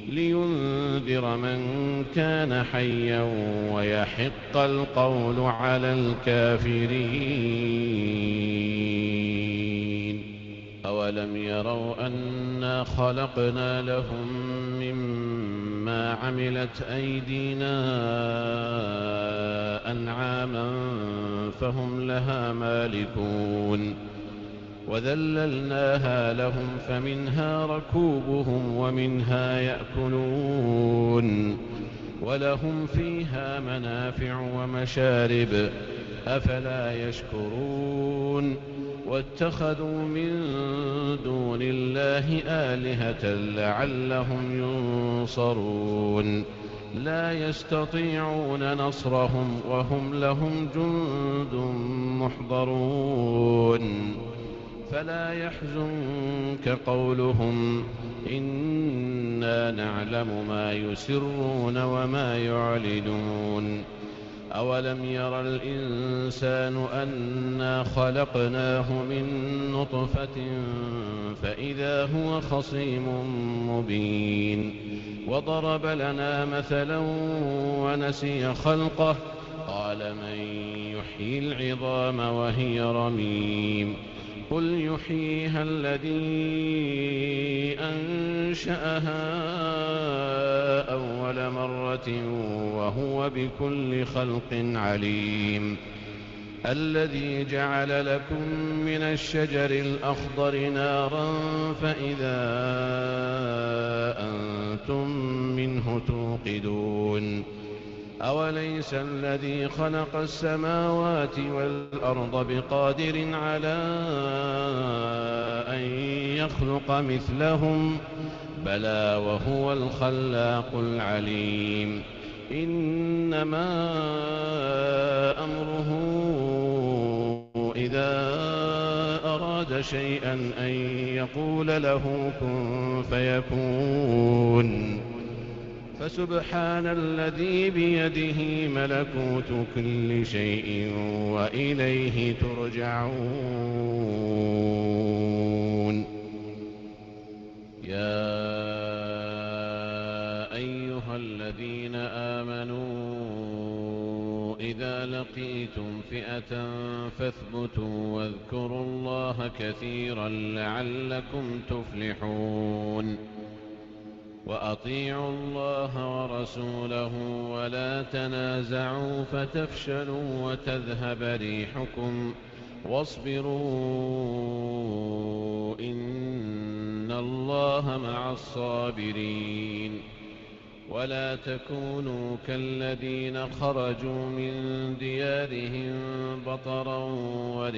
لينذر من كان حيا ويحق القول على الكافرين أولم يروا أنا خلقنا لهم مما عملت أيدينا أنعاما فهم لها مالكون وذللناها لهم فمنها ركوبهم ومنها يأكلون ولهم فيها منافع ومشارب أفلا يشكرون واتخذوا من دون الله آلهة لعلهم ينصرون لا يستطيعون نصرهم وهم لهم جند محضرون فلا يحزنك قولهم إنا نعلم ما يسرون وما يعلنون أولم ير الإنسان أنا خلقناه من نطفة فإذا هو خصيم مبين وضرب لنا مثلا ونسي خلقه قال من يحيي العظام وهي رميم قل يحييها الذي أنشأها أول مرة وهو بكل خلق عليم الذي جعل لكم من الشجر الأخضر نارا فإذا أنتم منه توقدون أوليس الذي خلق السماوات والأرض بقادر على أن يخلق مثلهم بلى وهو الخلاق العليم إنما أمره إذا أراد شيئا أن يقول له كن فيكون فسبحان الذي بيده ملكوت كل شيء وإليه ترجعون يا أيها الذين آمنوا إذا لقيتم فئة فاثبتوا واذكروا الله كثيرا لعلكم تفلحون وأطيعوا الله ورسوله ولا تنازعوا فتفشلوا وتذهب ريحكم واصبروا إن الله مع الصابرين ولا تكونوا كالذين خرجوا من ديارهم بطرا ورئاسا